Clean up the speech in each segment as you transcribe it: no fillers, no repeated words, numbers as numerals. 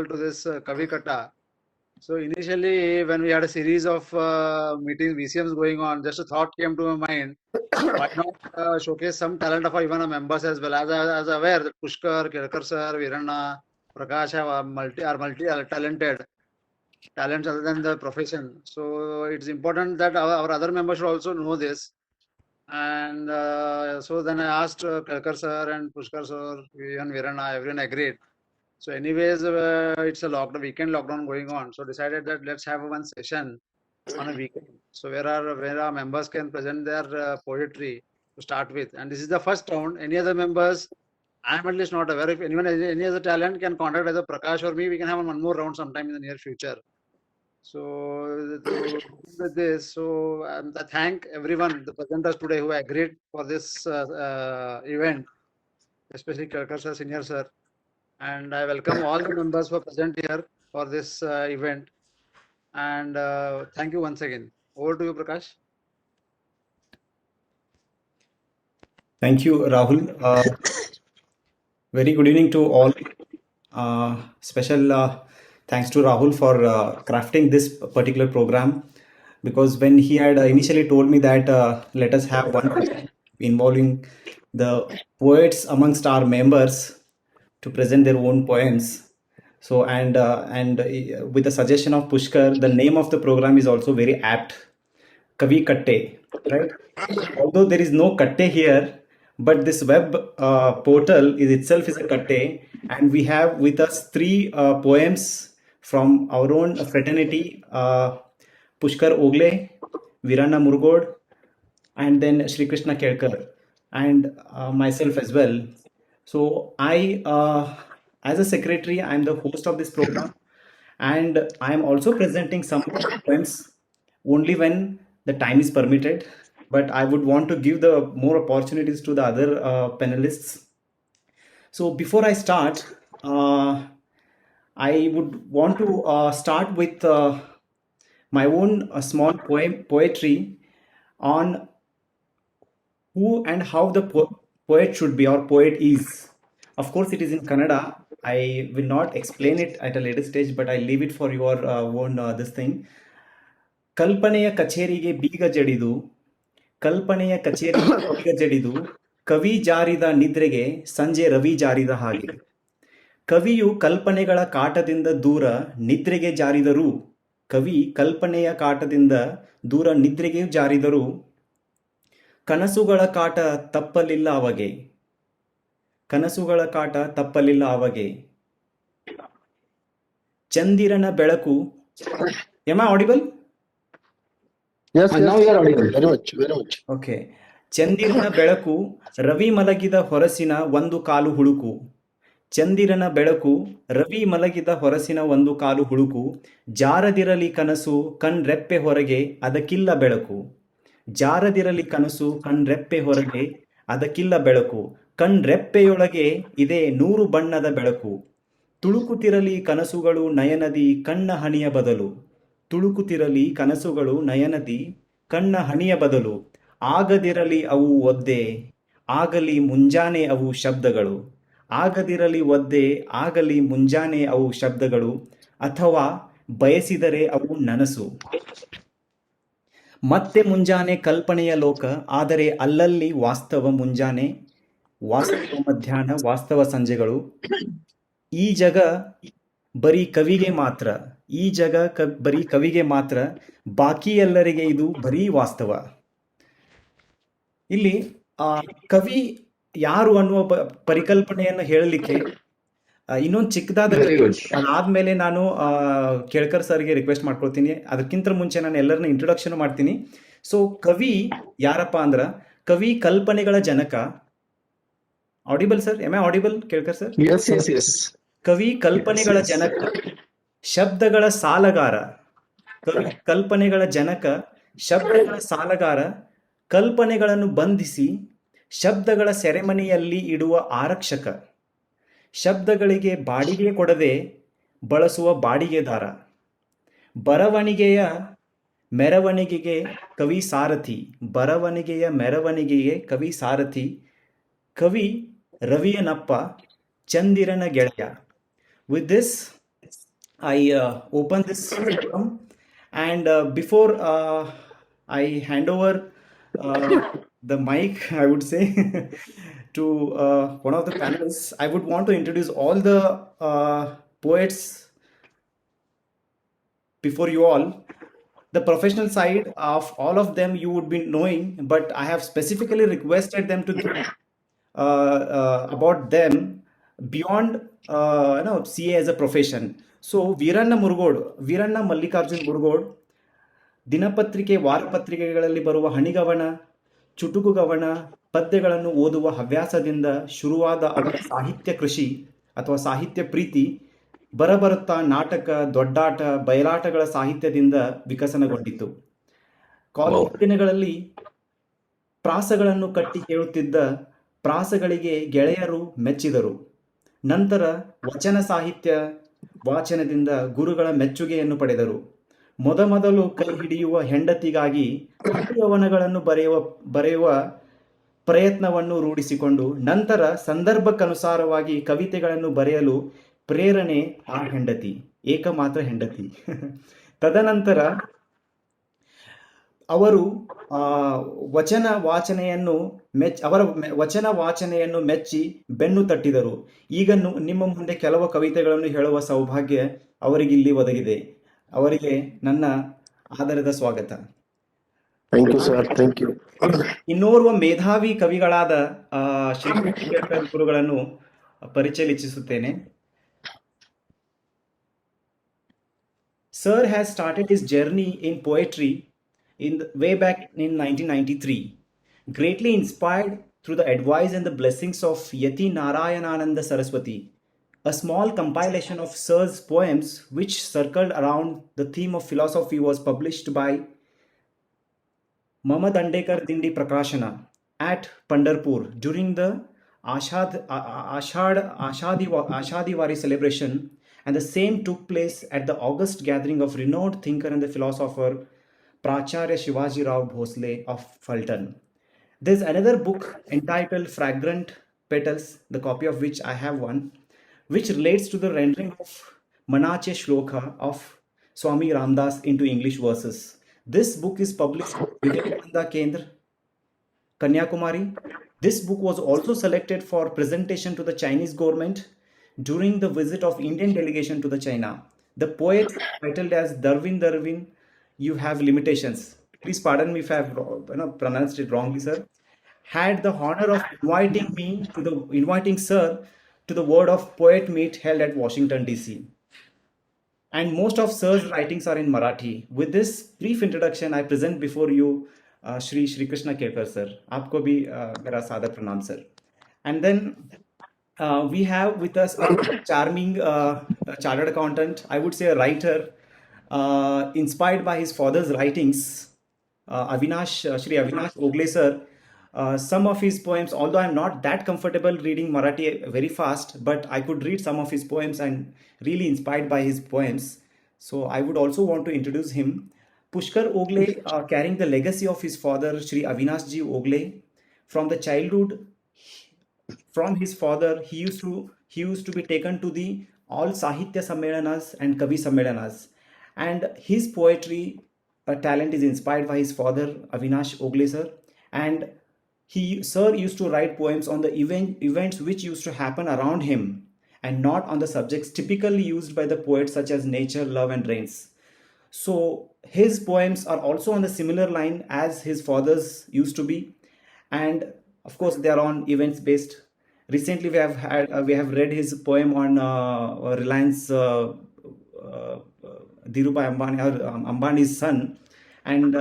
called to this Kavi Katta. So initially, when we had a series of meetings, VCMs going on, just a thought came to my mind. Why not showcase some talent of even our members as well? As aware that Pushkar, Kelkar sir, Viranna, Prakash are multi talented talents other than the profession. So it's important that our other members should also know this. And so then I asked Kelkar sir and Pushkar sir, even Viranna, everyone agreed. So anyways, it's a weekend lockdown going on. So decided that let's have one session on a weekend. So where our members can present their poetry to start with. And this is the first round. Any other members, I am at least not aware. If anyone has any other talent can contact either Prakash or me. We can have one more round sometime in the near future. So with this, so I thank everyone, the presenters today who agreed for this event, especially Kelkar sir, senior sir. And I welcome all the members who are present here for this event. And thank you once again. Over to you, Prakash. Thank you, Rahul. Very good evening to all. Special thanks to Rahul for crafting this particular program, because when he had initially told me that let us have one program involving the poets amongst our members to present their own poems. So and with the suggestion of Pushkar, the name of the program is also very apt, Kavi Katte, right? Although there is no Katte here, but this web portal is itself is a Katte, and we have with us three poems from our own fraternity, Pushkar Ogle, Viranna Murgod, and then Shri Krishna Kelkar, and myself as well. So I, as a secretary, I am the host of this program, and I am also presenting some poems only when the time is permitted. But I would want to give the more opportunities to the other panelists. So before I start, I would want to start with my own small poetry on who and how the poet should be or poet is. Of course, it is in Kannada. I will not explain it at a later stage, but I leave it for your own this thing. ಕಲ್ಪನೆಯ ಕಚೇರಿಗೆ ಬೀಗ ಜಡಿದು ಕಲ್ಪನೆಯ ಕಚೇರಿಗೆ ಬೀಗ ಜಡಿದು ಕವಿ ಜಾರಿದ ನಿದ್ರೆಗೆ ಸಂಜೆ ರವಿ ಜಾರಿದ ಹಾಗೆ. ಕವಿಯು ಕಲ್ಪನೆಗಳ ಕಾಟದಿಂದ ದೂರ ನಿದ್ರೆಗೆ ಜಾರಿದರೂ, ಕವಿ ಕಲ್ಪನೆಯ ಕಾಟದಿಂದ ದೂರ ನಿದ್ರೆಗೆ ಜಾರಿದರೂ, ಕನಸುಗಳ ಕಾಟ ತಪ್ಪಲಿಲ್ಲ ಅವಗೆ, ಕನಸುಗಳ ಕಾಟ ತಪ್ಪಲಿಲ್ಲ ಅವಗೆ. ಚಂದಿರನ ಬೆಳಕು, am I audible? Yes, now you are audible. Very much, very much. Okay. ಚಂದಿರನ ಬೆಳಕು ರವಿ ಮಲಗಿದ ಹೊರಸಿನ ಒಂದು ಕಾಲು ಹುಳುಕು. ಚಂದಿರನ ಬೆಳಕು ರವಿ ಮಲಗಿದ ಹೊರಸಿನ ಒಂದು ಕಾಲು ಹುಳುಕು. ಜಾರದಿರಲಿ ಕನಸು ಕಣ್ರೆಪ್ಪೆ ಹೊರಗೆ ಅದಕ್ಕಿಲ್ಲ ಬೆಳಕು. ಜಾರದಿರಲಿ ಕನಸು ಕಣ್ರೆಪ್ಪೆ ಹೊರಗೆ ಅದಕ್ಕಿಲ್ಲ ಬೆಳಕು. ಕಣ್ರೆಪ್ಪೆಯೊಳಗೆ ಇದೆ 100 ಬಣ್ಣದ ಬೆಳಕು. ತುಳುಕುತ್ತಿರಲಿ ಕನಸುಗಳು ನಯನದಿ ಕಣ್ಣ ಹಣಿಯ ಬದಲು. ತುಳುಕುತ್ತಿರಲಿ ಕನಸುಗಳು ನಯನದಿ ಕಣ್ಣ ಹಣಿಯ ಬದಲು. ಆಗದಿರಲಿ ಅವು ಒದ್ದೆ ಆಗಲಿ ಮುಂಜಾನೆ ಅವು ಶಬ್ದಗಳು. ಆಗದಿರಲಿ ಒದ್ದೆ ಆಗಲಿ ಮುಂಜಾನೆ ಅವು ಶಬ್ದಗಳು. ಅಥವಾ ಬಯಸಿದರೆ ಅವು ನನಸು. ಮತ್ತೆ ಮುಂಜಾನೆ ಕಲ್ಪನೆಯ ಲೋಕ, ಆದರೆ ಅಲ್ಲಲ್ಲಿ ವಾಸ್ತವ ಮುಂಜಾನೆ, ವಾಸ್ತವ ಮಧ್ಯಾಹ್ನ, ವಾಸ್ತವ ಸಂಜೆಗಳು. ಈ ಜಗ ಬರೀ ಕವಿಗೆ ಮಾತ್ರ, ಈ ಜಗ ಬರೀ ಕವಿಗೆ ಮಾತ್ರ, ಬಾಕಿ ಎಲ್ಲರಿಗೆ ಇದು ಬರೀ ವಾಸ್ತವ. ಇಲ್ಲಿ ಕವಿ ಯಾರು ಅನ್ನುವ ಪರಿಕಲ್ಪನೆಯನ್ನು ಹೇಳಲಿಕ್ಕೆ ಇನ್ನೊಂದು ಚಿಕ್ಕದಾದ, ಅದಾದ್ಮೇಲೆ ನಾನು ಕೇಳ್ಕರ್ ಸರ್ಗೆ ರಿಕ್ವೆಸ್ಟ್ ಮಾಡ್ಕೊಳ್ತೀನಿ. ಅದಕ್ಕಿಂತ ಮುಂಚೆ ನಾನು ಎಲ್ಲರನ್ನ ಇಂಟ್ರೊಡಕ್ಷನ್ ಮಾಡ್ತೀನಿ. ಸೊ ಕವಿ ಯಾರಪ್ಪ ಅಂದ್ರ, ಕವಿ ಕಲ್ಪನೆಗಳ ಜನಕ. Audible sir? Am I audible Kelkar sir? Yes, yes, yes. ಕವಿ ಕಲ್ಪನೆಗಳ ಜನಕ, ಶಬ್ದಗಳ ಸಾಲಗಾರ. ಕವಿ ಕಲ್ಪನೆಗಳ ಜನಕ, ಶಬ್ದಗಳ ಸಾಲಗಾರ. ಕಲ್ಪನೆಗಳನ್ನು ಬಂಧಿಸಿ ಶಬ್ದಗಳ ಸೆರೆಮನೆಯಲ್ಲಿ ಇಡುವ ಆರಕ್ಷಕ. ಶಬ್ದಗಳಿಗೆ ಬಾಡಿಗೆ ಕೊಡದೆ ಬಳಸುವ ಬಾಡಿಗೆದಾರ. ಬರವಣಿಗೆಯ ಮೆರವಣಿಗೆಗೆ ಕವಿ ಸಾರಥಿ. ಬರವಣಿಗೆಯ ಮೆರವಣಿಗೆಗೆ ಕವಿ ಸಾರಥಿ. ಕವಿ ರವಿಯನಪ್ಪ, ಚಂದಿರನ ಗೆಳೆಯ. With this, I open this forum, and before I hand over the mic, I would say, to one of the panelists, I would want to introduce all the poets before you all. The professional side of all of them you would be knowing, but I have specifically requested them to give about them beyond CA as a profession. So Veeranna Mallikarjun Murugod ದಿನಪತ್ರಿಕೆ ವಾರಪತ್ರಿಕೆಗಳಲ್ಲಿ ಬರುವ ಹಣಿಗವನ ಚುಟುಕುಗವನ ಪದ್ಯಗಳನ್ನು ಓದುವ ಹವ್ಯಾಸದಿಂದ ಶುರುವಾದ ಅವರ ಸಾಹಿತ್ಯ ಕೃಷಿ ಅಥವಾ ಸಾಹಿತ್ಯ ಪ್ರೀತಿ ಬರಬರುತ್ತಾ ನಾಟಕ, ದೊಡ್ಡಾಟ, ಬಯಲಾಟಗಳ ಸಾಹಿತ್ಯದಿಂದ ವಿಕಸನಗೊಂಡಿತು. ಕಾಲೇಜು ದಿನಗಳಲ್ಲಿ ಪ್ರಾಸಗಳನ್ನು ಕಟ್ಟಿ ಕೇಳುತ್ತಿದ್ದ ಪ್ರಾಸಗಳಿಗೆ ಗೆಳೆಯರು ಮೆಚ್ಚಿದರು. ನಂತರ ವಚನ ಸಾಹಿತ್ಯ ವಾಚನದಿಂದ ಗುರುಗಳ ಮೆಚ್ಚುಗೆಯನ್ನು ಪಡೆದರು. ಮೊದಮೊದಲು ಕೈ ಹಿಡಿಯುವ ಹೆಂಡತಿಗಾಗಿ ಕವನಗಳನ್ನು ಬರೆಯುವ ಪ್ರಯತ್ನವನ್ನು ರೂಢಿಸಿಕೊಂಡು ನಂತರ ಸಂದರ್ಭಕ್ಕನುಸಾರವಾಗಿ ಕವಿತೆಗಳನ್ನು ಬರೆಯಲು ಪ್ರೇರಣೆ ಆ ಹೆಂಡತಿ, ಏಕಮಾತ್ರ ಹೆಂಡತಿ. ತದನಂತರ ಅವರು ವಚನ ವಾಚನೆಯನ್ನು ಮೆಚ್ಚಿ ಬೆನ್ನು ತಟ್ಟಿದರು. ಈಗ ನಿಮ್ಮ ಮುಂದೆ ಕೆಲವು ಕವಿತೆಗಳನ್ನು ಹೇಳುವ ಸೌಭಾಗ್ಯ ಅವರಿಗಿಲ್ಲಿ ಒದಗಿದೆ. ಅವರಿಗೆ ನನ್ನ ಆದರದ ಸ್ವಾಗತ. Thank you, sir. Thank you. ಇನ್ನೋರ್ವ ಮೇಧಾವಿ ಕವಿಗಳಾದ ಶ್ರೀಕೃಷ್ಣ ಕೇಳ್ಕರ್ ಗುರುಗಳನ್ನು ಪರಿಚಯಿಸುತ್ತೇನೆ. Sir has started his journey in poetry way back in 1993, greatly inspired through the advice and the blessings of Yati Narayanananda Saraswati. A small compilation of Sir's poems which circled around the theme of philosophy was published by Mama Dandekar Dindi Prakashana at Pandharpur during the Ashadiwari celebration, and the same took place at the august gathering of renowned thinker and the philosopher Pracharya Shivaji Rao Bhosle of Fulton. There's another book entitled Fragrant Petals, the copy of which I have one, which relates to the rendering of Manache Shloka of Swami Ramdas into English verses. This book is published by Vivekananda Kendra, Kanyakumari. This book was also selected for presentation to the Chinese government during the visit of Indian delegation to the China. The poet, titled as Darwin, You Have Limitations. Please pardon me if I have pronounced it wrongly, sir. Had the honor of inviting sir to the Word of Poet meet held at Washington DC. And most of sir's writings are in Marathi. With this brief introduction, I present before you Shri Krishna Kelkar sir. Aapko bhi mera saadar pranam sir. And then we have with us a charming chartered accountant, I would say a writer, inspired by his father's writings, Shri Avinash Ogle sir. Some of his poems, although I'm not that comfortable reading Marathi very fast, but I could read some of his poems and really inspired by his poems. So I would also want to introduce him. Pushkar Ogle, carrying the legacy of his father, Shri Avinash Ji Ogle. From the childhood, from his father, he used to be taken to the all Sahitya Sammelanas and Kavi Sammelanas. And his poetry talent is inspired by his father, Avinash Ogle sir. And Sir used to write poems on the events which used to happen around him and not on the subjects typically used by the poets such as nature, love and rains. So his poems are also on the similar line as his father's used to be, and of course they are on events based. Recently we have read his poem on Reliance Dhirubhai Ambani's son, and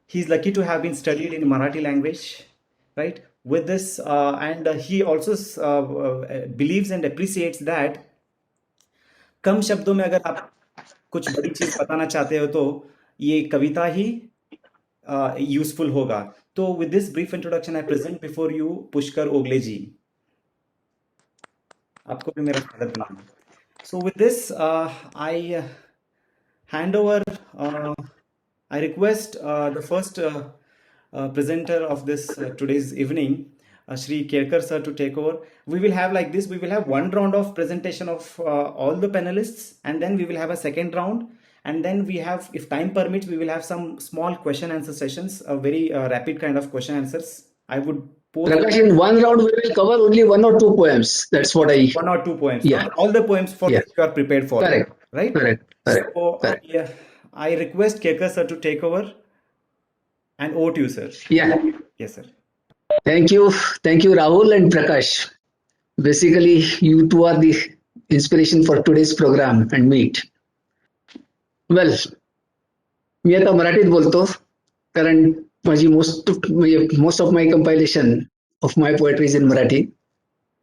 he's lucky to have been studied in Marathi language, right? With this, and he also believes and appreciates that कम शब्दों में अगर आप कुछ बड़ी चीज बताना चाहते हो तो ये कविता ही यूजफुल होगा. तो with this brief introduction, I present before you Pushkar Ogle ji. आपको भी मेरा स्वागत प्रणाम. So with this, I hand over. I request the first presenter of this today's evening, Shri Kerkar sir to take over. We will have like this. We will have one round of presentation of all the panelists, and then we will have a second round. And then we have, if time permits, we will have some small question answer sessions, a very rapid kind of question answers. I would pose Prakash, in one round we will cover only 1 or 2 poems. That's what I. 1 or 2 poems. Yeah. Not all the poems for Yeah. which you are prepared for. Correct. Right? Correct. Correct. So, Correct. yeah, I request Kerkar sir to take over. And over to you, sir. Yeah. Yes, sir. Thank you, Rahul and Prakash. Basically, you two are the inspiration for today's program and meet. Well, मी आता मराठीत बोलतो कारण माझी most of my compilation of my poetry is in Marathi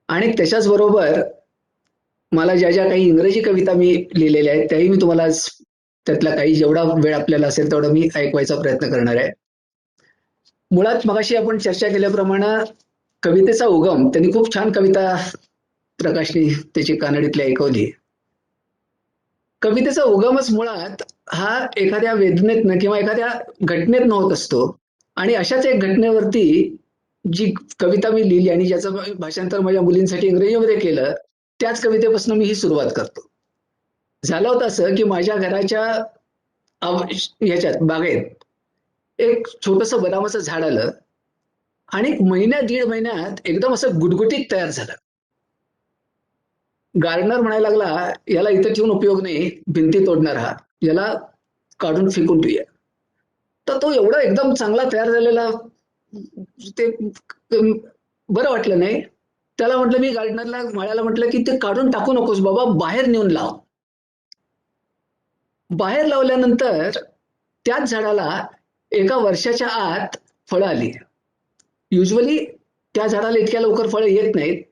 आणि त्याच्याच बरोबर मला ज्या ज्या काही इंग्रजी कविता मी लिहिलेल्या आहेत त्याही मी तुम्हाला त्यातला काही जेवढा वेळ आपल्याला असेल तेवढा मी ऐकवायचा प्रयत्न करणार आहे. मुळात मगाशी आपण चर्चा केल्याप्रमाणे कवितेचा उगम त्यांनी खूप छान कविता प्रकाशने त्याची कानडीतली ऐकवली. कवितेचा उगमच मुळात हा एखाद्या वेदनेतनं किंवा एखाद्या घटनेतनं होत असतो आणि अशाच एक घटनेवरती जी कविता मी लिहिली आणि ज्याचं भाषांतर माझ्या मुलींसाठी इंग्रजीमध्ये केलं त्याच कवितेपासून मी ही सुरुवात करतो. झालं होतं असं की माझ्या घराच्या ह्याच्यात बागेत एक छोटंसं बदामाचं झाड आलं आणि 1-1.5 महिन्यात एकदम असं गुटगुटीत तयार झालं. गार्डनर म्हणायला लागला याला इथं ठेवून उपयोग नाही, भिंती तोडणार हा, याला काढून फेकून ठेवूया. तर तो एवढा एकदम चांगला तयार झालेला ते बरं वाटलं नाही. त्याला म्हटलं, मी गार्डनरला माळ्याला म्हटलं की ते काढून टाकू नकोस बाबा, बाहेर नेऊन लाव. बाहेर लावल्यानंतर त्याच झाडाला एका वर्षाच्या आत फळं आली. युजली त्या झाडाला इतक्या लवकर फळं येत नाहीत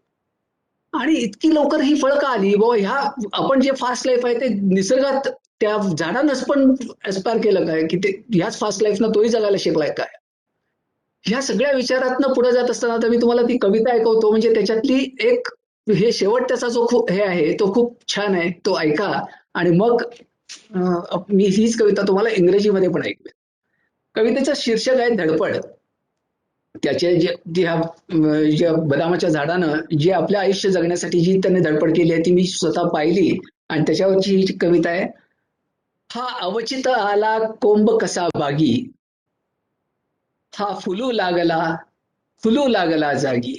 आणि इतकी लवकर ही फळं का आली बाबा, ह्या आपण जे फास्ट लाईफ आहे ते निसर्गात त्या झाडानंच पण एस्पायर केलं काय की ते ह्याच फास्ट लाईफनं तोही जगायला शिकलाय काय. ह्या सगळ्या विचारातनं पुढे जात असताना आता मी तुम्हाला ती कविता ऐकवतो. म्हणजे त्याच्यातली एक हे शेवट त्याचा जो खूप हे आहे तो खूप छान आहे, तो ऐका आणि मग मी हीच कविता तुम्हाला इंग्रजीमध्ये पण ऐकवेन. कवितेचं शीर्षक आहे धडपड. त्याचे ज्या बदामाच्या झाडानं जे आपलं आयुष्य जगण्यासाठी जी त्याने धडपड केली आहे ती मी स्वतः पाहिली आणि त्याच्यावरची ही कविता आहे. हा अवचित आला कोंब कसा बागी, हा फुलू लागला जागी,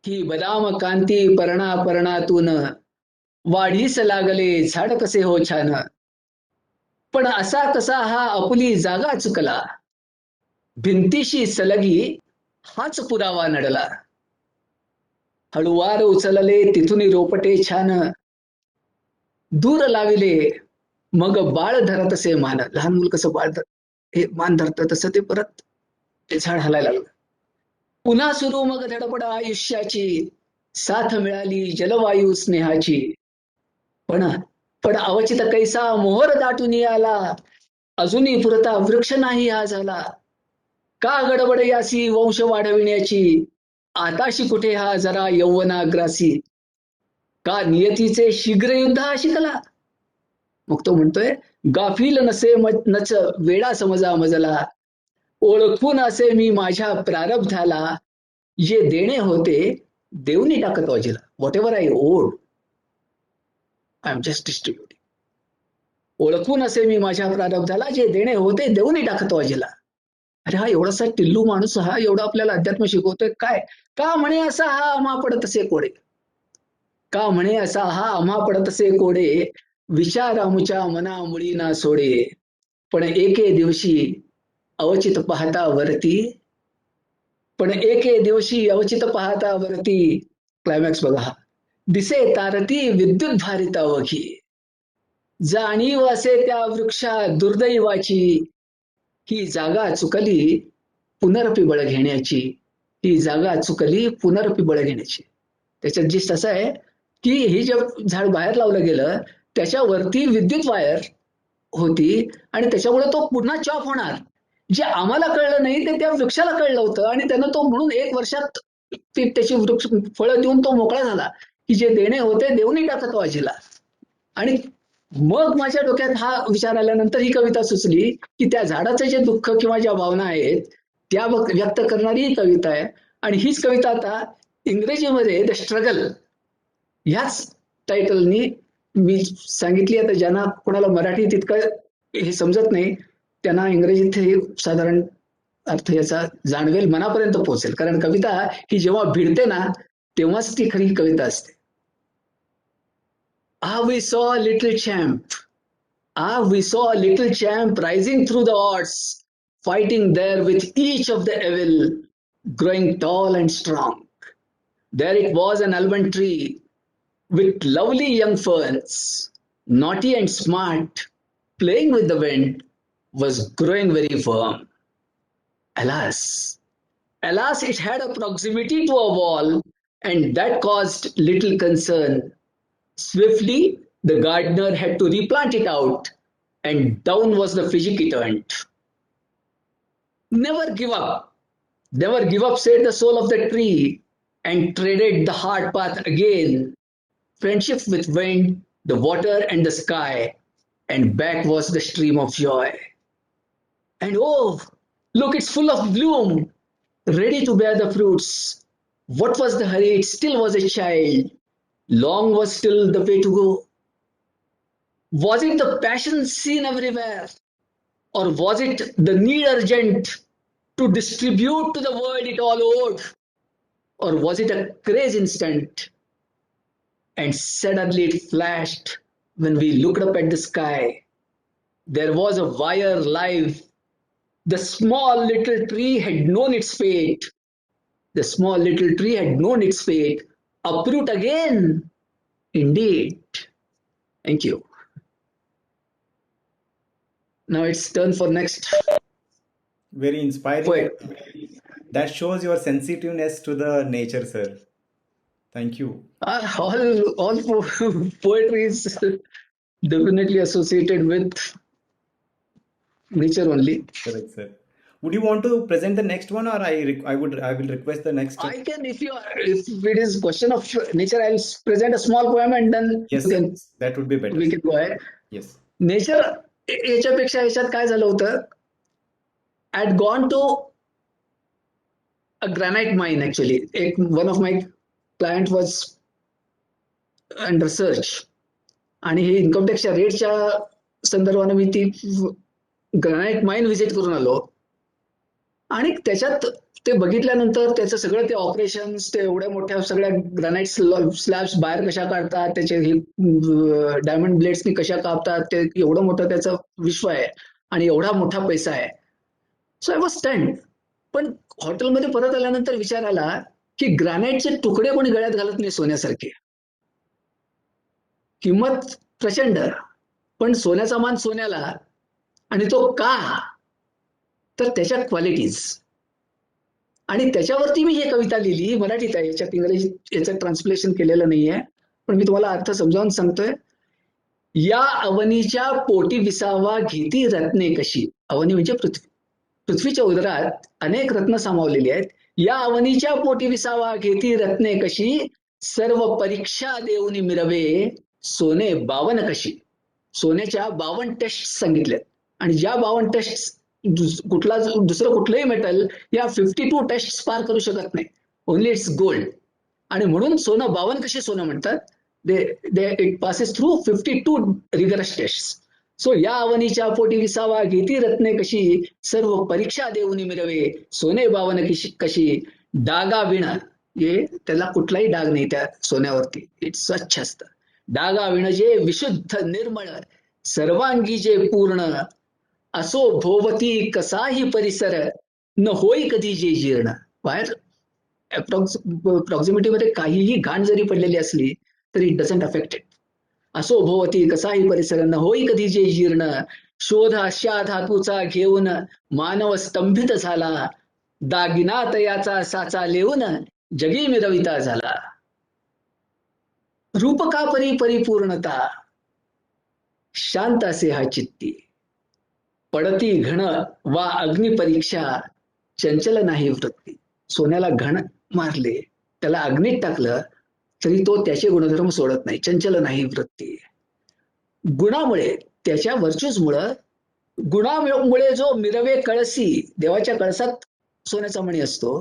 ही बदाम कांती पर्णातून वाढीस लागले झाड कसे हो छान, पण असा कसा हा आपुली जागा चुकला, भिंतीशी सलगी हाच पुरावा नडला. हळुवार उचलले तिथून रोपटे छान, दूर लाविले मग बाळ धरत असे मान. लहान मुल कसं हे मान धरत तसं ते परत ते झाड हलायला लागलं. पुन्हा सुरू मग धडपड आयुष्याची, साथ मिळाली जलवायू स्नेहाची, पण अवचित कैसा मोहर दाटून आला, अजूनही पुरता वृक्ष नाही हा झाला. का गडबड यासी वंश वाढविण्याची, आताशी कुठे हा जरा यौवनाग्रासी, का नियतीचे शीघ्र युद्ध हा शिकला. मग तो म्हणतोय, गाफील नसे नच वेडा समजा मजला, ओळखून असे मी माझ्या प्रारब्धाला, जे देणे होते देवनी टाकत वाजीला. Whatever I owed I am just distributing. ओळखून असे मी माझ्या प्रारब्धाला, जे देणे होते देवनी टाकत वाजीला. अरे हा एवढासा टिल्लू माणूस हा एवढा आपल्याला अध्यात्म शिकवतोय काय. का म्हणे असा हा आम्हा पडत असे कोडे, का म्हणे असा हा आम्हा पडत असे कोडे, विचार आमुच्या मना मुळी ना सोडे, पण एके दिवशी अवचित पाहता वरती, पण एके दिवशी अवचित पाहता वरती, क्लायमॅक्स बघा, दिसे तारती विद्युत भारित अवघी, जाणीव असे त्या वृक्षा दुर्दैवाची, ही जागा चुकली पुनरपी बळ घेण्याची, ही जागा चुकली पुनरपी बळ घेण्याची. त्याच्यात जिस्ट असं आहे की हे जे झाड बाहेर लावलं गेलं त्याच्यावरती विद्युत वायर होती आणि त्याच्यामुळे तो पुन्हा चॉप होणार. जे आम्हाला कळलं नाही ते त्या वृक्षाला कळलं होतं आणि त्यानं तो म्हणून 1 वर्षात त्याची वृक्ष फळं देऊन तो मोकळा झाला की जे देणे होते देऊनही टाकत वाजीला. आणि मग माझ्या डोक्यात हा विचार आल्यानंतर ही कविता सुचली की त्या झाडाचं जे दुःख किंवा ज्या भावना आहेत त्या व्यक्त करणारी ही कविता आहे. आणि हीच कविता आता इंग्रजीमध्ये द स्ट्रगल ह्याच टायटलनी मी सांगितली. आता ज्यांना कोणाला मराठी तितकं हे समजत नाही त्यांना इंग्रजीत हे साधारण अर्थ याचा जाणवेल, मनापर्यंत पोहोचेल. कारण कविता ही जेव्हा भिडते ना तेव्हाच ती खरी कविता असते. Ah, we saw a little champ. Ah, we saw a little champ rising through the odds, fighting there with each of the evil, growing tall and strong. There it was an almond tree with lovely young ferns, naughty and smart, playing with the wind, was growing very firm. Alas, alas, it had a proximity to a wall, and that caused little concern. Swiftly, the gardener had to replant it out, and down was the fidget it turned. Never give up, said the soul of the tree, and treaded the hard path again. Friendship with wind, the water, and the sky, and back was the stream of joy. And oh, look, it's full of bloom, ready to bear the fruits. What was the hurry? It still was a child. Long was still the way to go. Was it the passion seen everywhere? Or was it the need urgent to distribute to the world it all owed? Or was it a craze instant? And suddenly it flashed when we looked up at the sky. There was a wire live. The small little tree had known its fate. The small little tree had known its fate. Uproot again. Indeed. Thank you. Now it's turn for next Very inspiring. poet. That shows your sensitiveness to the nature, sir. Thank you. All poetry is definitely associated with nature only. Correct, sir. Would you want to present the next one, or I will request the next? I can, if it is question of nature, I'll present a small poem and then Yes, you can, that would be better. we can go ahead. Yes. Nature याच्यापेक्षा याच्यात काय झालं होतं, I had gone to a granite mine. Actually one of my client was under search, आणि हे income टॅक्सच्या रेटच्या संदर्भाने मी ती ग्रॅनाइट माइन व्हिजिट करून आलो. आणि त्याच्यात ते बघितल्यानंतर त्याचं सगळं ते ऑपरेशन्स, ते एवढ्या मोठ्या सगळ्या ग्रॅनाइट स्लॅब्स बाहेर कशा काढतात, त्याचे हे डायमंड ब्लेड्सनी कशा कापतात, ते एवढं मोठं त्याचं विश्व आहे आणि एवढा मोठा पैसा आहे. सो आय वॉज स्टन्ड. पण हॉटेलमध्ये परत आल्यानंतर विचार आला की ग्रॅनाइटचे तुकडे कोणी गळ्यात घालत नाही सोन्यासारखे. किंमत प्रचंड, पण सोन्याचा मान सोन्याला. आणि तो का, तर त्याच्या क्वालिटीज. आणि त्याच्यावरती मी ही कविता लिहिली. मराठीत आहे, याच्यात इंग्रजीत याचं ट्रान्सलेशन केलेलं नाहीये, पण मी तुम्हाला अर्थ समजावून सांगतोय. या अवनीच्या पोटी विसावा घेती रत्ने कशी. अवनी म्हणजे पृथ्वी. पृथ्वीच्या उदरात अनेक रत्न सामावलेली आहेत. या अवनीच्या पोटी विसावा घेती रत्ने कशी, सर्व परीक्षा देऊन मिरवे सोने 52 कशी. सोन्याच्या 52 टेस्ट सांगितल्यात, आणि ज्या 52 टेस्ट दुसरं कुठलंही मेटल या 52 टेस्ट पार करू शकत नाही. Only it's gold. आणि म्हणून सोनं 52 कशी सोनं म्हणतात. It passes through 52 rigorous test. So या अवनीच्या पोटी विसावा घेती रत्ने कशी, सर्व परीक्षा देऊन मिरवे सोने 52 कशी. डागा विण, हे त्याला कुठलाही डाग नाही त्या सोन्यावरती, इट्स स्वच्छ असतं. डागा विण जे विशुद्ध निर्मळ, सर्वांगी जे पूर्ण, असो भोवती कसाही परिसर, न होई कधी जे जीर्ण. बाहेर प्रॉक्झिमिटीमध्ये काहीही घाण जरी पडलेली असली तरी इट डझंट अफेक्ट इट. असो भोवती कसाही परिसर, न होई कधी जे जीर्ण, शोध अशा धातूचा घेऊन मानव स्तंभित झाला, दागिना तयाचा साचा लेऊन जगी मिरविता झाला. रूपका परी परिपूर्णता, शांत असे हा चित्ती, पडती घण वा अग्नि परीक्षा, चंचल नाही वृत्ती. सोन्याला घण मारले, त्याला अग्नीत टाकलं तरी तो त्याचे गुणधर्म सोडत नाही, चंचल नाही वृत्ती. गुणामुळे, त्याच्या व्हर्च्यूजमुळं, गुणामुळे जो मिरवे कळसी, देवाच्या कळसात सोन्याचा मणी असतो,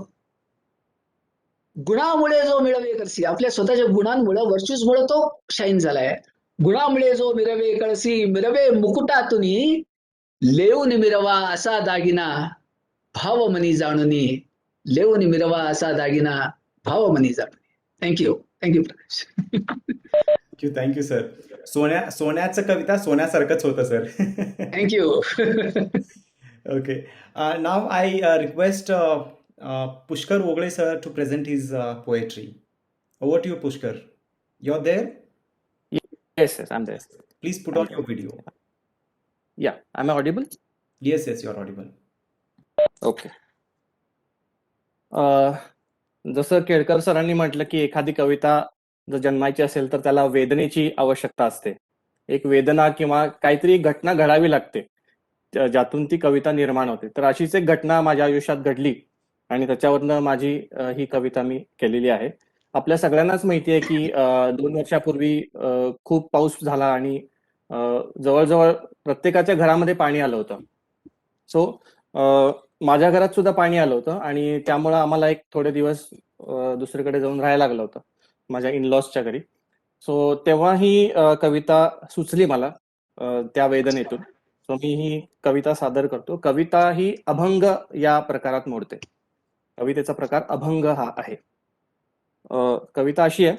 गुणामुळे जो मिळवे कळसी, आपल्या स्वतःच्या गुणांमुळे, वर्च्यूजमुळे तो शाईन झालाय. गुणामुळे जो मिरवे कळसी, मिरवे मुकुटातुनी, लेऊन मिरवा असा दागिना, भाव मनी जाणुनी, लेऊन मिरवा असा दागिना, भाव मनी जाणुनी. थँक्यू प्रकाश. Thank you sir. सोन्याचं कविता सोन्यासारखंच होतं sir. Thank you. Okay. Now I request Pushkar Ogle sir to present his poetry. Over to you, Pushkar. You're there? Yes, I'm there. Please put on your video. Yeah, am I audible? Yes, you're audible. Okay. जसं केळकर सरांनी म्हटलं की एखादी कविता जर जन्मायची असेल तर त्याला वेदनेची आवश्यकता असते. एक वेदना किंवा काहीतरी घटना घडावी लागते ज्यातून ती कविता निर्माण होते. तर अशीच एक घटना माझ्या आयुष्यात घडली आणि त्याच्यावरनं माझी ही कविता मी केलेली आहे. आपल्या सगळ्यांनाच माहिती आहे की 2 वर्षापूर्वी खूप पाऊस झाला आणि जवळजवळ प्रत्येकाच्या घरामध्ये पाणी आलं होतं. सो माझ्या घरात सुद्धा पाणी आलं होतं आणि त्यामुळं आम्हाला एक थोडे दिवस दुसरीकडे जाऊन राहायला लागलं होतं माझ्या इनलॉसच्या घरी. सो तेव्हा ही कविता सुचली मला त्या वेदनेतून. सो मी ही कविता सादर करतो. कविता ही अभंग या प्रकारात मोडते. कवितेचा प्रकार अभंग हा आहे. कविता अशी आहे.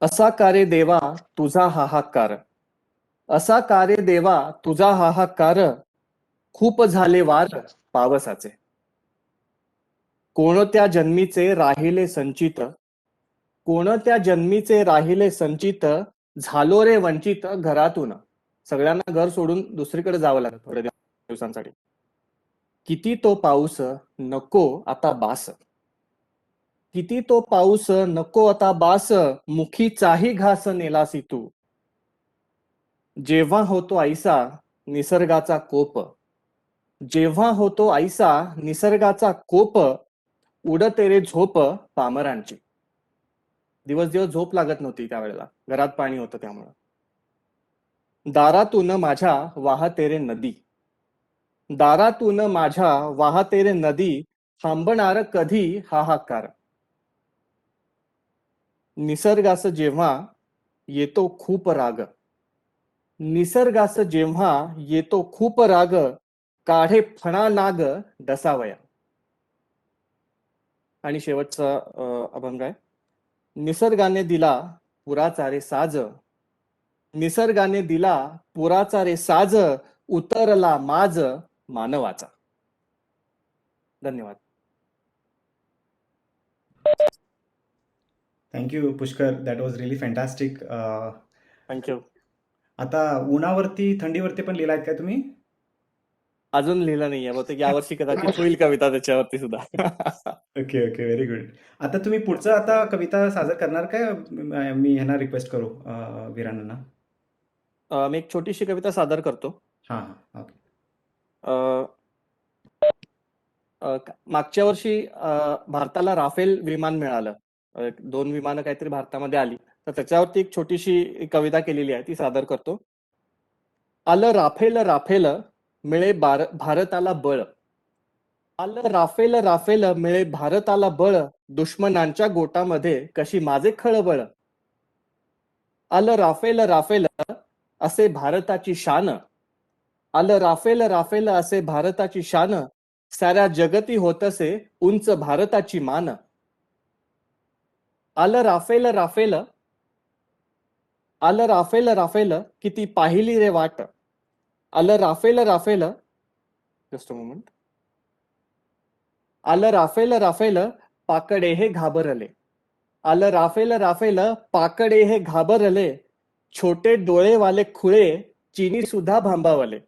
असा कारे देवा तुझा हाहाकार, असा कारे देवा तुझा हाहाकार, खूप झाले वार पावसाचे. कोणत्या जन्मीचे राहिले संचित, कोणत्या जन्मीचे राहिले संचित, झालो रे वंचित घरातून. सगळ्यांना घर सोडून दुसरीकडे जावं लागलं थोड्या दिवसांसाठी. किती तो पाऊस नको आता बास, किती तो पाऊस नको आता बास, मुखीचाही घास नेलासी तू. जेव्हा होतो ऐसा निसर्गाचा कोप, जेव्हा होतो ऐसा निसर्गाचा कोप, उडते रे झोप पामरांची. दिवस झोप लागत नव्हती त्यावेळेला, घरात पाणी होतं त्यामुळं. दारातून माझ्या वाहते रे नदी, दारातून माझ्या वाहते रे नदी, थांबणार कधी हाहाकार. निसर्गास जेव्हा येतो खूप राग, निसर्गास जेव्हा येतो खूप राग, काढे फणा नाग डसावया. आणि शेवटचा अभंग आहे. निसर्गाने दिला पुराचा रे साज, निसर्गाने दिला पुराचा रे साज, उतरला माज मानवाचा. धन्यवाद. Thank you Pushkar. That was really fantastic. Thank you. आता उन्हावरती थंडीवरती पण लिहिलायत काय तुम्ही? अजून लिहिलं नाहीये, बहुतेक यावर्षी कदाचित होईल कविता त्याच्यावरती सुद्धा. Okay very good. आता तुम्ही पुढचं आता कविता सादर करणार काय? मी ह्यांना रिक्वेस्ट करू वीरांना. मी एक छोटीशी कविता सादर करतो. हां ओके. मागच्या वर्षी भारताला राफेल विमान मिळालं. 2 विमानं काहीतरी भारतामध्ये आली, तर त्याच्यावरती एक छोटीशी कविता केलेली आहे, ती सादर करतो. आलं राफेल राफेल मिळे भारताला बळ, आलं राफेल राफेल मिळे भारताला बळ, दुश्मनांच्या गोटामध्ये कशी माझे खळबळ. आलं राफेल राफेल असे भारताची शान, आलं राफेल राफेल असे भारताची शान, साऱ्या जगती होतसे उंच भारताची मान. आलं राफेल राफेल, आलं राफेल राफेल किती पाहिली रे वाट, आलं Rafale Rafale, just a moment. आलं राफेल राफेल पाकडे हे घाबरले, आलं राफेल राफेल पाकडे हे घाबरले, छोटे डोळेवाले खुळे चिनी सुद्धा भांबावले.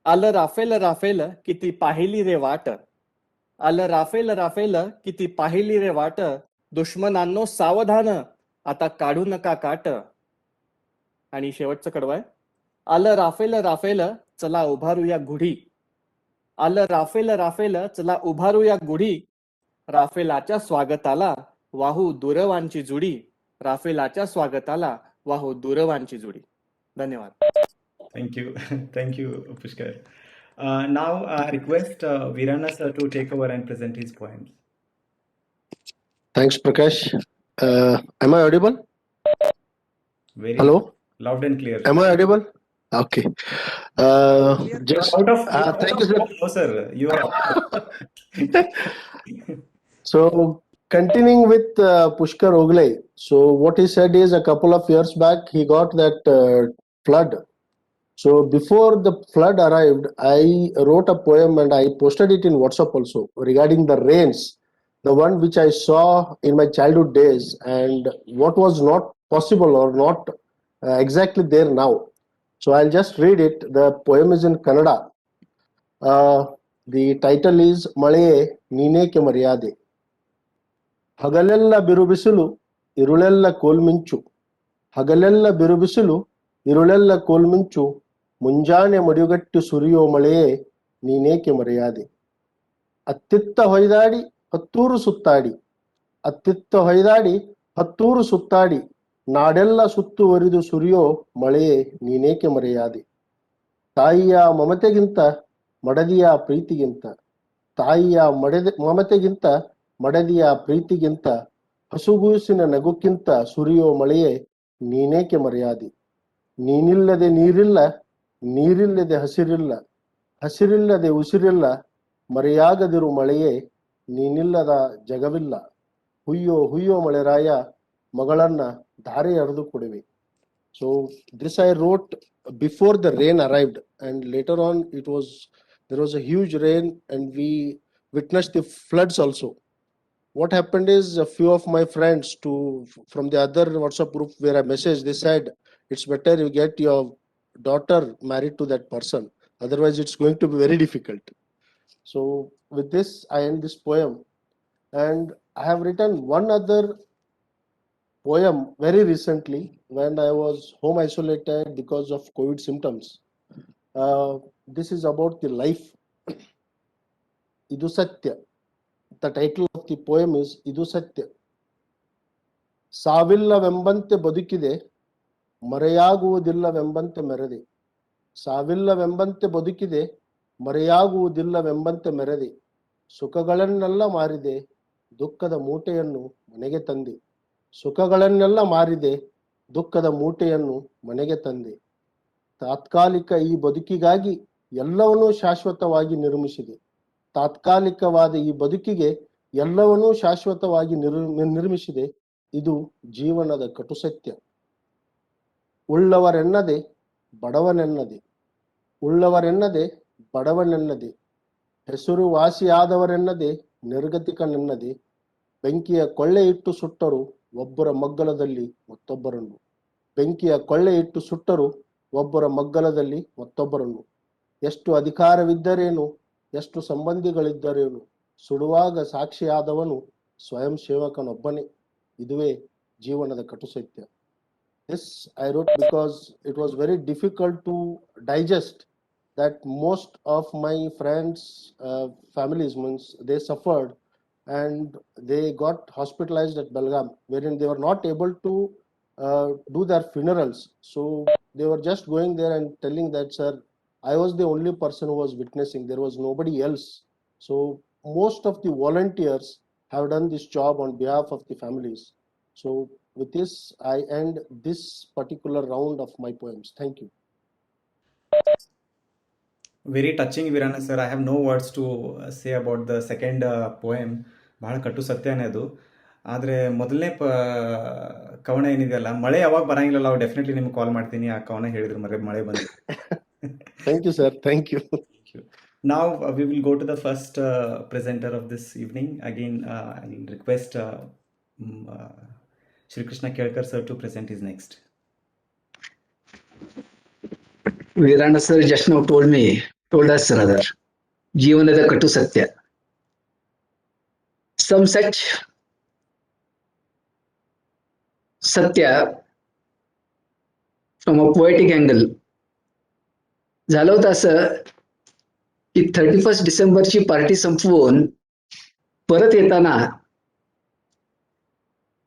आलं राफेल राफेल किती पाहिली रे वाट, आलं राफेल राफेल किती पाहिली रे वाट, दुश्मनांनो सावधान आता काढू नका काट. आणि शेवटचं कडवं आहे. आलं राफेल राफेल चला उभारूया गुढी, आलं राफेल राफेल चला उभारूया गुढी, राफेलाच्या स्वागताला वाहू दूरवांची जुडी, राफेलाच्या स्वागताला वाहू दूरवांची जुडी. धन्यवाद. Thank you Pushkar. Now request Virana sir to take over and present his poems. Thanks, Prakash. Am I audible? Very Hello? loud and clear. Am I audible? Okay. Just Out of thank you, sir. no, sir. You are So continuing with Pushkar Ogle. So what he said is, a couple of years back he got that flood. So before the flood arrived, I wrote a poem and I posted it in WhatsApp also regarding the rains, the one which I saw in my childhood days and what was not possible or not exactly there now. So I'll just read it. The poem is in Kannada. The title is Malaye Nineke Maryade. ಹಗಲೆಲ್ಲ ಬಿರುಬಿಸಿಲು ಇರುಳೆಲ್ಲ ಕೋಲ್ಮಿಂಚು ಹಗಲೆಲ್ಲ ಬಿರುಬಿಸಿಲು ಇರುಳೆಲ್ಲ ಕೋಲ್ಮಿಂಚು ಮುಂಜಾನೆ ಮಡಿಯುಗಟ್ಟಿ ಸುರಿಯೋ ಮಳೆಯೇ ನೀನೇಕೆ ಮರೆಯಾದೆ ಅತ್ತಿತ್ತ ಹೊಯ್ದಾಡಿ ಹತ್ತೂರು ಸುತ್ತಾಡಿ ಅತ್ತಿತ್ತ ಹೊಯ್ದಾಡಿ ಹತ್ತೂರು ಸುತ್ತಾಡಿ ನಾಡೆಲ್ಲ ಸುತ್ತುವರಿದು ಸುರಿಯೋ ಮಳೆಯೇ ನೀನೇಕೆ ಮರೆಯಾದೆ ತಾಯಿಯ ಮಮತೆಗಿಂತ ಮಡದಿಯ ಪ್ರೀತಿಗಿಂತ ತಾಯಿಯ ಮಮತೆಗಿಂತ ಮಡದಿಯ ಪ್ರೀತಿಗಿಂತ ಹಸುಗೂಸಿನ ನಗುಕ್ಕಿಂತ ಸುರಿಯೋ ಮಳೆಯೇ ನೀನೇಕೆ ಮರೆಯಾದಿ ನೀನಿಲ್ಲದೆ ನೀರಿಲ್ಲ ನೀರಿಲ್ಲದೆ ಹಸಿರಿಲ್ಲ ಹಸಿರಿಲ್ಲದೆ ಉಸಿರಿಲ್ಲ ಮರೆಯಾಗದಿರು ಮಳೆಯೇ ನೀನಿಲ್ಲದ ಜಗವಿಲ್ಲ ಹುಯ್ಯೋ ಹುಯ್ಯೋ ಮಳೆರಾಯ ಮಗಳನ್ನ ಧಾರೆ ಎರೆದು ಕೊಡುವೆ. So this I wrote before the rain arrived, and later on there was a huge rain and we witnessed the floods also. What happened is, a few of my friends from the other WhatsApp group where I messaged, they said it's better you get your daughter married to that person, otherwise it's going to be very difficult. So with this I end this poem, and I have written one other poem very recently when I was home isolated because of COVID symptoms. This is about the life. Idu Satya. The title of the poem is Idu Satya. ಸಾವಿಲ್ಲವೆಂಬಂತೆ ಬದುಕಿದೆ ಮರೆಯಾಗುವುದಿಲ್ಲವೆಂಬಂತೆ ಮೆರೆದೆ ಸಾವಿಲ್ಲವೆಂಬಂತೆ ಬದುಕಿದೆ ಮರೆಯಾಗುವುದಿಲ್ಲವೆಂಬಂತೆ ಮೆರೆದೆ ಸುಖಗಳನ್ನೆಲ್ಲ ಮಾರಿದೆ ದುಃಖದ ಮೂಟೆಯನ್ನು ಮನೆಗೆ ತಂದೆ ಸುಖಗಳನ್ನೆಲ್ಲ ಮಾರಿದೆ ದುಃಖದ ಮೂಟೆಯನ್ನು ಮನೆಗೆ ತಂದೆ ತಾತ್ಕಾಲಿಕ ಈ ಬದುಕಿಗಾಗಿ ಎಲ್ಲವನ್ನೂ ಶಾಶ್ವತವಾಗಿ ನಿರ್ಮಿಸಿದೆ ತಾತ್ಕಾಲಿಕವಾದ ಈ ಬದುಕಿಗೆ ಎಲ್ಲವನ್ನೂ ಶಾಶ್ವತವಾಗಿ ನಿರ್ಮಿಸಿದೆ ಇದು ಜೀವನದ ಕಟು ಸತ್ಯ ಉಳ್ಳವರೆನ್ನದೆ ಬಡವನೆನ್ನದೆ ಉಳ್ಳವರೆನ್ನದೆ ಬಡವನೆನ್ನದೆ ಹೆಸರು ವಾಸಿಯಾದವರೆನ್ನದೆ ನಿರ್ಗತಿಕನೆನ್ನದೆ ಬೆಂಕಿಯ ಕೊಳ್ಳೆ ಇಟ್ಟು ಸುಟ್ಟರು ಒಬ್ಬರ ಮಗ್ಗಲದಲ್ಲಿ ಮತ್ತೊಬ್ಬರನ್ನು ಬೆಂಕಿಯ ಕೊಳ್ಳೆ ಇಟ್ಟು ಸುಟ್ಟರು ಒಬ್ಬರ ಮಗ್ಗಲದಲ್ಲಿ ಮತ್ತೊಬ್ಬರನ್ನು ಎಷ್ಟು ಅಧಿಕಾರವಿದ್ದರೇನು ಎಷ್ಟು ಸಂಬಂಧಿಗಳಿದ್ದರೇನು ಸುಡುವಾಗ ಸಾಕ್ಷಿಯಾದವನು ಸ್ವಯಂ ಸೇವಕನೊಬ್ಬನೇ ಇದುವೇ ಜೀವನದ ಕಟು ಸತ್ಯ. This I wrote because it was very difficult to digest that most of my friends families means they suffered and they got hospitalized at Belgaum, wherein they were not able to do their funerals. So they were just going there and telling that, sir, I was the only person who was witnessing, there was nobody else. So most of the volunteers have done this job on behalf of the families. So with this I end this particular round of my poems. Thank you. Very touching, Virana sir. I have no words to say about the second poem. ಬಹಳ ಕಟ್ಟು ಸತ್ಯನೇ ಅದು. ಆದರೆ ಮೊದಲನೇ ಕವನ ಏನಿದೆಯಲ್ಲ, ಮಳೆ ಯಾವಾಗ ಬರಂಗಿಲ್ಲ ಅವಾಗ ಡೆಫಿನೆಟ್ಲಿ ನಿಮ್ಗೆ ಕಾಲ್ ಮಾಡ್ತೀನಿ. ಆ ಕವನ ಹೇಳಿದ್ರು ಮಳೆ ಬಂದು. Thank you, sir. Thank you. Now we will go to the first presenter of this evening. Again, I'll request Shri Krishna Kelkar sir to present his next. Virana sir just now told us rather, ಜೀವನದ ಕಟು ಸತ್ಯ. Some such satya from a poetic angle. झालं होतं असं की 31 डिसेंबरची party संपवून परत येताना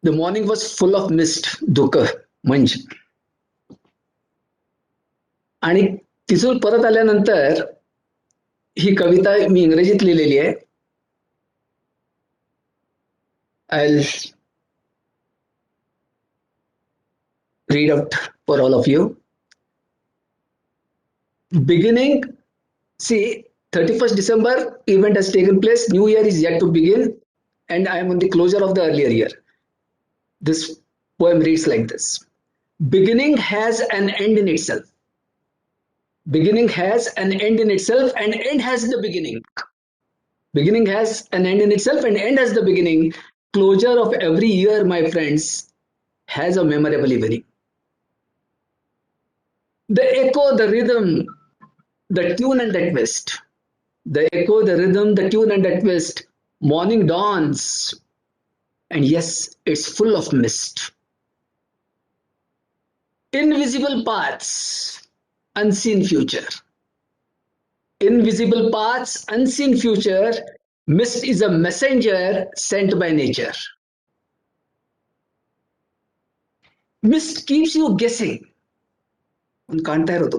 the morning was full of mist, धुकं मंज, आणि तिथून परत आल्यानंतर ही कविता मी इंग्रजीत लिहिलेली आहे. I'll read out for all of you. Beginning, see, 31st December event has taken place, new year is yet to begin, and I am on the closure of the earlier year. This poem reads like this. Beginning has an end in itself. Beginning has an end in itself, and end has the beginning. Beginning has an end in itself, and end has the beginning. Closure of every year, my friends, has a memorable evening. The echo, the rhythm, the tune and the twist. The echo, the rhythm, the tune and the twist. Morning dawns, and yes, it's full of mist. Invisible paths, unseen future. Invisible paths, unseen future. Mist is a messenger sent by nature. Mist keeps you guessing. ಕಾಣ್ತಾ ಇರೋದು.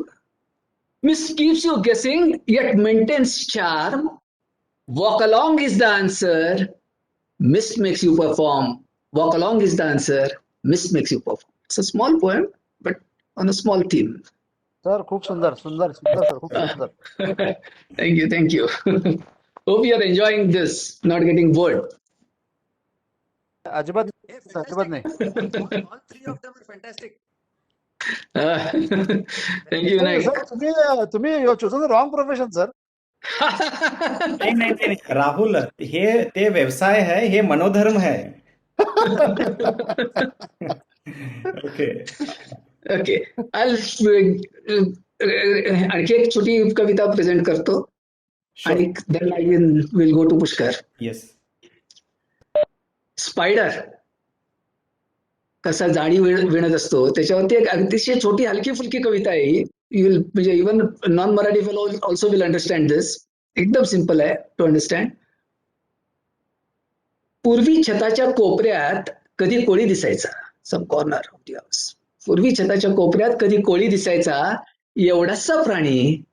Mist keeps you guessing, yet maintains charm. Walk along is the answer. Mist makes you perform. Walk along is the answer. Mist makes you perform. It's a small poem, but on a small theme. Sir खूप सुंदर सुंदर सुंदर sir खूप सुंदर. Thank you, thank you. Hope you are enjoying this, not getting bored. अजिबात अजिबात नाही. All three of them are fantastic. Thank you, Vinayak. Sir तुम्ही you chosen the wrong profession sir. नाही नाही नाही नाही. राहुल, हे ते व्यवसाय है, हे मनोधर्म है. ओके ओके, आणखी एक छोटी कविता प्रेझेंट करतो आणि then I will go to Pushkar. Yes. Spider कसा जाळी विणत असतो, त्याच्यावरती एक अतिशय छोटी हलकी फुलकी कविता आहे ही. यू विल म्हणजे even non Marathi fellow also will understand this. एकदम सिंपल आहे टू अंडरस्टँड. पूर्वी छताच्या कोपऱ्यात कधी कोळी दिसायचा. Some corner of the house. पूर्वी छताच्या कोपऱ्यात कधी कोळी दिसायचा, एवढासा प्राणी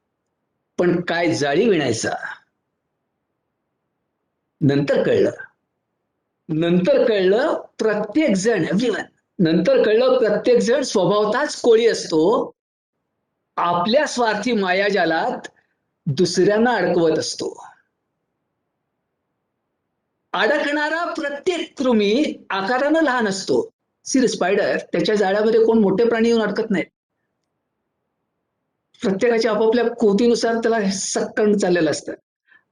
पण काय जाळी विणायचा. नंतर कळलं प्रत्येक जण नंतर कळलं प्रत्येक जण स्वभावताच कोळी असतो. आपल्या स्वार्थी मायाजालात दुसऱ्यांना अडकवत असतो. अडकणारा प्रत्येक कृमी आकारानं लहान असतो. सी स्पायडर, त्याच्या जाळ्यामध्ये कोण मोठे प्राणी येऊन अडकत नाहीत. प्रत्येकाच्या आपापल्या कोतीनुसार त्याला सक्कन चाललेलं असतं.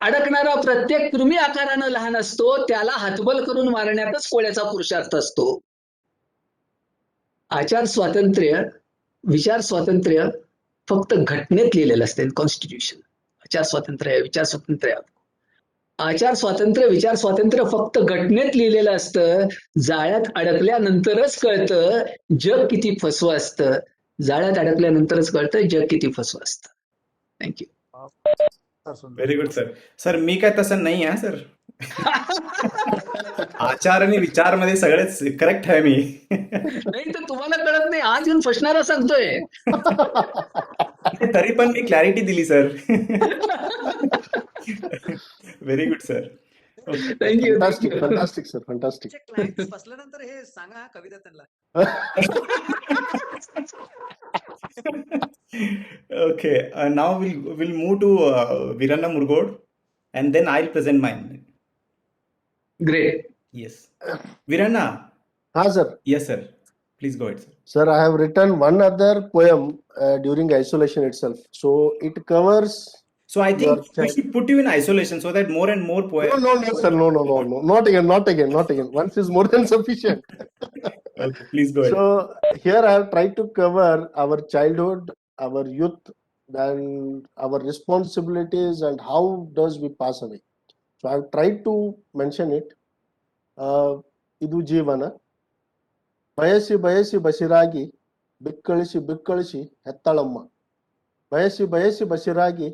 अडकणारा प्रत्येक कृमी आकारानं लहान असतो. त्याला हातबल करून मारण्यातच कोळ्याचा पुरुषार्थ असतो. आचार स्वातंत्र्य, विचार स्वातंत्र्य फक्त घटनेत लिहिलेलं असते. कॉन्स्टिट्यूशन. आचार स्वातंत्र्य, विचार स्वातंत्र्य. आचार स्वातंत्र्य, विचार स्वातंत्र्य फक्त घटनेत लिहिलेलं असतं. जाळ्यात अडकल्यानंतरच कळतं जग किती फसवं असतं. जाळ्यात अडकल्यानंतरच कळतं जग किती फसवं असतं. Thank you. Very good sir. Sir मी काय तसं नाही आहे सर. आचार आणि विचार मध्ये सगळेच करेक्ट आहे मी. नाही तर तुम्हाला कळत नाही, आज येऊन फसणारा सांगतोय. तरी पण मी क्लॅरिटी दिली sir. Very good sir. Thank you. Fantastic sir, fantastic. Client फसल्यानंतर हे सांगा हा कविता त्यांना. Okay, now we'll move to Viranna Murgod, and then I'll present mine. Great. Yes, Viranna. हाँ sir. Yes, sir. Please go ahead, sir. Sir, I have written one other poem during isolation itself. So it covers. So I think we should put you in isolation so that more and more poems. No, sir. No. Not again. Once is more than sufficient. Okay, please go ahead. So here I have tried to cover our childhood, our youth, and our responsibilities and how does we pass away. So I have tried to mention it. Idu ಜೀವನ ಬಯಸಿ ಬಯಸಿ ಬಸಿರಾಗಿ ಬಿಕ್ಕಳಿಸಿ ಬಿಕ್ಕಳಿಸಿ ಹೆತ್ತಳಮ್ಮ. ಬಯಸಿ ಬಯಸಿ ಬಸಿರಾಗಿ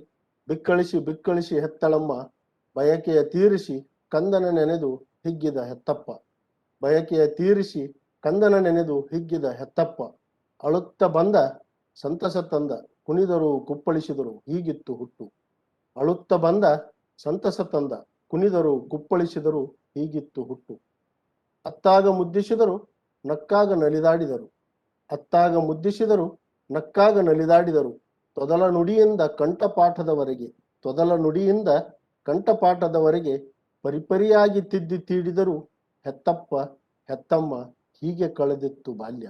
ಬಿಕ್ಕಳಿಸಿ ಬಿಕ್ಕಳಿಸಿ ಹೆತ್ತಳಮ್ಮ. ಬಯಕೆಯ ತೀರಿಸಿ ಕಂದನ ನೆನೆದು ಹಿಗ್ಗಿದ ಹೆತ್ತಪ್ಪ. ಬಯಕೆಯ ತೀರಿಸಿ ಕಂದನ ನೆನೆದು ಹಿಗ್ಗಿದ ಹೆತ್ತಪ್ಪ. ಅಳುತ್ತ ಬಂದ ಸಂತಸ ತಂದ ಕುಣಿದರು ಕುಪ್ಪಳಿಸಿದರು ಹೀಗಿತ್ತು ಹುಟ್ಟು. ಅಳುತ್ತ ಬಂದ ಸಂತಸ ತಂದ ಕುಣಿದರು ಕುಪ್ಪಳಿಸಿದರು ಹೀಗಿತ್ತು ಹುಟ್ಟು. ಅತ್ತಾಗ ಮುದ್ದಿಸಿದರು ನಕ್ಕಾಗ ನಲಿದಾಡಿದರು. ಅತ್ತಾಗ ಮುದ್ದಿಸಿದರು ನಕ್ಕಾಗ ನಲಿದಾಡಿದರು. ತೊದಲ ನುಡಿಯಿಂದ ಕಂಠಪಾಠದವರೆಗೆ, ತೊದಲ ನುಡಿಯಿಂದ ಕಂಠಪಾಠದವರೆಗೆ ಪರಿಪರಿಯಾಗಿ ತಿದ್ದಿ ತೀಡಿದರು. ಹೆತ್ತಪ್ಪ ಹೆತ್ತಮ್ಮ ಹೀಗೆ ಕಳೆದಿತ್ತು ಬಾಲ್ಯ.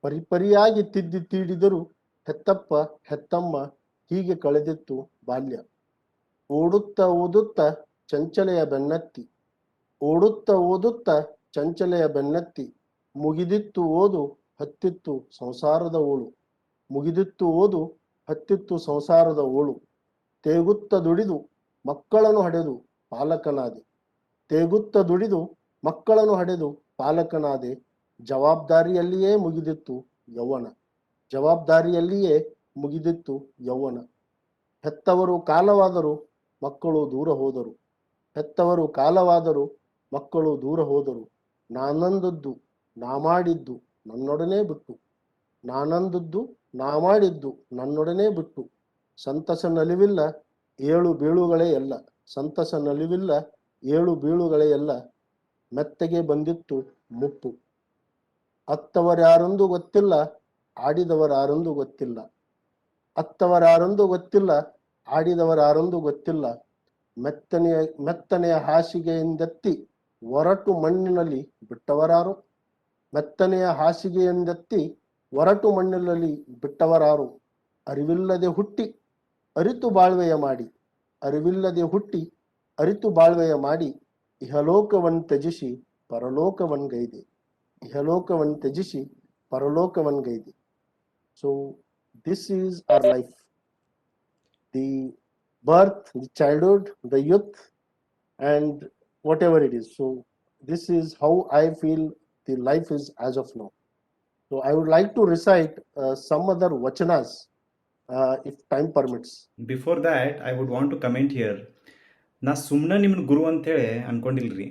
ಪರಿಪರಿಯಾಗಿ ತಿದ್ದಿ ತೀಡಿದರು. ಹೆತ್ತಪ್ಪ ಹೆತ್ತಮ್ಮ ಹೀಗೆ ಕಳೆದಿತ್ತು ಬಾಲ್ಯ. ಓಡುತ್ತ ಓದುತ್ತ ಚಂಚಲೆಯ ಬೆನ್ನತ್ತಿ, ಓಡುತ್ತ ಓದುತ್ತ ಚಂಚಲೆಯ ಬೆನ್ನತ್ತಿ, ಮುಗಿದಿತ್ತು ಓದು ಹತ್ತಿತ್ತು ಸಂಸಾರದ ಓಳು, ಮುಗಿದಿತ್ತು ಓದು ಹತ್ತಿತ್ತು ಸಂಸಾರದ ಓಳು. ತೇಗುತ್ತ ದುಡಿದು ಮಕ್ಕಳನ್ನು ಹಡೆದು ಪಾಲಕನಾದೆ, ತೇಗುತ್ತ ದುಡಿದು ಮಕ್ಕಳನ್ನು ಹಡೆದು ಪಾಲಕನಾದೆ. ಜವಾಬ್ದಾರಿಯಲ್ಲಿಯೇ ಮುಗಿದಿತ್ತು ಯೌವನ, ಜವಾಬ್ದಾರಿಯಲ್ಲಿಯೇ ಮುಗಿದಿತ್ತು ಯೌವನ. ಹೆತ್ತವರು ಕಾಲವಾದರು ಮಕ್ಕಳು ದೂರ ಹೋದರು, ಹೆತ್ತವರು ಕಾಲವಾದರು ಮಕ್ಕಳು ದೂರ ಹೋದರು. ನಾನಂದದ್ದು ನಾ ಮಾಡಿದ್ದು ನನ್ನೊಡನೆ ಬಿಟ್ಟು, ನಾನಂದದ್ದು ನಾ ಮಾಡಿದ್ದು ನನ್ನೊಡನೆ ಬಿಟ್ಟು. ಸಂತಸ ನಲಿವಿಲ್ಲ ಏಳು ಬೀಳುಗಳೇ ಎಲ್ಲ, ಸಂತಸ ನಲಿವಿಲ್ಲ ಏಳು ಬೀಳುಗಳೇ ಎಲ್ಲ. ಮೆತ್ತಗೆ ಬಂದಿತ್ತು ಮುಪ್ಪು, ಅತ್ತವರ್ಯಾರೊಂದು ಗೊತ್ತಿಲ್ಲ ಆಡಿದವರಾರೊಂದು ಗೊತ್ತಿಲ್ಲ, ಅತ್ತವರಾರೊಂದು ಗೊತ್ತಿಲ್ಲ ಆಡಿದವರಾರೊಂದು ಗೊತ್ತಿಲ್ಲ. ಮೆತ್ತನೆಯ ಹಾಸಿಗೆಯಿಂದೆತ್ತಿ ಒರಟು ಮಣ್ಣಿನಲ್ಲಿ ಬಿಟ್ಟವರಾರು, ಮೆತ್ತನೆಯ ಹಾಸಿಗೆಯಿಂದೆತ್ತಿ ಒರಟು ಮಣ್ಣಿನಲ್ಲಿ ಬಿಟ್ಟವರಾರು. ಅರಿವಿಲ್ಲದೆ ಹುಟ್ಟಿ ಅರಿತು ಬಾಳ್ವೆಯ ಮಾಡಿ, ಅರಿವಿಲ್ಲದೆ ಹುಟ್ಟಿ ಅರಿತು ಬಾಳ್ವೆಯ ಮಾಡಿ. ಇಹಲೋಕವನ್ ತ್ಯಜಿಸಿ ಪರಲೋಕವನ್ಗೈದೆ, ಇಹಲೋಕವನ್ ತ್ಯಜಿಸಿ ಪರಲೋಕವನ್ಗೈದೆ. So this is our life, the birth, the childhood, the youth, and whatever it is. So this is how I feel the life is as of now. So I would like to recite some other vachanas if time permits. Before that I would want to comment here. ನಾ ಸುಮ್ಮನೆ ನಿಮ್ಮನ್ನ ಗುರು ಅಂತೇಳಿ ಅನ್ಕೊಂಡಿಲ್ರಿ.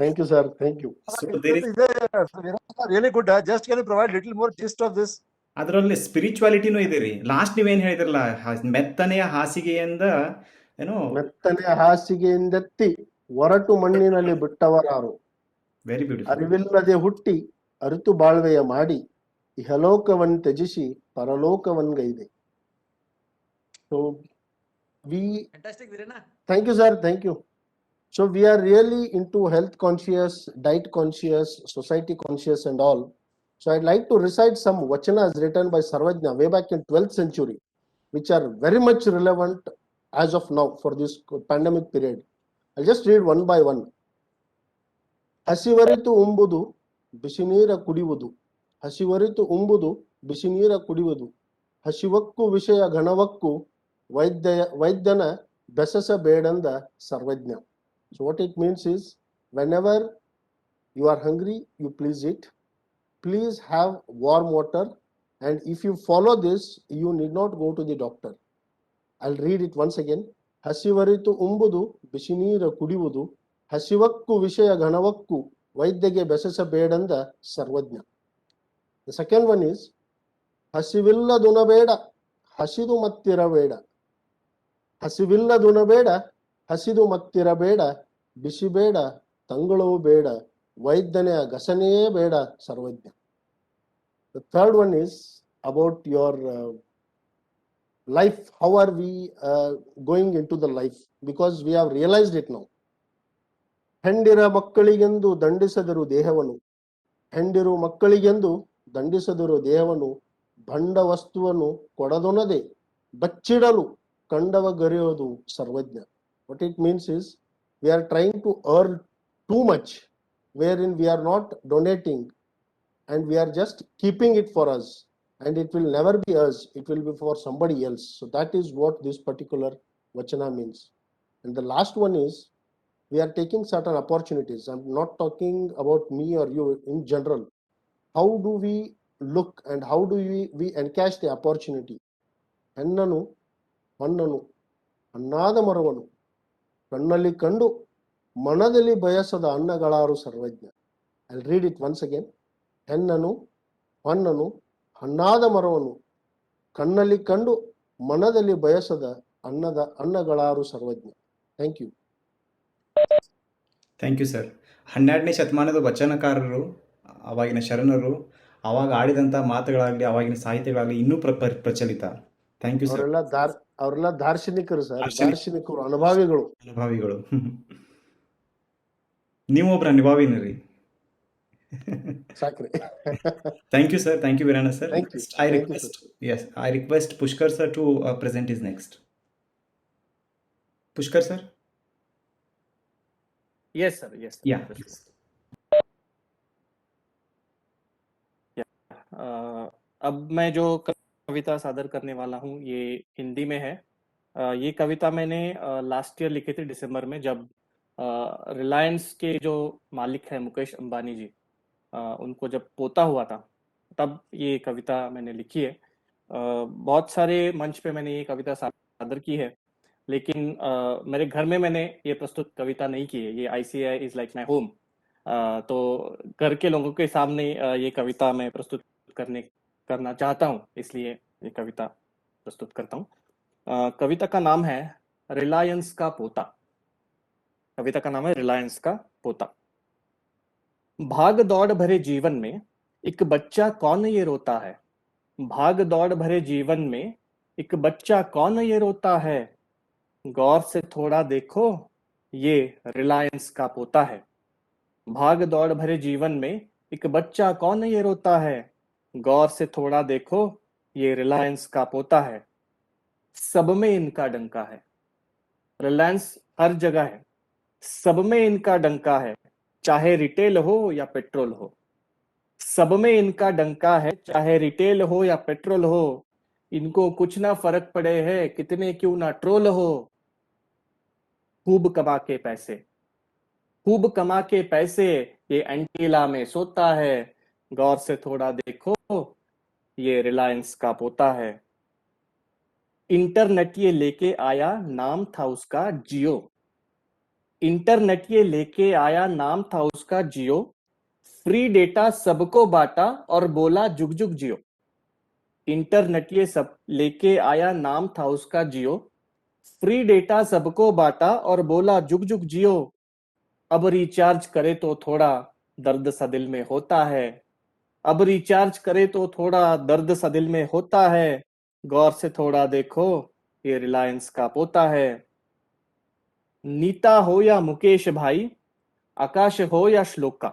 Thank you, sir. Thank you. So there is, really good. Just can you provide little more gist of this? ಅದರಲ್ಲಿ ಸ್ಪಿರಿಚುವಾಲಿಟಿನೂ ಇದೆ ರೀ. Last ನೀವೇನು ಹೇಳಿದ್ರಲ್ಲ, ಮೆತ್ತನೆಯ ಹಾಸಿಗೆಯಿಂದ ಏನೋ, ಮೆತ್ತನೆಯ ಹಾಸಿಗೆಯಿಂದೆತ್ತಿ ಒರಟು ಮಣ್ಣಿನಲ್ಲಿ ಬಿಟ್ಟವರಾರು. Very beautiful. ಅರಿವಿಲ್ಲದೆ ಹುಟ್ಟಿ ಅರಿತು ಬಾಳ್ವೆಯ ಮಾಡಿ. ಇಹಲೋಕವನ್ ತ್ಯಜಿಸಿ ಪರಲೋಕವನ್ಗೈದೆ. So we Fantastic, Virena. thank you, sir. Thank you. So we are really into health conscious, diet conscious, society conscious and all. So I'd like to recite some vachanas written by Sarvajna way back in 12th century, which are very much relevant as of now for this pandemic period. I'll just read one by one. ಹಸಿವರಿತು ಉಂಬುದು ಬಿಸಿನೀರ ಕುಡಿಯುವುದು, ಹಸಿವರಿತು ಉಂಬುದು ಬಿಸಿನೀರ ಕುಡಿಯುವುದು. ಹಸಿವಕ್ಕೂ ವಿಷಯ ಘನವಕ್ಕೂ ವೈದ್ಯನ ಬೆಸಸಬೇಡಂದ ಸರ್ವಜ್ಞ. So what it means is, whenever you are hungry, you please eat. Please have warm water, and if you follow this, you need not go to the doctor. I'll read it once again. ಹಸಿವರಿತು ಉಂಬುದು ಬಿಸಿನೀರ ಕುಡಿಯುವುದು, ಹಸಿವಕ್ಕೂ ವಿಷಯ ಘನವಕ್ಕೂ ವೈದ್ಯಗೆ ಬೆಸಸಬೇಡಂದ ಸರ್ವಜ್ಞ. The second one is, ಹಸಿವಿಲ್ಲದುನಬೇಡ ಹಸಿದು ಮತ್ತಿರಬೇಡ, ಹಸಿವಿಲ್ಲದುನಬೇಡ ಹಸಿದು ಮತ್ತಿರಬೇಡ. ಬಿಸಿಬೇಡ ತಂಗಳೂ ಬೇಡ ವೈದ್ಯನೆಯ ಘಸನೆಯೇ ಬೇಡ ಸರ್ವಜ್ಞ. The third one is about your life. How are we going into the life? Because we have realized it now. ಹೆಂಡಿರ ಮಕ್ಕಳಿಗೆಂದು ದಂಡಿಸದರು ದೇಹವನ್ನು, ಹೆಂಡಿರು ಮಕ್ಕಳಿಗೆಂದು ದಂಡಿಸದರು ದೇಹವನ್ನು. ಭಂಡ ವಸ್ತುವನ್ನು ಕೊಡದೊನದೆ ಬಚ್ಚಿಡಲು ಕಂಡವ ಗರೆಯೋದು ಸರ್ವಜ್ಞ. What it means is, we are trying to earn too much, wherein we are not donating and we are just keeping it for us, and it will never be us, it will be for somebody else. So that is what this particular vachana means. And the last one is, we are taking certain opportunities. I'm not talking about me or you, in general. How do we look and how do we encash the opportunity? ಹೆಣ್ಣನು ಹೊನ್ನನು ಅನ್ನಾದ ಮರವನು ಕಣ್ಣಲ್ಲಿ ಕಂಡು ಮನದಲ್ಲಿ ಬಯಸದ ಅನ್ನಗಳಾರು ಸರ್ವಜ್ಞ. I'll read it once again. ಹೆಣ್ಣನು ಹೊನ್ನನು ಹಣ್ಣಾದ ಮರವನು ಕಣ್ಣಲ್ಲಿ ಕಂಡು ಮನದಲ್ಲಿ ಬಯಸದ ಅನ್ನಗಳಾರು Sarvajna. Thank you. Thank you sir. 12ನೇ ಶತಮಾನದ ವಚನಕಾರರು, ಅವಾಗಿನ ಶರಣರು ಅವಾಗ ಆಡಿದಂಥ ಮಾತುಗಳಾಗಲಿ, ಅವಾಗಿನ ಸಾಹಿತ್ಯಗಳಾಗಲಿ ಇನ್ನೂ ಪ್ರಚಲಿತ. Thank you sir. ಅವರೆಲ್ಲ ದಾರ್ಶನಿಕರು ಸರ್, ದಾರ್ಶನಿಕ. ದಾರ್ಶನಿಕರು, ಅನುಭಾವಿಗಳು. ಅನುಭಾವಿಗಳು. ನೀವು ಒಬ್ರು ಅನುಭಾವಿನ ರೀ. ಸಾಕ್ರಿ. Thank you, sir. Thank you, Virana, sir. Thank you. I Thank you, request, yes, I request Pushkar sir to present his next. Pushkar sir? Yes, sir. Yes. Sir. Yeah. Yes. अब मैं जो कविता सादर करने वाला हूँ ये हिंदी में है। ये कविता मैंने लास्ट ईयर लिखी थी दिसंबर में, जब रिलायंस के जो मालिक है मुकेश अंबानी जी, उनको जब पोता हुआ था, तब ये कविता मैंने लिखी है। बहुत सारे मंच पे मैंने ये कविता सादर की है, लेकिन मेरे घर में मैंने ये प्रस्तुत कविता नहीं की है। ये ICAI is like my home, तो घर के लोगों के सामने ये कविता मैं प्रस्तुत करना चाहता हूँ, इसलिए ये कविता प्रस्तुत करता हूँ। कविता का नाम है रिलायंस का पोता। कविता का नाम है रिलायंस का पोता। भाग दौड़ भरे जीवन में एक बच्चा कौन ये रोता है। भाग दौड़ भरे जीवन में एक बच्चा कौन ये रोता है। गौर से थोड़ा देखो ये रिलायंस का पोता है। भाग दौड़ भरे जीवन में एक बच्चा कौन ये रोता है। गौर से थोड़ा देखो ये रिलायंस का पोता है। सब में इनका डंका है। रिलायंस हर जगह है, सब में इनका डंका है, चाहे रिटेल हो या पेट्रोल हो। सब में इनका डंका है, चाहे रिटेल हो या पेट्रोल हो। इनको कुछ ना फर्क पड़े है कितने क्यों ना ट्रोल हो। खूब कमा के पैसे, खूब कमा के पैसे, ये एंटीला में सोता है। गौर से थोड़ा देखो ये रिलायंस का पोता है। इंटरनेट ये लेके आया, नाम था उसका जियो। इंटरनेट ये लेके आया, नाम था उसका जियो। फ्री डेटा सबको बांटा और बोला जुग जुग जियो। इंटरनेट ये सब लेके आया, नाम था उसका जियो। फ्री डेटा सबको बांटा और बोला जुग जुग जियो। अब रिचार्ज करे तो थोड़ा दर्द सा दिल में होता है। अब रिचार्ज करे तो थोड़ा दर्द सा दिल में होता है। गौर से थोड़ा देखो ये रिलायंस का पोता है। नीता हो या मुकेश भाई, आकाश हो या श्लोका।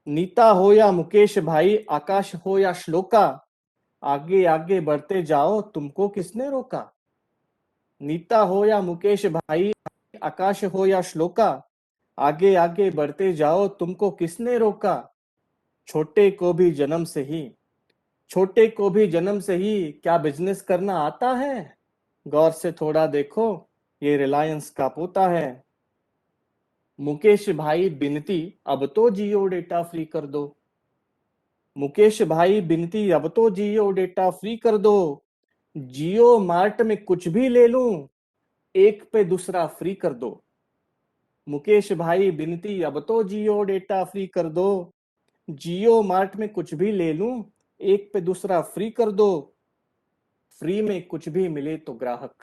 नीता हो या मुकेश भाई, आकाश हो या श्लोका। आगे आगे बढ़ते जाओ तुमको किसने रोका। नीता हो या मुकेश भाई, आकाश हो या श्लोका। आगे आगे बढ़ते जाओ तुमको किसने रोका। छोटे को भी जन्म से ही, छोटे को भी जन्म से ही क्या बिजनेस करना आता है। गौर से थोड़ा देखो ये रिलायंस का पोता है। मुकेश भाई बिनती अब तो जियो डेटा फ्री कर दो। मुकेश भाई बिनती अब तो जियो डेटा फ्री कर दो। जियो मार्ट में कुछ भी ले लूं, एक पे दूसरा फ्री कर दो। मुकेश भाई बिनती अब तो जियो डेटा फ्री कर दो। जियो मार्ट में कुछ भी ले लूं, एक पे दूसरा फ्री कर दो। फ्री में कुछ भी मिले तो ग्राहक,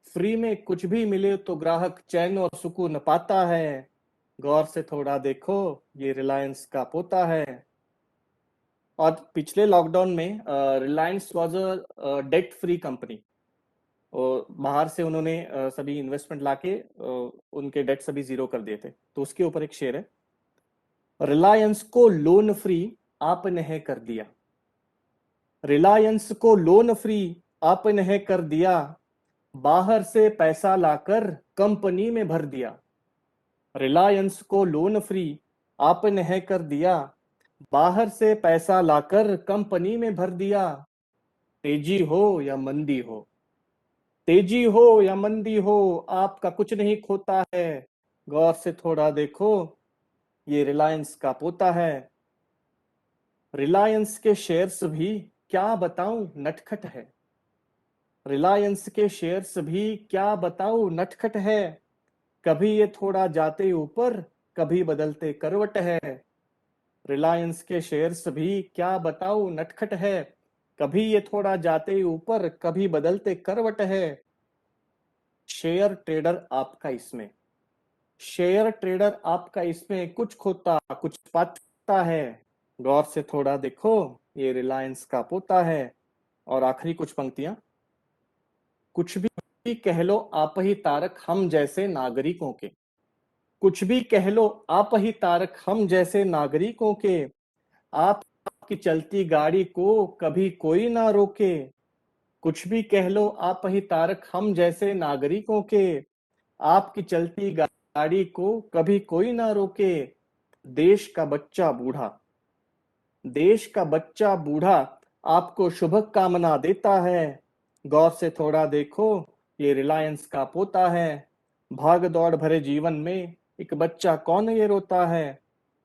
फ्री में कुछ भी मिले तो ग्राहक चैन और सुकून पाता है। गौर से थोड़ा देखो ये रिलायंस का पोता है। और पिछले लॉकडाउन में Reliance was a debt free company, और बाहर से उन्होंने सभी इन्वेस्टमेंट लाके उनके डेट सभी जीरो कर दिए थे। तो उसके ऊपर एक शेर है, रिलायंस को लोन फ्री आपने है कर दिया। रिलायंस को लोन फ्री आपने है कर दिया। बाहर से पैसा लाकर कंपनी में भर दिया। रिलायंस को लोन फ्री आपने है कर दिया। बाहर से पैसा लाकर कंपनी में भर दिया। तेजी हो या मंदी हो, तेजी हो या मंदी हो, आपका कुछ नहीं खोता है। गौर से थोड़ा देखो ये रिलायंस का पोता है। रिलायंस के शेयर्स भी क्या बताऊं नटखट है। रिलायंस के शेयर्स भी क्या बताऊं नटखट है। कभी ये थोड़ा जाते ऊपर, कभी बदलते करवट है। रिलायंस के शेयर्स भी क्या बताऊं नटखट है। कभी ये थोड़ा जाते ऊपर, कभी बदलते करवट है। शेयर ट्रेडर आपका इसमें, शेयर ट्रेडर आपका इसमें कुछ खोता कुछ पाता है, गौर से थोड़ा देखो ये रिलायंस का पोता है। और आखिरी कुछ पंक्तियां, कुछ भी कह लो आप ही तारक हम जैसे नागरिकों के, कुछ भी कह लो आप ही तारक हम जैसे नागरिकों के, आपकी चलती गाड़ी को कभी कोई ना रोके। कुछ भी कह लो आप ही तारक हम जैसे नागरिकों के, आपकी चलती गाड़ी को कभी कोई ना रोके। देश का बच्चा बूढ़ा, देश का बच्चा बूढ़ा आपको शुभ कामना देता है, गौर से थोड़ा देखो ये रिलायंस का पोता है। भाग दौड़ भरे जीवन में एक बच्चा कौन ये रोता है,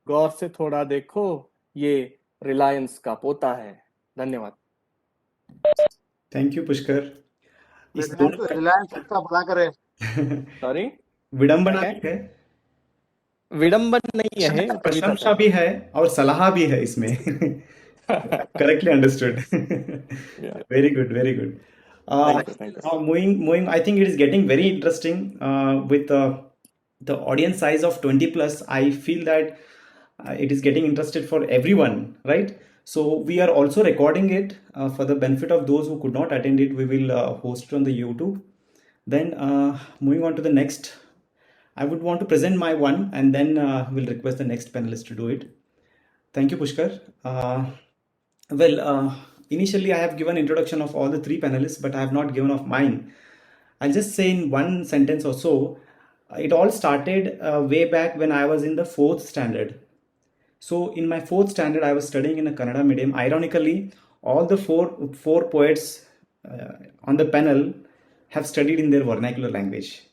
गौर से थोड़ा देखो ये रिलायंस का पोता है। धन्यवाद। Thank you Pushkar. इस रिलायंस सबका भला करे। सॉरी, विडंबना क्या? भी है, विडंबन नहीं है, कविता प्रशंसा था। भी है और सलाह भी है इसमें। Correctly understood. Yeah. Very good, very good. Thank you, thank you. Moving, I think it is getting very interesting with the audience size of 20 plus. I feel that it is getting interested for everyone, right? So we are also recording it for the benefit of those who could not attend it. We will host it on the YouTube. Then moving on to the next, I would want to present my one, and then we'll request the next panelist to do it. Thank you, Pushkar. Initially I have given introduction of all the three panelists, but I have not given of mine. I'll just say in one sentence or so, it all started way back when I was in the 4th standard. So in my 4th standard, I was studying in a Kannada medium. Ironically, all the four poets on the panel have studied in their vernacular language,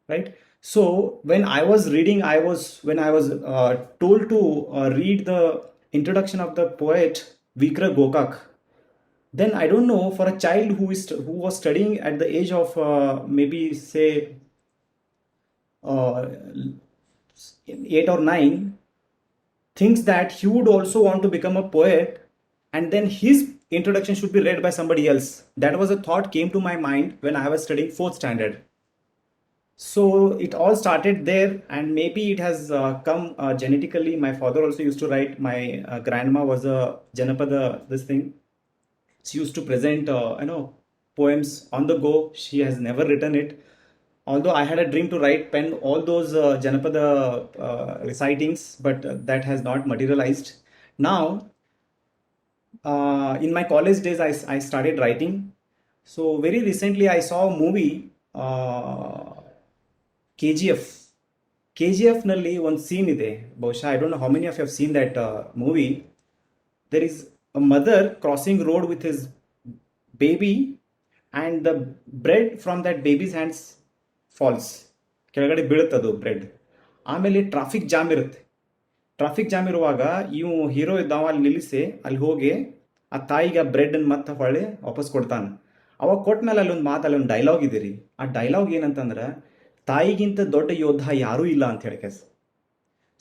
right? So when I was reading, when I was told to read the introduction of the poet Vikra Gokak, then I don't know, for a child who was studying at the age of maybe say 8 or 9, thinks that he would also want to become a poet, and then his introduction should be read by somebody else. That was a thought came to my mind when I was studying 4th standard. So it all started there, and maybe it has come genetically. My father also used to write. My grandma was a Janapada, this thing. She used to present, poems on the go. She has never written it. Although I had a dream to pen all those Janapada recitings, but that has not materialized. Now, in my college days, I started writing. So very recently, I saw a movie, KGF. KGF ನಲ್ಲಿ ಒಂದು scene ಇದೆ, ಬಹುಶಃ I don't know how many of you have seen that movie. There is a mother crossing road with his baby, and the bread from that baby's hands falls. ಕೆಳಗಡೆ ಬೀಳುತ್ತದು bread. ಆಮೇಲೆ traffic jam ಇರುತ್ತೆ. Traffic jam ಇರುವಾಗ ಇವು hero ಇದ್ದಾವ ಅಲ್ಲಿ ನಿಲ್ಲಿಸಿ ಅಲ್ಲಿ ಹೋಗಿ ಆ ತಾಯಿಗೆ ಆ ಬ್ರೆಡ್ ಮತ್ತೆ ಹೊಳ್ಳಿ ವಾಪಸ್ ಕೊಡ್ತಾನೆ. ಅವಾಗ ಕೊಟ್ಮೇಲೆ ಅಲ್ಲೊಂದು ಮಾತು, ಅಲ್ಲೊಂದು ಡೈಲಾಗ್ ಇದೆ ರೀ. ಆ ಡೈಲಾಗ್ ಏನಂತಂದ್ರೆ, ತಾಯಿಗಿಂತ ದೊಡ್ಡ ಯೋಧ ಯಾರೂ ಇಲ್ಲ ಅಂತ ಹೇಳಿ ಕೇಸ್.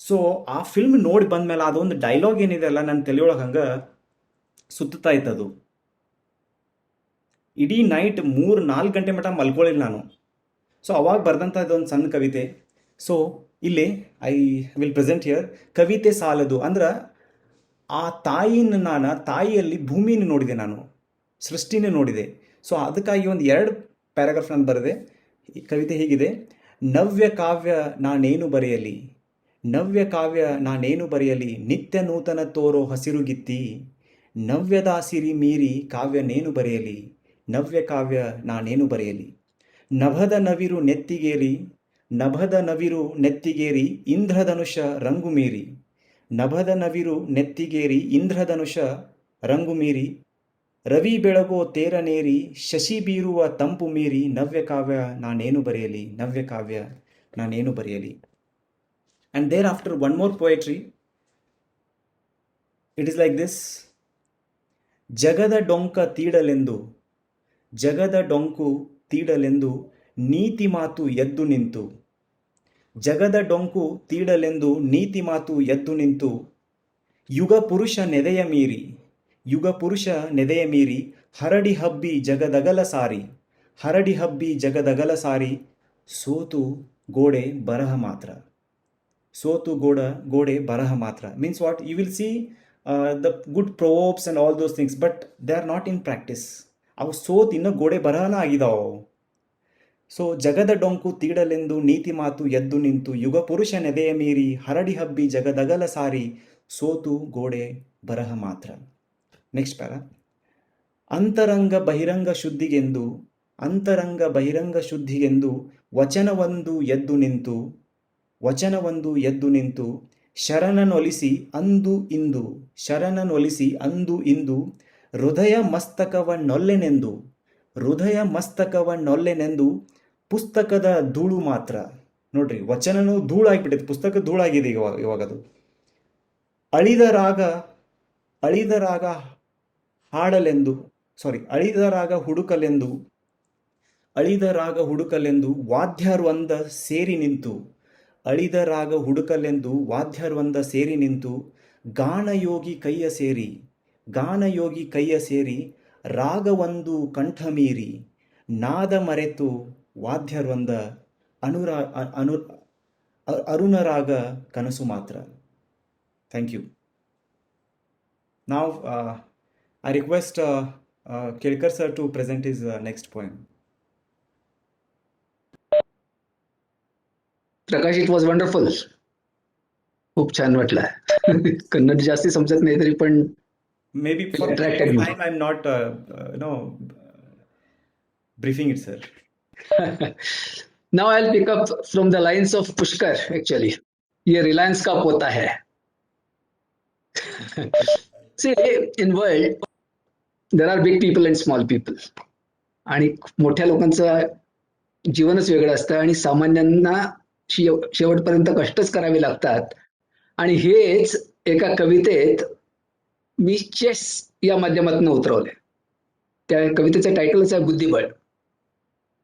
ಸೊ ಆ ಫಿಲ್ಮ್ ನೋಡಿ ಬಂದ್ಮೇಲೆ ಅದೊಂದು ಡೈಲಾಗ್ ಏನಿದೆ ಅಲ್ಲ, ನನ್ನ ತಲೆಯೊಳಗೆ ಹಂಗೆ ಸುತ್ತಾ ಇತ್ತದು. ಇಡೀ ನೈಟ್ 3-4 ಗಂಟೆ ಮಟ್ಟ ಮಲ್ಕೊಳ್ಳಿಲ್ಲ ನಾನು. ಸೊ ಅವಾಗ ಬರ್ದಂಥ ಇದೊಂದು ಸಣ್ಣ ಕವಿತೆ. ಸೊ ಇಲ್ಲಿ ಐ ವಿಲ್ ಪ್ರೆಸೆಂಟ್ ಹಿಯರ್. ಕವಿತೆ ಸಾಲದು ಅಂದ್ರೆ, ಆ ತಾಯಿಯಲ್ಲಿ ಭೂಮಿನ ನೋಡಿದೆ ನಾನು, ಸೃಷ್ಟಿನೇ ನೋಡಿದೆ. ಸೊ ಅದಕ್ಕಾಗಿ ಒಂದು 2 ಪ್ಯಾರಾಗ್ರಾಫ್ ನಾನು ಬರೆದೆ. ಕವಿತೆ ಹೀಗಿದೆ: ನವ್ಯ ಕಾವ್ಯ ನಾನೇನು ಬರೆಯಲಿ, ನವ್ಯ ಕಾವ್ಯ ನಾನೇನು ಬರೆಯಲಿ, ನಿತ್ಯ ನೂತನ ತೋರೋ ಹಸಿರುಗಿತ್ತಿ, ನವ್ಯದ ಸಿರಿ ಮೀರಿ ಕಾವ್ಯನೇನು ಬರೆಯಲಿ, ನವ್ಯ ಕಾವ್ಯ ನಾನೇನು ಬರೆಯಲಿ. ನಭದ ನವಿರು ನೆತ್ತಿಗೇರಿ, ನಭದ ನವಿರು ನೆತ್ತಿಗೇರಿ, ಇಂದ್ರಧನುಷ ರಂಗು ಮೀರಿ, ನಭದ ನವಿರು ನೆತ್ತಿಗೇರಿ, ಇಂದ್ರಧನುಷ ರಂಗು ಮೀರಿ, ರವಿ ಬೆಳಗೋ ತೇರನೇರಿ, ಶಶಿ ಬೀರುವ ತಂಪು ಮೀರಿ, ನವ್ಯ ಕಾವ್ಯ ನಾನೇನು ಬರೆಯಲಿ, ನವ್ಯ ಕಾವ್ಯ ನಾನೇನು ಬರೆಯಲಿ. And thereafter one more poetry. It is like this: ಜಗದ ಡೊಂಕ ತೀಡಲೆಂದು, ಜಗದ ಡೊಂಕು ತೀಡಲೆಂದು, ನೀತಿ ಮಾತು ಎದ್ದು ನಿಂತು, ಜಗದ ಡೊಂಕು ತೀಡಲೆಂದು, ನೀತಿ ಮಾತು ಎದ್ದು ನಿಂತು, ಯುಗ ಪುರುಷ ನೆದೆಯ ಮೀರಿ, ಯುಗ ಪುರುಷ ನೆದೆಯ ಮೀರಿ, ಹರಡಿ ಹಬ್ಬಿ ಜಗದಗಲ ಸಾರಿ, ಹರಡಿ ಹಬ್ಬಿ ಜಗದಗಲ ಸಾರಿ, ಸೋತು ಗೋಡೆ ಬರಹ ಮಾತ್ರ. ಸೋತು ಗೋಡೆ ಬರಹ ಮಾತ್ರ means what? You will see the good proverbs and all those things, but they are not in practice. ಅವು ಸೋತ್ ಇನ್ನೂ ಗೋಡೆ ಬರಹನ ಆಗಿದಾವು. ಸೊ ಜಗದ ಡೊಂಕು ತೀಡಲೆಂದು ನೀತಿ ಮಾತು ಎದ್ದು ನಿಂತು ಯುಗ ಪುರುಷನೆದೆಯ ಮೀರಿ ಹರಡಿ ಹಬ್ಬಿ ಜಗದಗಲ ಸಾರಿ ಸೋತು ಗೋಡೆ ಬರಹ ಮಾತ್ರ. Next para. ಅಂತರಂಗ ಬಹಿರಂಗ ಶುದ್ಧಿಗೆಂದು ವಚನವೊಂದು ಎದ್ದು ನಿಂತು ಶರಣನೊಲಿಸಿ ಅಂದು ಇಂದು ಹೃದಯ ಮಸ್ತಕವನ್ನೊಲ್ಲೆನೆಂದು ಪುಸ್ತಕದ ಧೂಳು ಮಾತ್ರ. ನೋಡ್ರಿ, ವಚನನೂ ಧೂಳಾಗ್ಬಿಟ್ಟಿದೆ, ಪುಸ್ತಕ ಧೂಳಾಗಿದೆ ಇವಾಗದು. ಅಳಿದ ರಾಗ ಹುಡುಕಲೆಂದು ವಾದ್ಯರ್ವಂದ ಸೇರಿ ನಿಂತು ಗಾನಯೋಗಿ ಕೈಯ ಸೇರಿ ರಾಗವೊಂದು ಕಂಠಮೀರಿ ನಾದ ಮರೆತು ವಾದ್ಯರ್ವಂದ ಅರುಣರಾಗ ಕನಸು ಮಾತ್ರ. Thank you. Now, I request Kelkar sir to present his next poem. Prakash, it was wonderful. खूप छान वाटलं. कन्नड जास्ती समजत नाही तरी पण Maybe for attracted me. time I'm not briefing it, sir. Now I'll pick up from the lines of Pushkar actually. ये रिलायंस का पोता है. See, in world there are big people and small people. आणि मोठ्या लोकांचं जीवनच वेगळं असतं आणि सामान्यांना शेवटपर्यंत कष्टच करावे लागतात. आणि हेच एका कवितेत मी चेस या माध्यमातून उतरवले. त्या कवितेचं टायटलच आहे बुद्धिबळ.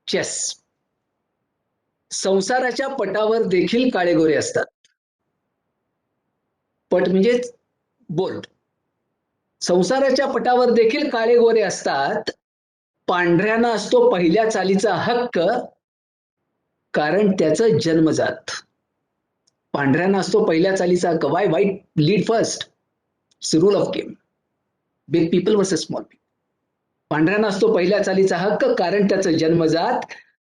चेस. संसाराच्या पटावर देखील काळेगोरे असतात. पट म्हणजे बोर्ड. संसाराच्या पटावर देखील काळेगोरे असतात. पांढऱ्यानं असतो पहिल्या चालीचा हक्क, कारण त्याचं जन्मजात. पांढऱ्यानं असतो पहिल्या चालीचा हक्क. Why white lead first? It's rule of game. Big people versus small people. पांढऱ्यानं असतो पहिल्या चालीचा हक्क, कारण त्याचं जन्मजात.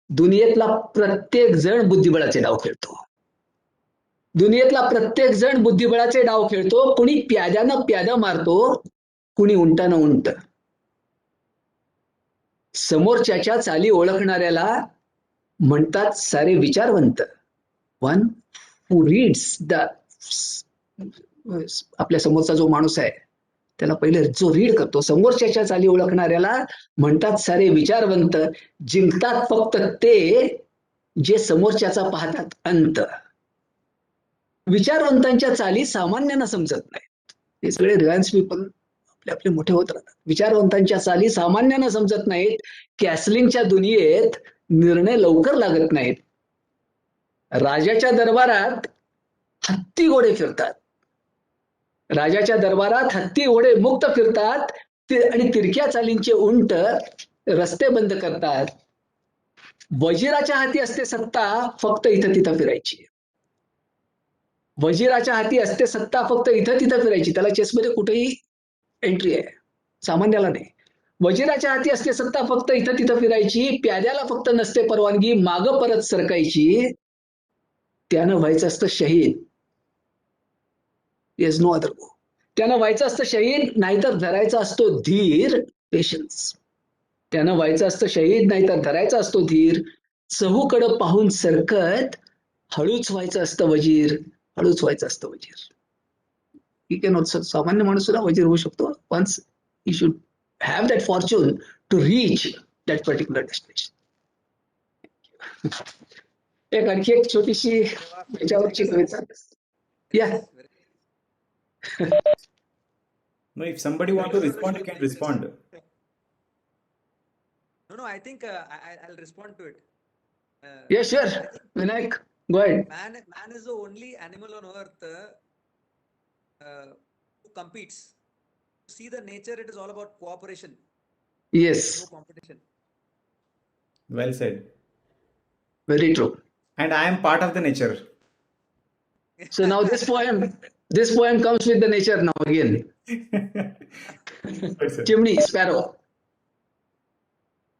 दुनियेतला प्रत्येक जण बुद्धिबळाचे डाव खेळतो. कुणी प्याद्यानं प्यादा मारतो, कुणी उंटानं उंट. समोरच्याच्या चाली ओळखणाऱ्याला म्हणतात सारे विचारवंत. वन हू रीड्स द, आपल्या समोरचा जो माणूस आहे त्याला पहिले जो रीड करतो, समोरच्याच्या चाली ओळखणाऱ्याला म्हणतात सारे विचारवंत. जिंकतात फक्त ते जे समोरच्याचा पाहतात अंत. विचारवंतांच्या चाली सामान्यांना समजत नाहीत. हे सगळे रिलायन्स पीपल आपले मोठे होत राहतात. विचारवंतांच्या चाली सामान्यांना समजत नाहीत. कॅसलिंगच्या दुनियेत निर्णय लवकर लागत नाहीत. राजाच्या दरबारात हत्ती घोडे फिरतात. हत्ती घोडे मुक्त फिरतात आणि तिरक्या चालींचे उंट रस्ते बंद करतात. वजीराच्या हाती असते सत्ता, फक्त इथं तिथं फिरायची. त्याला चेसमध्ये कुठेही एंट्री आहे, सामान्याला नाही. वजीराच्या हाती असते सत्ता, फक्त इथं तिथं फिरायची. प्याद्याला फक्त नसते परवानगी मागं परत सरकायची. त्यानं व्हायचं असतं शहीद. There's no other go. त्यानं व्हायचं असतं शहीद, नाहीतर धरायचा असतो धीर. पेशन्स. त्यानं व्हायचं असतं शहीद, नाहीतर धरायचा असतो धीर. चहूकडं पाहून सरकत हळूच व्हायचं असतं वजीर. ठीक आहे. सामान्य माणूस सुद्धा वजीर होऊ शकतो. once he should have that fortune to reach that particular destination. आणखी एक छोटीशी याच्यावरची कविता. Yeah. No, if somebody want to respond, you can respond. No, I think I'll respond to it. Yeah, sure. Vinayak, go ahead. Man is the only animal on earth who competes. See the nature, it is all about cooperation. Yes. No competition. Well said. Very true. And I am part of the nature. So now this poem comes with the nature now again. Good, sir. Chimney, sparrow.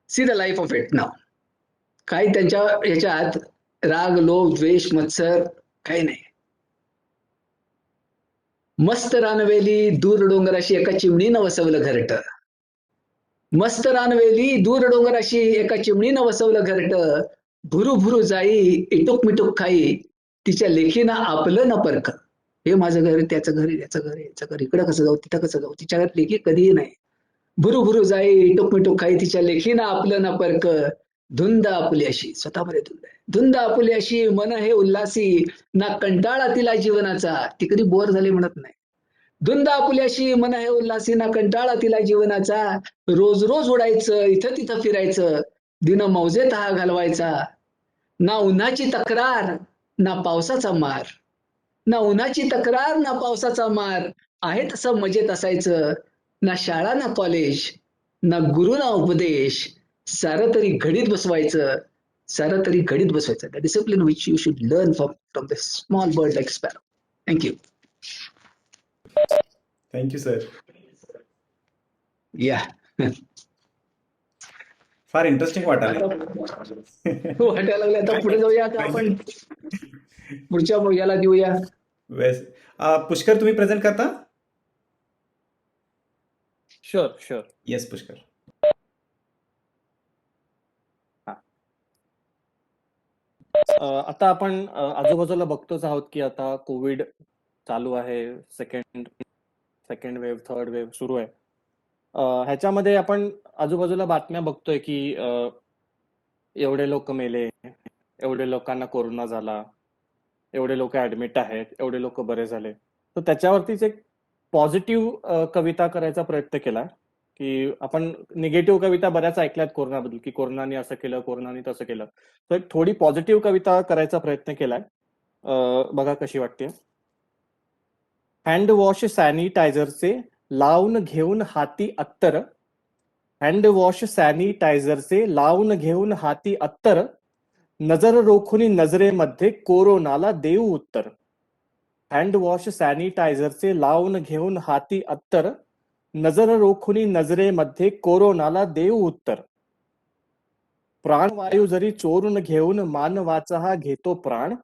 See the life of it now. काही त्यांच्या याच्यात राग, लोभ, द्वेष, मत्सर काही नाही. मस्त रानवेली दूर डोंगराशी एका चिमणीनं वसवलं घरट. मस्त रानवेली दूर डोंगराशी एका चिमणीनं वसवलं घरट. भुरू भुरू जाई इटुक मिटुक खाई तिच्या लेखीनं आपलं न परक. हे माझं घर, त्याचं घर, याचं घर, याचं घर, इकडं कसं जाऊ, तिथं कसं जाऊ, तिच्या घरात लेखी कधीही नाही. भुरू भुरू जाई इटुक मिटुक खाई तिच्या लेखीनं आपलं न परक. धुंद आपुली अशी, स्वतःमध्ये धुंद आहे. धुंद आपुली अशी मन हे उल्हासी ना कंटाळा तिला जीवनाचा. ती कधी बोर झाली म्हणत नाही. धुंद आपुल्याशी मन हे उल्हासी ना कंटाळा तिला जीवनाचा. रोज रोज उडायचं, इथं तिथं फिरायचं, दिन मौजेत हा घालवायचा. ना उन्हाची तक्रार ना पावसाचा मार. ना उन्हाची तक्रार ना पावसाचा मार. आहे तसं मजेत असायचं. ना शाळा ना कॉलेज ना गुरु ना उपदेश. सारं तरी घडीत बसवायचं. सारं तरी घडीत बसवायचं. The discipline which you should learn from the small bird like sparrow. Thank you. Thank you, sir. या फार इंटरेस्टिंग वाटायला. वाटायला लागले. आता पुढे जाऊया का आपण पुढच्या याला देऊया. पुष्कर, तुम्ही प्रेझेंट करता? Sure sure. येस पुष्कर. आता आपण आजूबाजूला बघतोच आहोत की आता कोविड चालू आहे. सेकंड वेव्ह, थर्ड वेव्ह सुरू आहे. ह्याच्यामध्ये आपण आजूबाजूला बातम्या बघतोय की एवढे लोक मेले, एवढे लोकांना कोरोना झाला, एवढे लोक ऍडमिट आहेत, एवढे लोक बरे झाले. तर त्याच्यावरतीच एक पॉझिटिव्ह कविता करायचा प्रयत्न केला की आपण निगेटिव्ह कविता बऱ्याच ऐकल्यात कोरोनाबद्दल की कोरोनाने असं केलं, कोरोनाने तसं केलं. तर एक थोडी पॉझिटिव्ह कविता करायचा प्रयत्न केलाय. बघा कशी वाटते. हँड वॉश सॅनिटायझरचे लावून घेऊन हाती अत्तर. हँड वॉश सॅनिटायझरचे लावून घेऊन हाती अत्तर. नजर रोखून नजरेमध्ये कोरोनाला देऊ उत्तर. हँड वॉश सॅनिटायझरचे लावून घेऊन हाती अत्तर. नजर रोखून नजरेमध्ये कोरोनाला देऊ उत्तर. प्राणवायू जरी चोरून घेऊन मानवाचा हा घेतो प्राण.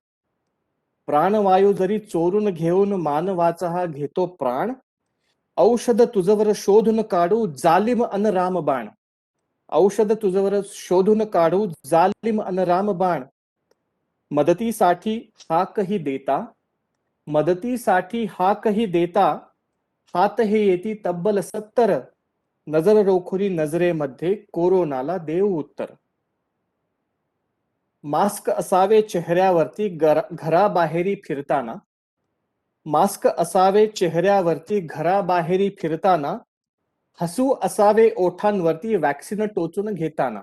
प्राणवायू जरी चोरून घेऊन मानवाचा हा घेतो प्राण. औषध तुझवर शोधून काढू जालिम अन रामबाण. औषध तुझवर शोधून काढू जालिम अन रामबाण. मदतीसाठी हाकही देता. मदतीसाठी हाकही देता. हात हे येती तब्बल 70. नजर रोखुनी नजरेमध्ये कोरोनाला देऊ उत्तर. मास्क असावे चेहऱ्यावरती घराबाहेरी फिरताना. मास्क असावे चेहऱ्यावरती घराबाहेरी फिरताना. हसू असावे ओठांवरती वॅक्सिन टोचून घेताना.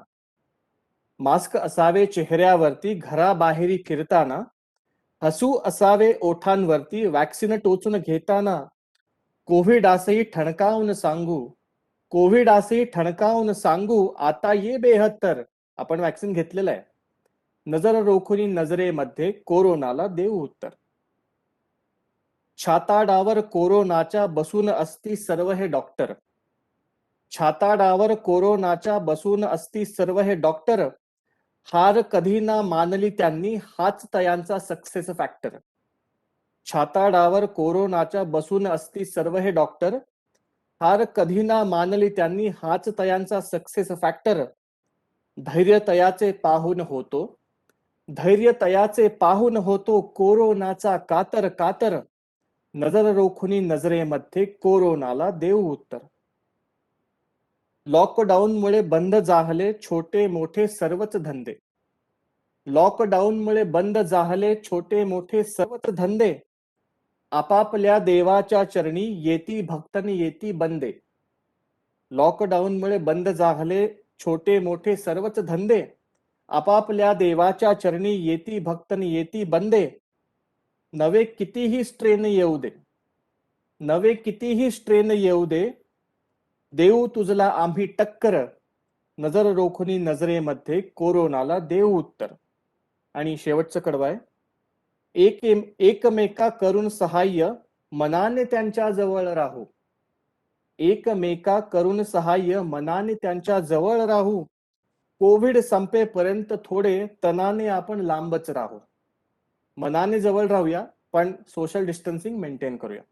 मास्क असावे चेहऱ्यावरती घराबाहेरी फिरताना. हसू असावे ओठांवरती वॅक्सिन टोचून घेताना. कोविड असही ठणकावून सांगू. कोविड असही ठणकावून सांगू. आता ये 72. आपण वॅक्सिन घेतलेलं आहे. नजर रोखुनी नजरेमध्ये कोरोनाला देऊ उत्तर. छाताडावर कोरोनाच्या बसून असती सर्व हे डॉक्टर. छाताडावर कोरोनाच्या बसून असती सर्व हे डॉक्टर. हार कधी ना मानली त्यांनी हाच तयांचा सक्सेस फॅक्टर. छाताडावर कोरोनाच्या बसून असती सर्व हे डॉक्टर. हार कधी ना मानली त्यांनी हाच तयांचा सक्सेस फॅक्टर. धैर्य तयाचे पाहून होतो. धैर्य तयाचे पाहून होतो कोरोनाचा कातर कातर. नजर रोखुनी नजरेमध्ये कोरोनाला देऊ उत्तर. लॉकडाऊनमुळे बंद झाले छोटे मोठे सर्वच धंदे. लॉकडाऊनमुळे बंद झाले छोटे मोठे सर्वच धंदे. आपापल्या देवाच्या चरणी येती भक्तनी येती बंदे. लॉकडाऊनमुळे बंद झाले छोटे मोठे सर्वच धंदे. आपापल्या देवाच्या चरणी येती भक्तनी येती बंदे. नवे कितीही स्ट्रेन येऊ दे. नवे कितीही स्ट्रेन येऊ दे. देऊ तुझला आम्ही टक्कर. नजर रोखुनी नजरेमध्ये कोरोनाला देऊ उत्तर. आणि शेवटचं कडवं आहे, एकमेका करून सहाय्य मनाने त्यांच्या जवळ राहू. एकमेका करून सहाय्य मनाने त्यांच्या जवळ राहू. कोविड संपेपर्यंत थोडे तणाने आपण लांबच राहू. मनाने जवळ राहूया, पण सोशल डिस्टन्सिंग मेंटेन करूया.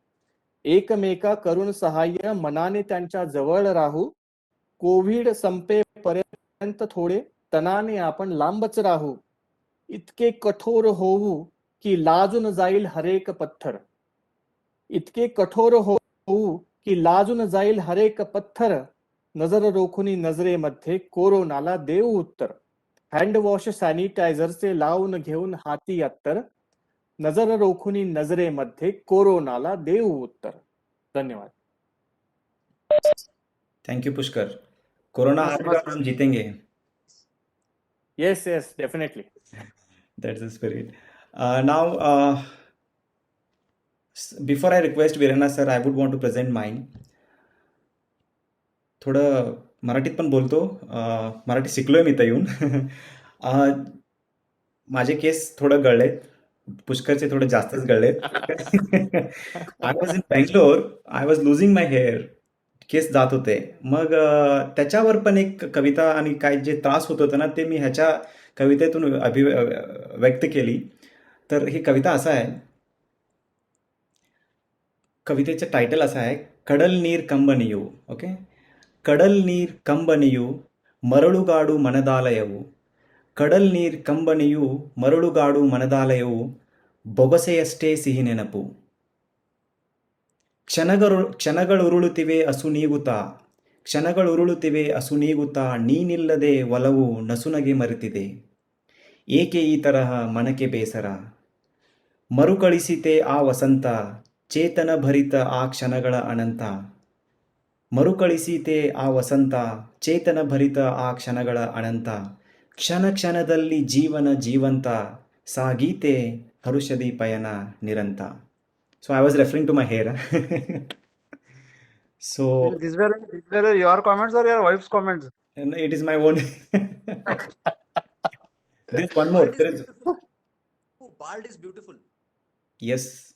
एकमेका करून सहाय्य मनाने त्यांच्या जवळ राहू. कोविड संपेपर्यंत थोडे तणाने आपण लांबच राहू. इतके कठोर होऊ की लाजून जाईल हरेक पत्थर. इतके कठोर होऊ की लाजून जाईल हरेक पत्थर. नजर रोखुनी नजरेमध्ये कोरोनाला देऊ उत्तर. हँडवॉश सॅनिटायझरचे लावून घेऊन हाती अत्तर. नजर रोखुनी नजरेमध्ये कोरोनाला देऊ उत्तर. धन्यवाद. Thank you Pushkar. कोरोना मस्त हारेगा मस्त और हम जीतेंगे. Yes yes definitely. That's the spirit. Now, before I request Virana sir, I would want to present mine. थोडं मराठीत पण बोलतो. मराठी शिकलोय मी इथं येऊन. माझे केस थोडं गळलेत. पुष्करचे थोडे जास्तच गळलेत. I was in Bangalore. I was losing my hair. केस जात होते. मग त्याच्यावर पण एक कविता आणि काय जे त्रास होत होतं ना, ते मी ह्याच्या कवितेतून व्यक्त केली. तर ही कविता असं आहे. कवितेचं टायटल असं आहे, कडल ನೀರ್ ಕಂಬನಿಯು. ಓಕೆ, ಕಡಲ್ ನೀರ್ ಕಂಬನಿಯು ಮರಳುಗಾಡು ಮನದಾಲಯವು. ಕಡಲ್ ನೀರ್ ಕಂಬನಿಯು ಮರಳುಗಾಡು ಮನದಾಲಯವು ಬೊಗಸೆಯಷ್ಟೇ ಸಿಹಿ ನೆನಪು. ಕ್ಷಣಗಳುರುಳುತ್ತಿವೆ ಅಸುನೀಗುತ್ತಾ. ಕ್ಷಣಗಳುರುಳುತ್ತಿವೆ ಅಸುನೀಗುತ್ತಾ. ನೀನಿಲ್ಲದೆ ಒಲವು ನಸುನಗೆ ಮರೆತಿದೆ. ಏಕೆ ಈ ತರಹ ಮನಕ್ಕೆ ಬೇಸರ. ಮರುಕಳಿಸಿತೆ ಆ ವಸಂತ. ಚೇತನ ಭರಿತ ಆ ಕ್ಷಣಗಳ ಅನಂತ. ಮರುಕಳಿಸಿತೆ ಆ ವಸಂತ. ಚೇತನ ಭರಿತ ಆ ಕ್ಷಣಗಳ ಅನಂತ. ಕ್ಷಣ ಕ್ಷಣದಲ್ಲಿ ಜೀವನ ಜೀವಂತ. ಸಾಗೀತೆ ಹರುಷದಿ ಪಯಣ ನಿರಂತ. So I was referring to my hair. So these were your comments or your wife's comments? and it is my own. There's one more. Bald There is is, beautiful. Oh, bald is beautiful. yes.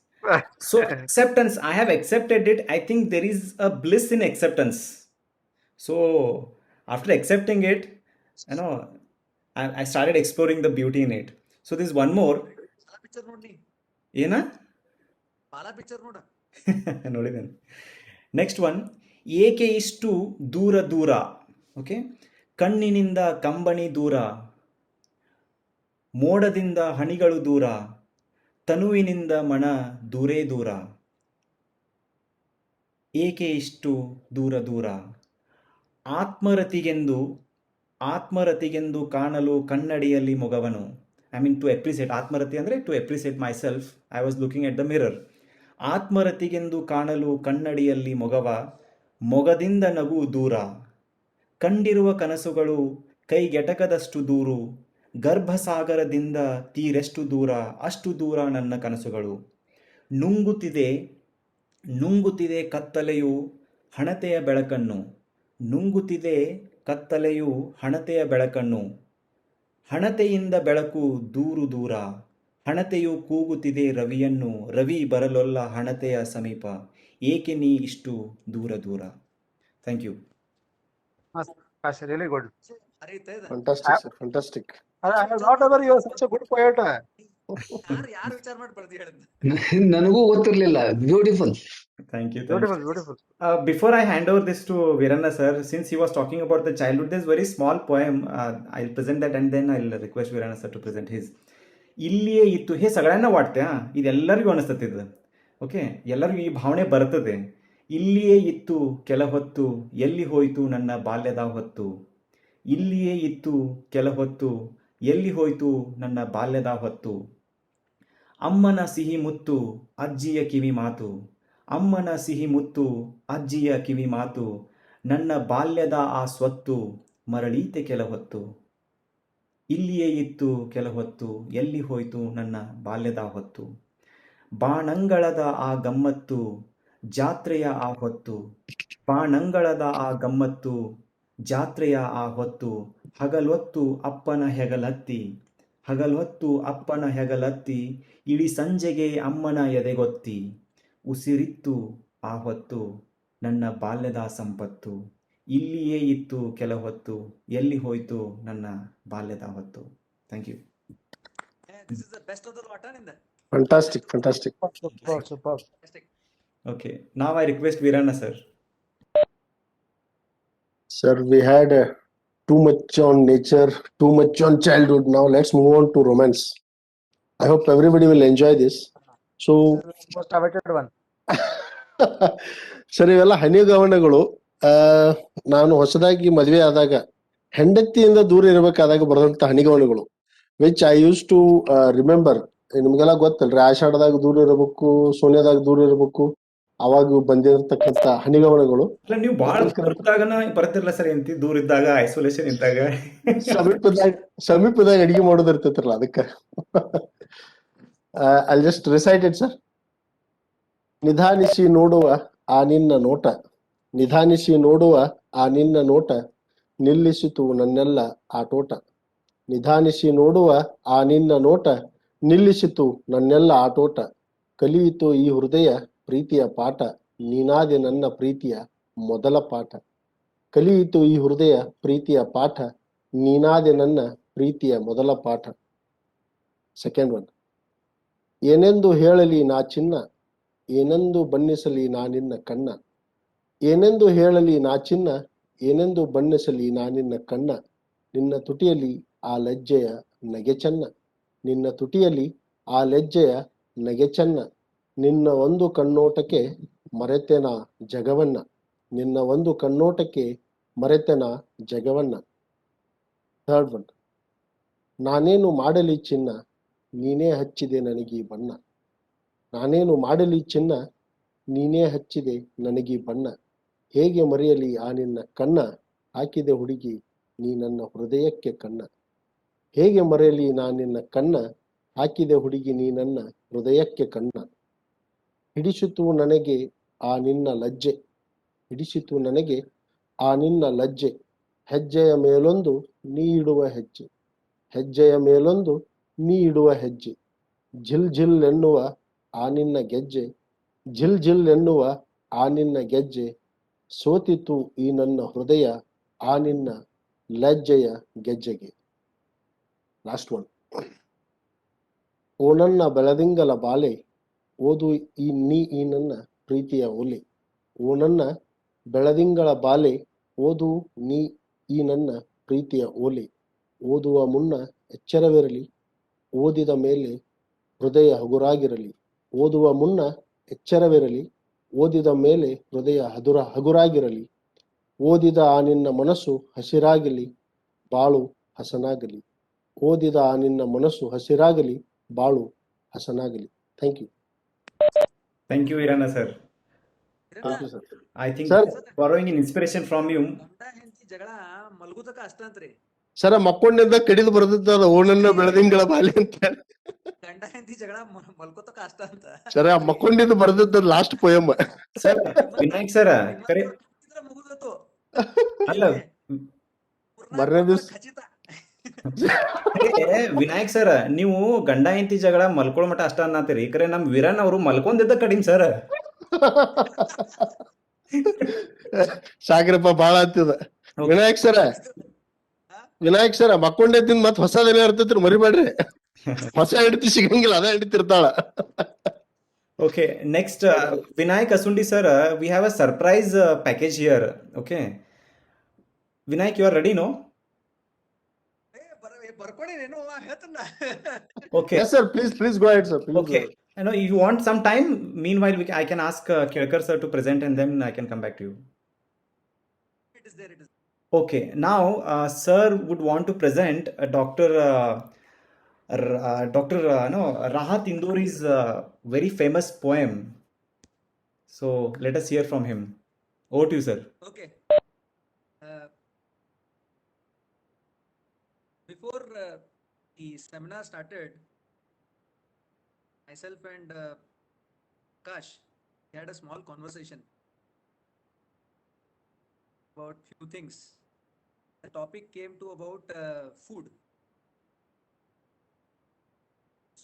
So acceptance, I have accepted it. I think there is a bliss in acceptance. So after accepting it, you know, I started exploring the beauty in it. So there's one more. Pala picture nodni. Ena? Pala picture noda. ನೋಡಿದ್ದೇನೆ. Next one, ಏಕೆ ಇಷ್ಟು ದೂರ ದೂರ. Okay, ಕಣ್ಣಿನಿಂದ ಕಂಬನಿ ದೂರ. ಮೋಡದಿಂದ ಹನಿಗಳು ದೂರ. ತನುವಿನಿಂದ ಮನ ದೂರೇ ದೂರ. ಏಕೆ ಇಷ್ಟು ದೂರ ದೂರ. ಆತ್ಮರತಿಗೆಂದು ಕಾಣಲು ಕನ್ನಡಿಯಲ್ಲಿ ಮೊಗವನು. I mean to appreciate. ಆತ್ಮರತಿ ಅಂದರೆ to appreciate myself. I was looking at the mirror. ಆತ್ಮರತಿಗೆಂದು ಕಾಣಲು ಕನ್ನಡಿಯಲ್ಲಿ ಮೊಗವ. ಮೊಗದಿಂದ ನಗು ದೂರ. ಕಂಡಿರುವ ಕನಸುಗಳು ಕೈಗೆಟಕದಷ್ಟು ದೂರು. ಗರ್ಭಸಾಗರದಿಂದ ತೀರೆಷ್ಟು ದೂರ. ಅಷ್ಟು ದೂರ ನನ್ನ ಕನಸುಗಳು. ನುಂಗುತ್ತಿದೆ ಕತ್ತಲೆಯು ಹಣತೆಯ ಬೆಳಕನ್ನು. ನುಂಗುತ್ತಿದೆ ಕತ್ತಲೆಯು ಹಣತೆಯ ಬೆಳಕನ್ನು. ಹಣತೆಯಿಂದ ಬೆಳಕು ದೂರು ದೂರ. ಹಣತೆಯು ಕೂಗುತ್ತಿದೆ ರವಿಯನ್ನು. ರವಿ ಬರಲೊಲ್ಲ ಹಣತೆಯ ಸಮೀಪ. ಏಕೆ ನೀ ಇಷ್ಟು ದೂರ ದೂರ. Thank you. Really good. ಹರಿತಾ ಇದೆ. Fantastic, sir. Fantastic. I was not aware you are such a good poet. ಯಾರು ವಿಚಾರ ಮಾಡಿ ಬರ್ದಿ ಹೇಳಿದ್ದು. ನನಗೂ ಗೊತ್ತಿರ್ಲಿಲ್ಲ. Beautiful. Thank you. Beautiful, beautiful. Before I hand over this to Virana sir, since he was talking about the childhood, there's very small poem. I'll present that and then I'll request Virana sir to present his. ಇಲ್ಲಿಯೇ ಇತ್ತು. ಹೇ ಸಗಳ್यांना वाटते हां, ಇದೆಲ್ಲರಿಗೂ ಅನಿಸ್ತದೆ ಇದು. Okay, ಎಲ್ಲರಿಗೂ ಈ ಭಾವನೆ ಬರ್ತದೆ. ಇಲ್ಲಿಯೇ ಇತ್ತು ಕೆಲ ಹೊತ್ತು, ಎಲ್ಲಿ ಹೋಯಿತು ನನ್ನ ಬಾಲ್ಯದ ಹೊತ್ತು. ಇಲ್ಲಿಯೇ ಇತ್ತು ಕೆಲ ಹೊತ್ತು, ಎಲ್ಲಿ ಹೋಯಿತು ನನ್ನ ಬಾಲ್ಯದ ಹೊತ್ತು. ಅಮ್ಮನ ಸಿಹಿ ಮುತ್ತು, ಅಜ್ಜಿಯ ಕಿವಿ ಮಾತು. ಅಮ್ಮನ ಸಿಹಿ ಮುತ್ತು, ಅಜ್ಜಿಯ ಕಿವಿ ಮಾತು. ನನ್ನ ಬಾಲ್ಯದ ಆ ಸ್ವತ್ತು, ಮರಳೀತೆ ಕೆಲ ಹೊತ್ತು. ಇಲ್ಲಿಯೇ ಇತ್ತು ಕೆಲ ಹೊತ್ತು, ಎಲ್ಲಿ ಹೋಯಿತು ನನ್ನ ಬಾಲ್ಯದ ಹೊತ್ತು. ಬಾಣಂಗಳದ ಆ ಗಮ್ಮತ್ತು, ಜಾತ್ರೆಯ ಆ ಹೊತ್ತು. ಬಾಣಂಗಳದ ಆ ಗಮ್ಮತ್ತು, ಜಾತ್ರೆಯ ಆ ಹೊತ್ತು. ಹಗಲೊತ್ತು ಅಪ್ಪನ ಹೆಗಲತ್ತಿ, ಹಗಲು ಹೊತ್ತು ಅಪ್ಪನ ಹೆಗಲತ್ತಿ ಇಳಿ ಸಂಜೆಗೆ ಅಮ್ಮನ ಎದೆಗೊತ್ತಿ ಉಸಿರಿತ್ತು ಆ ಹೊತ್ತು ನನ್ನ ಬಾಲ್ಯದ ಸಂಪತ್ತು ಇಲ್ಲಿಯೇ ಇತ್ತು ಕೆಲ ಹೊತ್ತು ಎಲ್ಲಿ ಹೋಯ್ತು ನನ್ನ ಬಾಲ್ಯದ ಹೊತ್ತು. Thank you. This is the best of the lot, in the Fantastic, fantastic. Super. fantastic. Okay, now I request Virana sir. Sir, we had too much on nature, too much on childhood. Now let's move on to romance. I hope everybody will enjoy this. So, Most awaited one. Sir ಇವೆಲ್ಲ ಹನಿಗವನಗಳು. ನಾನು ಹೊಸದಾಗಿ ಮದುವೆ ಆದಾಗ ಹೆಂಡತಿಯಿಂದ ದೂರ ಇರಬೇಕಾದಾಗ ಬರೆದಂತ ಹನಿಗವನಗಳು, which I use to remember. ನಿಮ್ಗೆಲ್ಲ ಗೊತ್ತಲ್ರಿ, ಆಷಾಢದಾಗ ದೂರ ಇರಬೇಕು, ಸೋನ್ಯಾದಾಗ ದೂರ ಇರಬೇಕು, ಅವಾಗ ಬಂದಿರತಕ್ಕಂತ ಹನಿಗವನಗಳು. ಅಲ್ಲ, ನೀವು ಬಹಳ ದೂರದಾಗನ ಬರ್ತಿರ್ಲ ಸರ್, ಎಂತಿ ದೂರ ಇದ್ದಾಗ ಐಸೋಲೇಷನ್ ಇದ್ದಾಗ ಸಮೀಪದಾಗ ಅಡಿಗೆ ಮಾಡೋದು ಇರ್ತೈತ್ರಲ್ಲ ಅದಕ್ಕೆ. I just recited sir. ನಿಧಾನಿಸಿ ನೋಡುವ ಆ ನಿನ್ನ ನೋಟ, ನಿಧಾನಿಸಿ ನೋಡುವ ಆ ನಿನ್ನ ನೋಟ, ನಿಲ್ಲಿಸಿತು ನನ್ನೆಲ್ಲ ಆಟೋಟ. ನಿಧಾನಿಸಿ ನೋಡುವ ಆ ನಿನ್ನ ನೋಟ, ನಿಲ್ಲಿಸಿತು ನನ್ನೆಲ್ಲ ಆಟೋಟ. ಕಲಿಯಿತು ಈ ಹೃದಯ ಪ್ರೀತಿಯ ಪಾಠ, ನೀನಾದೆ ನನ್ನ ಪ್ರೀತಿಯ ಮೊದಲ ಪಾಠ. ಕಲಿಯಿತು ಈ ಹೃದಯ ಪ್ರೀತಿಯ ಪಾಠ, ನೀನಾದೆ ನನ್ನ ಪ್ರೀತಿಯ ಮೊದಲ ಪಾಠ. Second one. ಏನೆಂದು ಹೇಳಲಿ ನಾ ಚಿನ್ನ, ಏನೆಂದು ಬಣ್ಣಿಸಲಿ ನಾ ನಿನ್ನ ಕಣ್ಣ. ಏನೆಂದು ಹೇಳಲಿ ನಾ ಚಿನ್ನ, ಏನೆಂದು ಬಣ್ಣಿಸಲಿ ನಾ ನಿನ್ನ ಕಣ್ಣ. ನಿನ್ನ ತುಟಿಯಲ್ಲಿ ಆ ಲಜ್ಜೆಯ ನಗೆ ಚೆನ್ನ, ನಿನ್ನ ತುಟಿಯಲ್ಲಿ ಆ ಲಜ್ಜೆಯ ನಗೆ ಚೆನ್ನ. ನಿನ್ನ ಒಂದು ಕಣ್ಣೋಟಕ್ಕೆ ಮರೆತೆನ ಜಗವನ್ನ, ನಿನ್ನ ಒಂದು ಕಣ್ಣೋಟಕ್ಕೆ ಮರೆತೆನ ಜಗವನ್ನ. Third one. ನಾನೇನು ಮಾಡಲಿ ಚಿನ್ನ, ನೀನೇ ಹಚ್ಚಿದೆ ನನಗೀ ಬಣ್ಣ. ನಾನೇನು ಮಾಡಲಿ ಚಿನ್ನ, ನೀನೇ ಹಚ್ಚಿದೆ ನನಗೀ ಬಣ್ಣ. ಹೇಗೆ ಮರೆಯಲಿ ಆ ನಿನ್ನ ಕಣ್ಣ, ಹಾಕಿದೆ ಹುಡುಗಿ ನೀ ನನ್ನ ಹೃದಯಕ್ಕೆ ಕಣ್ಣ. ಹೇಗೆ ಮರೆಯಲಿ ನಾ ನಿನ್ನ ಕಣ್ಣ, ಹಾಕಿದೆ ಹುಡುಗಿ ನೀ ನನ್ನ ಹೃದಯಕ್ಕೆ ಕಣ್ಣ. ಹಿಡಿಸಿತು ನನಗೆ ಆ ನಿನ್ನ ಲಜ್ಜೆ, ಹಿಡಿಸಿತು ನನಗೆ ಆ ನಿನ್ನ ಲಜ್ಜೆ. ಹೆಜ್ಜೆಯ ಮೇಲೊಂದು ನೀ ಇಡುವ ಹೆಜ್ಜೆ, ಹೆಜ್ಜೆಯ ಮೇಲೊಂದು ನೀ ಇಡುವ ಹೆಜ್ಜೆ. ಝಿಲ್ ಝಿಲ್ ಎನ್ನುವ ಆ ನಿನ್ನ ಗೆಜ್ಜೆ, ಝಿಲ್ ಝಿಲ್ ಎನ್ನುವ ಆ ನಿನ್ನ ಗೆಜ್ಜೆ. ಸೋತಿತು ಈ ನನ್ನ ಹೃದಯ ಆ ನಿನ್ನ ಲಜ್ಜೆಯ ಗೆಜ್ಜೆಗೆ. Last one. ಓ ನನ್ನ ಬೆಳದಿಂಗಲ ಬಾಲೆ, ಓದು ಈ ನನ್ನ ಪ್ರೀತಿಯ ಓಲೆ. ಓ ನನ್ನ ಬೆಳದಿಂಗಳ ಬಾಲೆ, ಓದು ನೀ ಈ ನನ್ನ ಪ್ರೀತಿಯ ಓಲೆ. ಓದುವ ಮುನ್ನ ಎಚ್ಚರವಿರಲಿ, ಓದಿದ ಮೇಲೆ ಹೃದಯ ಹಗುರಾಗಿರಲಿ. ಓದುವ ಮುನ್ನ ಎಚ್ಚರವಿರಲಿ, ಓದಿದ ಮೇಲೆ ಹೃದಯ ಹಗುರಾಗಿರಲಿ. ಓದಿದ ಆ ನಿನ್ನ ಮನಸ್ಸು ಹಸಿರಾಗಲಿ, ಬಾಳು ಹಸನಾಗಲಿ. ಓದಿದ ಆ ನಿನ್ನ ಮನಸ್ಸು ಹಸಿರಾಗಲಿ, ಬಾಳು ಹಸನಾಗಲಿ. Thank you. Thank you, Virana sir. Thank you sir. I think Sir. borrowing an inspiration from you. ಗಂಡ ಹೆಂಡತಿ ಜಗಳ ಮಲ್ಗುದಕ್ಕ ಅಷ್ಟ ಅಂತ್ರಿ. ಸರ ಮಕ್ಕೊಂಡಿಂದ ಕಡಿದು ಬರೆದಿದ್ದ ಓಣನ್ನ ಬೆಳದಿಂಗಳ ಬಾಲಿ ಅಂತ. ಗಂಡ ಹೆಂಡತಿ ಜಗಳ ಮಲ್ಕೋತಕ್ಕ ಅಷ್ಟ ಅಂತ. ಸರ ಮಕ್ಕೊಂಡಿದ್ದು ಬರೆದಿದ್ದ last poem. Sir, Vinayak sir ಕರೆ ಮುಗಿದತ್ತು. ಅಲ್ಲ ಬರ್ನೇ ದಿವ್ಸ ಖಚಿತ. ವಿನಾಯಕ್ ಸರ್, ನೀವು ಗಂಡ ಹೆಂಡತಿ ಜಗಳ ಮಲ್ಕೊಳ್ ಮಟ ಅಷ್ಟ ಅನ್ನತ್ತೀರಿ, ಕರೆ ನಮ್ ವೀರನ್ ಅವರು ಮಲ್ಕೊಂಡಿದ್ದ ಕಡಿಮೆ ಸರ್. ಸಾಕ್ರಪ್ಪ ಬಾಳ ಆಗ್ತದ. ವಿನಾಯಕ್ ಸರ ಮಕ್ಕೊಂಡೇದಿಂದ ಮತ್ ಹೊಸದೇನ ಇರ್ತೈತ್ರಿ, ಮರಿಬೇಡ್ರಿ. ಹೊಸ ಹೆಂಡತಿ ಸಿಗಂಗಿಲ್ಲ, ಅದ ಹೆಂಡತಿರ್ತಾಳ. Okay, next, Vinayak Asundi sir, we have a surprise package here. Okay, Vinayak, you are ready, no? ಬರ್ಕೊಡಿ ಏನು ಹೇಳ್ತನ. Okay. Yes sir, please go ahead sir. Please Okay. go ahead. I know you want some time. Meanwhile, I can ask Kelkar sir to present, and then I can come back to you. It is there, it is. Okay, now sir would want to present Dr. Rahat Indori's very famous poem. So let us hear from him. Over to you, sir. Okay. Before the seminar started, myself and Kash had a small conversation about few things. The topic came to about food.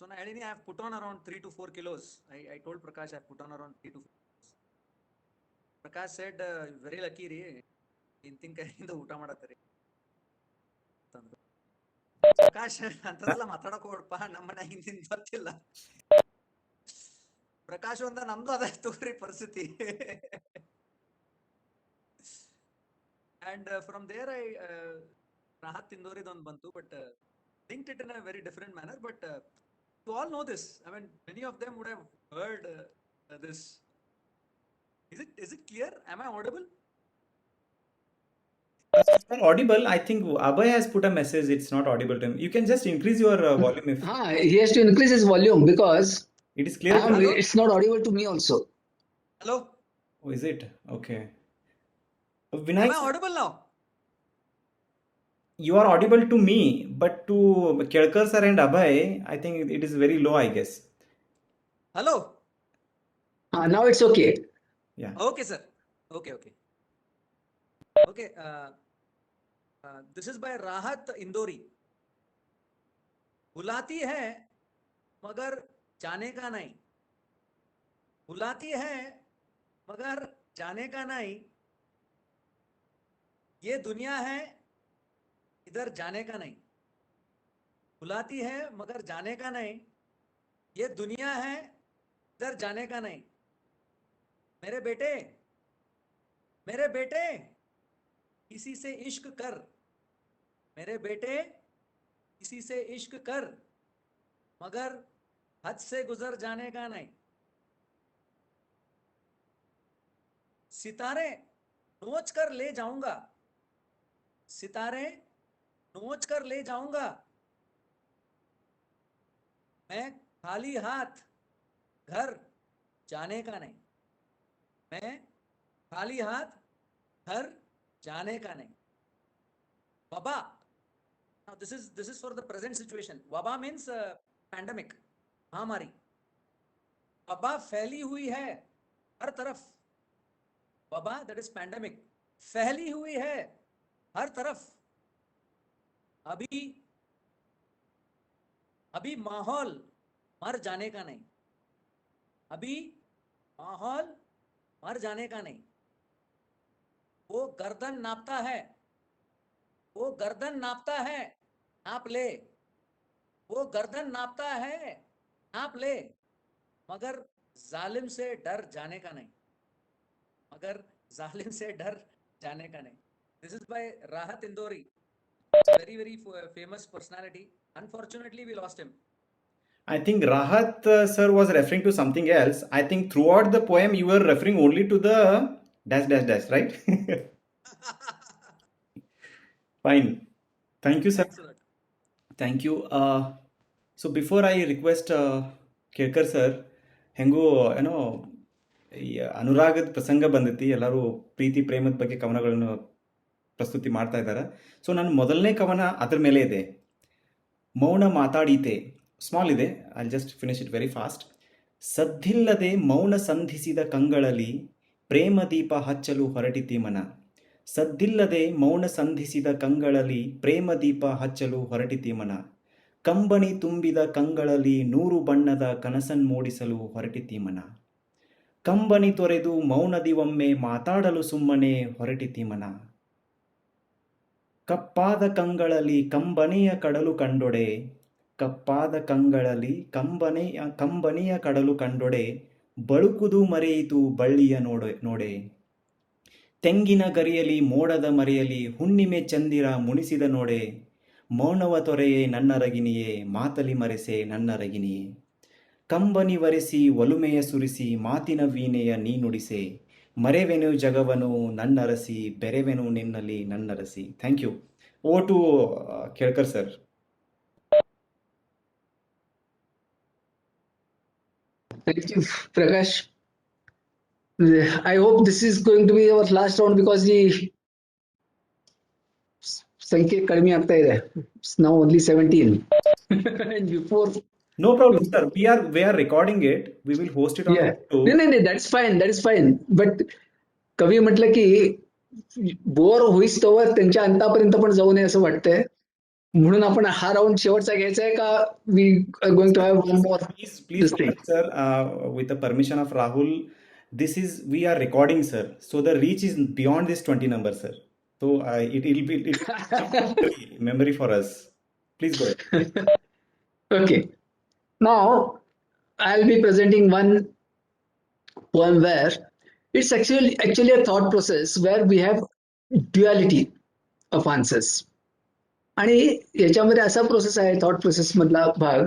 Nalini, I have put on around 3 to 4 kilos. I told Prakash I have put on around 3 to 4 kilos. Prakash said, very lucky ರೀ ಇಂತಿನ ಕೈಯಿಂದ ಊಟ ಮಾಡತ್ತೀರಿ ಅಂತಂದ್ರು. ಪ್ರಕಾಶ್ ಅಂತದೆಲ್ಲ ಮಾತಾಡಕ್ ಹೋಗ್ಬಿಡಪ್ಪ, ನಮ್ಮನೆ ಹಿಂದಿನ ಗೊತ್ತಿಲ್ಲ. ಪ್ರಕಾಶ್ ಒಂದ ನಮ್ದು ಅದ ತೋರಿ ಪರಿಸ್ಥಿತಿ. And from there I Rahat Indori's bantu, but linked it in a very different manner. But you all know this. I mean, many of them would have heard this. Is it clear? Am I audible? It's not audible. I think Abhay has put a message. It's not audible to him. You can just increase your volume if He has to increase his volume because it is clear. Hello? it's not audible to me also. Hello? Oh, is it? Okay. Am Vinayak, I audible now? you are audible to me, but to Kelkar sir and Abhay, I think it is very low, I guess. Hello? Now it's okay. Yeah. Okay, sir. Okay. Okay. This is by Rahat Indori. बुलाती है मगर जाने का नहीं, बुलाती है मगर जाने का नहीं, ये दुनिया है इधर जाने का नहीं, बुलाती है मगर जाने का नहीं, ये दुनिया है इधर जाने का नहीं। मेरे बेटे किसी से इश्क कर, मेरे बेटे किसी से इश्क कर, मगर हद से गुजर जाने का नहीं। सितारे नोच कर ले जाऊंगा, सितारे नोच कर ले जाऊंगा, मैं खाली हाथ घर जाने का नहीं, मैं खाली हाथ घर जाने का नहीं। वबा, now this is for the present situation. वबा means pandemic, महामारी। वबा फैली हुई है हर तरफ, वबा that is pandemic फैली हुई है हर तरफ। अभी माहौल मर जाने का नहीं, अभी माहौल मर जाने का नहीं। वो गर्दन नापता है, वो गर्दन नापता है, नाप ले, वो गर्दन नापता है, नाप ले, मगर जालिम से डर जाने का नहीं, मगर जालिम से डर जाने का नहीं। This is by Rahat Indori, very famous personality. Unfortunately, we lost him. I think Rahat sir was referring to something else. I think throughout the poem you were referring only to the dash, right? Fine. Thank you, sir. Thanks a lot. Thank you. So before I request Kelkar sir, ಹೆಂಗೂ ಏನೋ ಈ ಅನುರಾಗದ ಪ್ರಸಂಗ ಬಂದೈತಿ, ಎಲ್ಲರೂ ಪ್ರೀತಿ ಪ್ರೇಮದ ಬಗ್ಗೆ ಕವನಗಳನ್ನು ಪ್ರಸ್ತುತಿ ಮಾಡ್ತಾ ಇದ್ದಾರೆ. ಸೊ ನನ್ನ ಮೊದಲನೇ ಕವನ ಅದ್ರ ಮೇಲೆ ಇದೆ, ಮೌನ ಮಾತಾಡೀತೆ. ಸ್ಮಾಲ್ ಇದೆ, I just finish it very fast. ಸದ್ದಿಲ್ಲದೆ ಮೌನ ಸಂಧಿಸಿದ ಕಂಗಳಲ್ಲಿ ಪ್ರೇಮ ದೀಪ ಹಚ್ಚಲು ಹೊರಟಿತಿ ಮನ, ಸದ್ದಿಲ್ಲದೆ ಮೌನ ಸಂಧಿಸಿದ ಕಂಗಳಲ್ಲಿ ಪ್ರೇಮ ದೀಪ ಹಚ್ಚಲು ಹೊರಟಿತಿ ಮನ, ಕಂಬನಿ ತುಂಬಿದ ಕಂಗಳಲ್ಲಿ 100 ಬಣ್ಣದ ಕನಸನ್ ಮೂಡಿಸಲು ಹೊರಟಿತಿ ಮನ, ಕಂಬನಿ ತೊರೆದು ಮೌನದಿ ಒಮ್ಮೆ ಮಾತಾಡಲು ಸುಮ್ಮನೆ ಹೊರಟಿತಿ ಮನ, ಕಪ್ಪಾದ ಕಂಗಳಲ್ಲಿ ಕಂಬನಿಯ ಕಡಲು ಕಂಡೊಡೆ, ಕಪ್ಪಾದ ಕಂಗಳಲ್ಲಿ ಕಂಬನಿಯ ಕಡಲು ಕಂಡೊಡೆ, ಬಳುಕುದು ಮರೆಯಿತು ಬಳ್ಳಿಯ ನೋಡೆ, ತೆಂಗಿನ ಗರಿಯಲಿ ಮೋಡದ ಮರೆಯಲಿ ಹುಣ್ಣಿಮೆ ಚಂದಿರ ಮುಣಿಸಿದ ನೋಡೆ, ಮೌನವ ತೊರೆಯೇ ನನ್ನ ರಗಿನಿಯೇ ಮಾತಲಿ ಮರೆಸೆ ನನ್ನ ರಗಿನಿಯೇ, ಕಂಬನಿ ವರೆಸಿ ಒಲುಮೆಯ ಸುರಿಸಿ ಮಾತಿನ ವೀಣೆಯ ನೀ ನುಡಿಸೆ, ಮರೆವೆನು ಜಗವನು ನನ್ನರಸಿ ಬೆರೆವೆನು ನಿನ್ನಲ್ಲಿ ನನ್ನರಸಿ. Thank you. Over to Kelkar sir. Thank you, Prakash. I hope this is going to be our last round because the ಸಂಖ್ಯೆ ಕಡಿಮೆ ಆಗ್ತಾ ಇದೆ. It's now only 17. And before No problem, sir. We are recording it. We will host it on YouTube. नाही, that is fine. But कवी म्हटलं की bore होईस तोवर त्यांच्या अंतापर्यंत पण जाऊ नये असं वाटतंय. म्हणून आपण हा राऊंड शेवटचा घ्यायचा आहे का we going to have one more Please, this thing? sir, with the permission of Rahul, we are recording, sir. So the reach is beyond this 20 number, sir. So it'll be memory for us. Please go ahead. Okay. Now I'll be presenting one poem where it's actually a thought process where we have duality of answers. आणि याच्यामध्ये असा process आहे thought process मधला भाग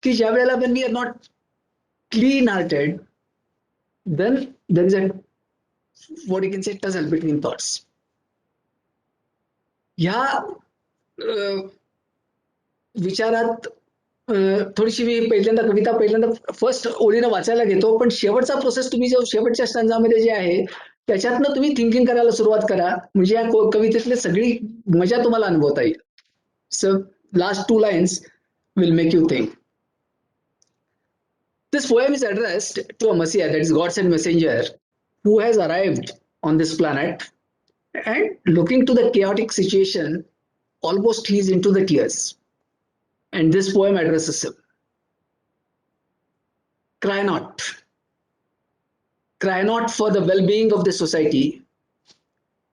की ज्या वेळेला when we are not clean hearted, then there is a what you can say tussle between thoughts. ह्या विचारात थोडीशी मी पहिल्यांदा फर्स्ट ओळीनं वाचायला घेतो, पण शेवटचा प्रोसेस तुम्ही जो शेवटच्या स्टँजामध्ये जे आहे त्याच्यातनं तुम्ही थिंकिंग करायला सुरुवात करा, म्हणजे या कवितेतली सगळी मजा तुम्हाला अनुभवता येईल. So last two lines will make you think. This poem is addressed to a Messiah, that is God sent messenger, who has arrived on this planet and looking to the chaotic situation, almost he is into the tears. And this poem addresses him. Cry not. Cry not for the well-being of the society.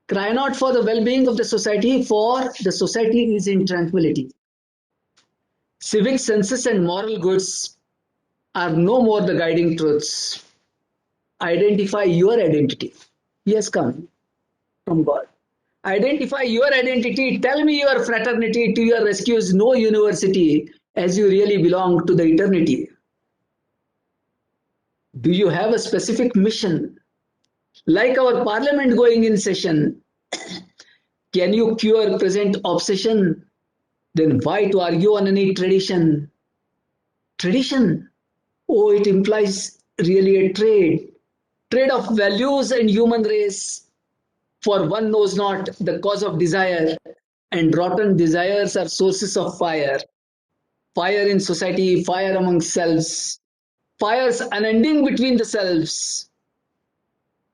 Cry not for the well-being of the society, for the society is in tranquility. Civic senses and moral goods are no more the guiding truths. Identify your identity. He has come from God. Identify your identity. Tell me your fraternity. To your rescues no university, as you really belong to the eternity. Do you have a specific mission? Like our parliament going in session, can you cure present obsession? Then why to argue on any tradition? Tradition? Oh, it implies really a trade of values and human race. For one knows not the cause of desire, and rotten desires are sources of fire. Fire in society, fire among selves, fires unending between the selves.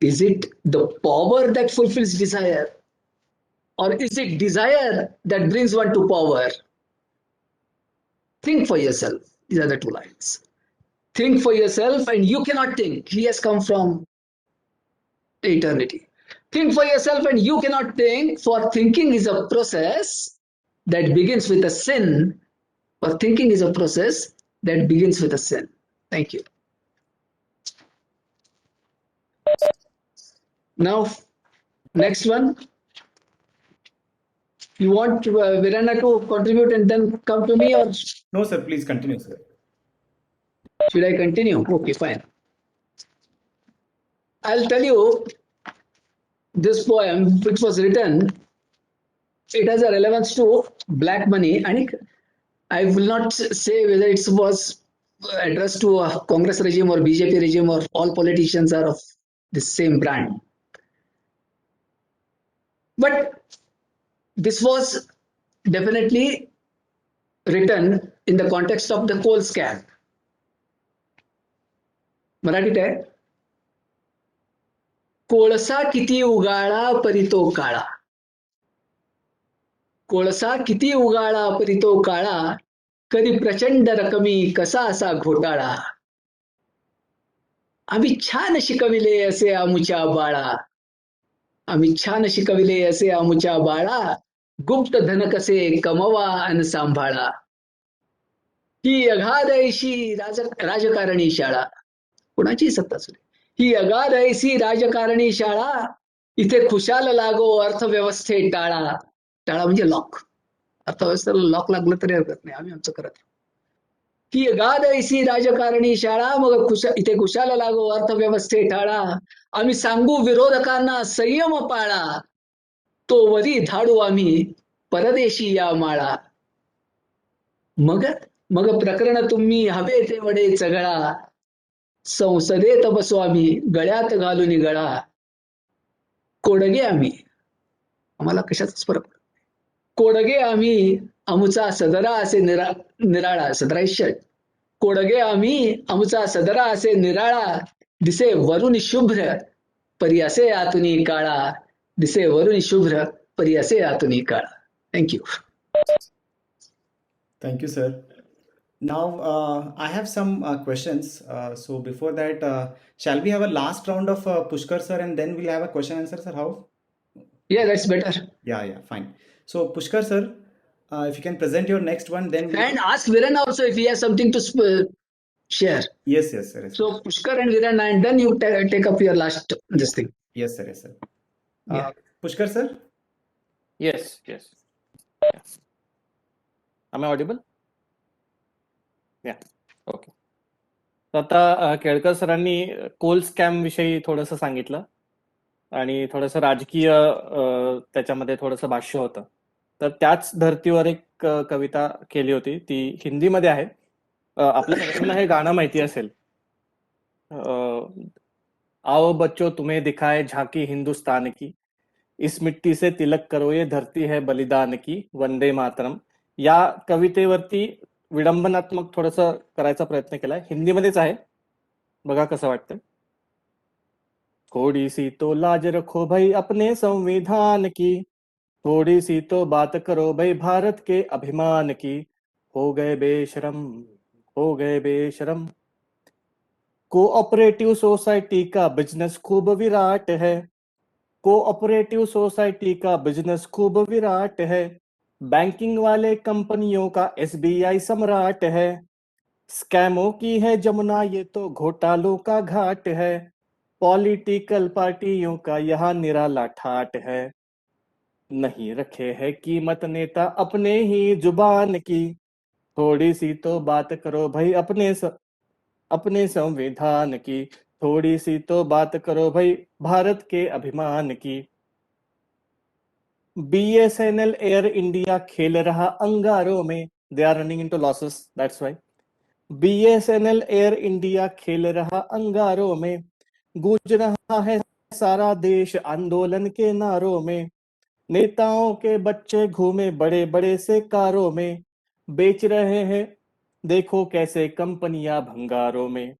Is it the power that fulfills desire? Or is it desire that brings one to power? Think for yourself. These are the two lines. Think for yourself and you cannot think. He has come from eternity. Think for yourself and you cannot think, for thinking is a process that begins with a sin. For thinking is a process that begins with a sin. Thank you. Now, next one. You want Virana to contribute and then come to me, or No, sir, please continue, sir. should I continue? Okay, fine. I'll tell you this poem, which was written, it has a relevance to black money, and I will not say whether it was addressed to a Congress regime or BJP regime or all politicians are of the same brand. But this was definitely written in the context of the coal scam. मराठीत आहे, कोळसा किती उगाळा परितो काळा. कोळसा किती उगाळा परितो काळा, कधी प्रचंड रकमी कसा असा घोटाळा. आम्ही छान शिकविले असे आमुच्या बाळा. आम्ही छान शिकविले असे आमुच्या बाळा, गुप्त धन कसे कमवा अन सांभाळा. ही अगाध ऐशी राजकारणी शाळा. कोणाची सत्ता सुरू. ही अगाध ऐशी राजकारणी शाळा, इथे खुशाल लागो अर्थव्यवस्थे टाळा. टाळा म्हणजे लॉक. अर्थव्यवस्थेला लॉक लागलं तरी हरकत नाही, आम्ही आमचं करत. ही अगाध ऐशी राजकारणी शाळा, मग इथे खुशाल लागो अर्थव्यवस्थे टाळा. आम्ही सांगू विरोधकांना संयम पाळा, तो वरी धाडू आम्ही परदेशी या माळा. मग प्रकरण तुम्ही हवे ते वडे चगळा, संसदेत बसू आम्ही गळ्यात घालून गळा. कोडगे आम्ही, आम्हाला कशाचाच फरक पडत. कोडगे आम्ही आमुचा सदरा असे निराळा. सदरा शर्ट. कोडगे आम्ही आमुचा सदरा असे निराळा, दिसे वरून शुभ्र परी असे आतुनी काळा. दिसे वरून शुभ्र परी असे आतुनी काळा. Thank you. Thank you, sir. Now, I have some questions. So before that, shall we have a last round of Pushkar sir, and then we'll have a question answer, sir? How? Yeah, that's better. Yeah, fine. So Pushkar sir, if you can present your next one, then we And ask Viren also if he has something to share. yes, sir. Yes, So Pushkar and Viren, and then you take up your last this thing. yes, sir. Yeah. Pushkar sir. Yes yes I Audible या okay. तर आता केळकर सरांनी कोल scam विषयी थोडंसं सांगितलं आणि थोडंसं राजकीय त्याच्यामध्ये थोडंसं भाष्य होतं. तर त्याच धर्तीवर एक कविता केली होती, ती हिंदीमध्ये आहे. आपल्या सगळ्यांना हे गाणं माहिती असेल. आओ बच्चों तुम्हें दिखाए झांकी हिंदुस्तान की, इस मिट्टी से तिलक करो ये धरती है बलिदान की, वंदे मातरम. या कवितेवरती विडंबनात्मक थोडंसं करायचा प्रयत्न केलाय. हिंदीमध्येच आहे, बघा कसं वाटतं. थोड़ी सी तो लाज रखो भाई अपने संविधान की, थोड़ी सी तो बात करो भाई भारत के अभिमान की, हो गए बेशरम. कोऑपरेटिव सोसाइटी का बिजनेस खूब विराट है, कोऑपरेटिव सोसाइटी का बिजनेस खूब विराट है, बैंकिंग वाले कंपनियों का एसबीआई सम्राट है, स्कैमों की है जमुना ये तो घोटालों का घाट है, पॉलिटिकल पार्टियों का यहाँ निराला ठाट है, नहीं रखे है कीमत नेता अपने ही जुबान की, थोड़ी सी तो बात करो भाई अपने संविधान की, थोड़ी सी तो बात करो भाई भारत के अभिमान की. बीएसएनएल एयर इंडिया खेल रहा अंगारों में, they are running into losses, that's why. BSNL Air India खेल रहा अंगारों में, गूंज रहा है सारा देश आंदोलन के नारों में, नेताओं के बच्चे घूमे बड़े बड़े से कारों में, बेच रहे हैं देखो कैसे कंपनियां भंगारों में,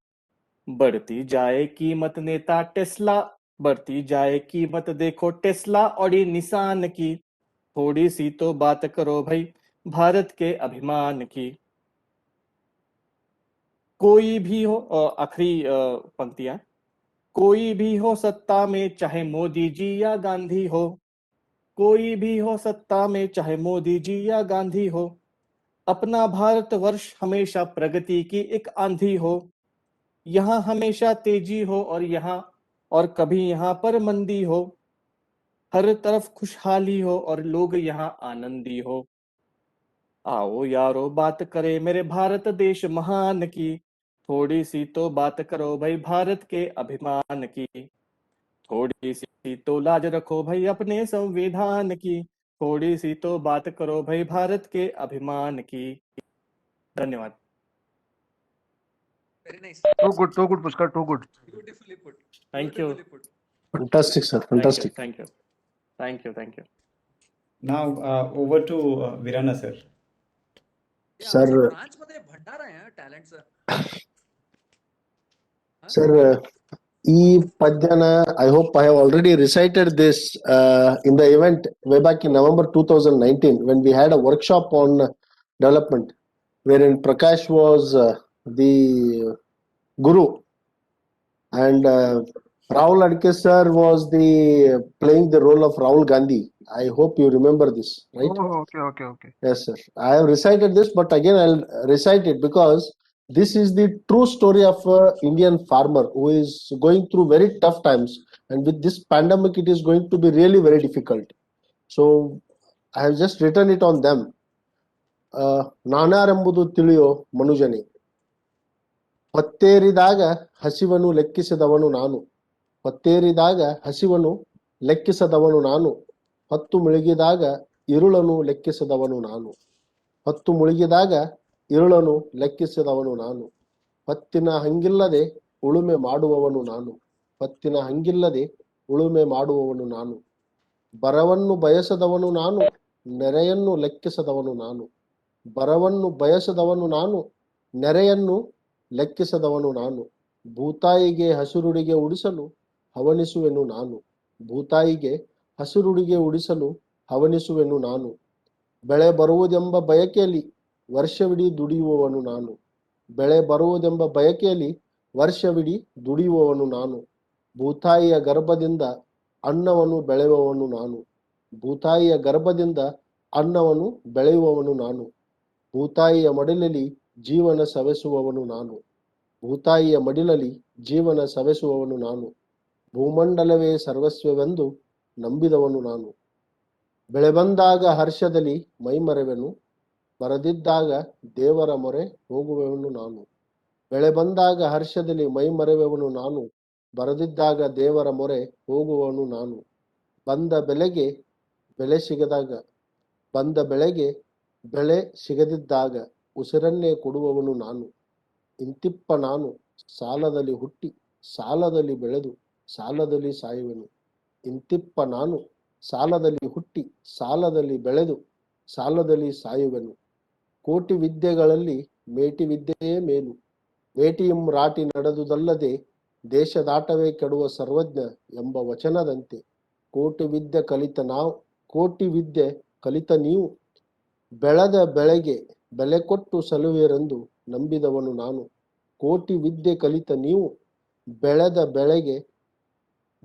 बढ़ती जाए कीमत नेता टेस्ला, बढ़ती जाए कीमत देखो टेस्ला और ये निसान की, थोड़ी सी तो बात करो भाई भारत के अभिमान की. कोई भी हो, आखिरी पंक्तियां, कोई भी हो सत्ता में चाहे मोदी जी या गांधी हो, कोई भी हो सत्ता में चाहे मोदी जी या गांधी हो, अपना भारतवर्ष हमेशा प्रगति की एक आंधी हो, यहाँ हमेशा तेजी हो और कभी यहाँ पर मंदी हो, हर तरफ खुशहाली हो और लोग यहाँ आनंदी हो. आओ यारो बात करे मेरे भारत देश महान की, थोड़ी सी तो बात करो भाई भारत के अभिमान की, थोड़ी सी तो लाज रखो भाई अपने संविधान की, थोड़ी सी तो बात करो भाई भारत के अभिमान की. धन्यवाद. Very nice. Too good, Pushkar, too good. Beautifully put. Thank you. Beautifully put. Fantastic, sir. Fantastic. Thank you. Now, over to Virana sir. Sir, फ्रान्समध्ये भंडार आहे टॅलेंटचं. sir, ಈ ಪದ್ಯನ I hope I have already recited this in the event way back in November 2019 when we had a workshop on development wherein Prakash was the guru and Rahul Adke sir was playing the role of Rahul Gandhi. I hope you remember this, right? Oh, okay. Yes, sir. I have recited this, but again I'll recite it because this is the true story of an Indian farmer who is going through very tough times, and with this pandemic it is going to be really very difficult. So I have just written it on them. ನಾನಾರೆಂಬುದು ತಿಳಿಯೋ ಮನುಜನೇ, ಹೊತ್ತೇರಿದಾಗ ಹಸಿವನು ಲೆಕ್ಕಿಸದವನು ನಾನು, ಹೊತ್ತೇರಿದಾಗ ಹಸಿವನು ಲೆಕ್ಕಿಸದವನು ನಾನು, ಹೊತ್ತು ಮುಳುಗಿದಾಗ ಇರುಳನು ಲೆಕ್ಕಿಸದವನು ನಾನು, ಹೊತ್ತು ಮುಳುಗಿದಾಗ ಇರುಳನು ಲೆಕ್ಕಿಸದವನು ನಾನು, ಹೊತ್ತಿನ ಹಂಗಿಲ್ಲದೆ ಉಳುಮೆ ಮಾಡುವವನು ನಾನು, ಹೊತ್ತಿನ ಹಂಗಿಲ್ಲದೆ ಉಳುಮೆ ಮಾಡುವವನು ನಾನು, ಬರವನ್ನು ಬಯಸದವನು ನಾನು, ನೆರೆಯನ್ನು ಲೆಕ್ಕಿಸದವನು ನಾನು, ಬರವನ್ನು ಬಯಸದವನು ನಾನು, ನೆರೆಯನ್ನು ಲೆಕ್ಕಿಸದವನು ನಾನು, ಭೂತಾಯಿಗೆ ಹಸುರುಡಿಗೆ ಉಡಿಸಲು ಹವಣಿಸುವೆನು ನಾನು, ಭೂತಾಯಿಗೆ ಹಸುರುಡಿಗೆ ಉಡಿಸಲು ಹವಣಿಸುವೆನು ನಾನು, ಬೆಳೆ ಬರುವುದೆಂಬ ಬಯಕೆಯಲ್ಲಿ ವರ್ಷವಿಡೀ ದುಡಿಯುವವನು ನಾನು. ಬೆಳೆ ಬರುವುದೆಂಬ ಬಯಕೆಯಲ್ಲಿ ವರ್ಷವಿಡೀ ದುಡಿಯುವವನು ನಾನು. ಭೂತಾಯಿಯ ಗರ್ಭದಿಂದ ಅನ್ನವನ್ನು ಬೆಳೆಯುವವನು ನಾನು. ಭೂತಾಯಿಯ ಗರ್ಭದಿಂದ ಅನ್ನವನ್ನು ಬೆಳೆಯುವವನು ನಾನು. ಭೂತಾಯಿಯ ಮಡಿಲಲ್ಲಿ ಜೀವನ ಸವೆಸುವವನು ನಾನು. ಭೂತಾಯಿಯ ಮಡಿಲಲ್ಲಿ ಜೀವನ ಸವೆಸುವವನು ನಾನು. ಭೂಮಂಡಲವೇ ಸರ್ವಸ್ವವೆಂದು ನಂಬಿದವನು ನಾನು. ಬೆಳೆ ಬಂದಾಗ ಹರ್ಷದಲ್ಲಿ ಮೈಮರೆವೆನು, ಬರದಿದ್ದಾಗ ದೇವರ ಮೊರೆ ಹೋಗುವವನು ನಾನು. ಬೆಳೆ ಬಂದಾಗ ಹರ್ಷದಲ್ಲಿ ಮೈಮರೆಯುವವನು ನಾನು, ಬರದಿದ್ದಾಗ ದೇವರ ಮೊರೆ ಹೋಗುವವನು ನಾನು. ಬಂದ ಬೆಳೆಗೆ ಬೆಳೆ ಸಿಗದಿದ್ದಾಗ ಉಸಿರನ್ನೇ ಕೊಡುವವನು ನಾನು. ಇಂತಿಪ್ಪ ನಾನು ಸಾಲದಲ್ಲಿ ಹುಟ್ಟಿ ಸಾಲದಲ್ಲಿ ಬೆಳೆದು ಸಾಲದಲ್ಲಿ ಸಾಯುವೆನು. ಇಂತಿಪ್ಪ ನಾನು ಸಾಲದಲ್ಲಿ ಹುಟ್ಟಿ ಸಾಲದಲ್ಲಿ ಬೆಳೆದು ಸಾಲದಲ್ಲಿ ಸಾಯುವೆನು. ಕೋಟಿ ವಿದ್ಯೆಗಳಲ್ಲಿ ಮೇಟಿ ವಿದ್ಯೆಯೇ ಮೇಲು. ಮೇಟಿಯಂ ರಾಟಿ ನಡೆದುದಲ್ಲದೆ ದೇಶದಾಟವೇ ಕೆಡುವ ಸರ್ವಜ್ಞ ಎಂಬ ವಚನದಂತೆ ಕೋಟಿ ವಿದ್ಯೆ ಕಲಿತ ನೀವು ಬೆಳೆದ ಬೆಳೆಗೆ ಬೆಲೆ ಕೊಟ್ಟು ಸಲುವಿರೆಂದು ನಂಬಿದವನು ನಾನು. ಕೋಟಿ ವಿದ್ಯೆ ಕಲಿತ ನೀವು ಬೆಳೆದ ಬೆಳೆಗೆ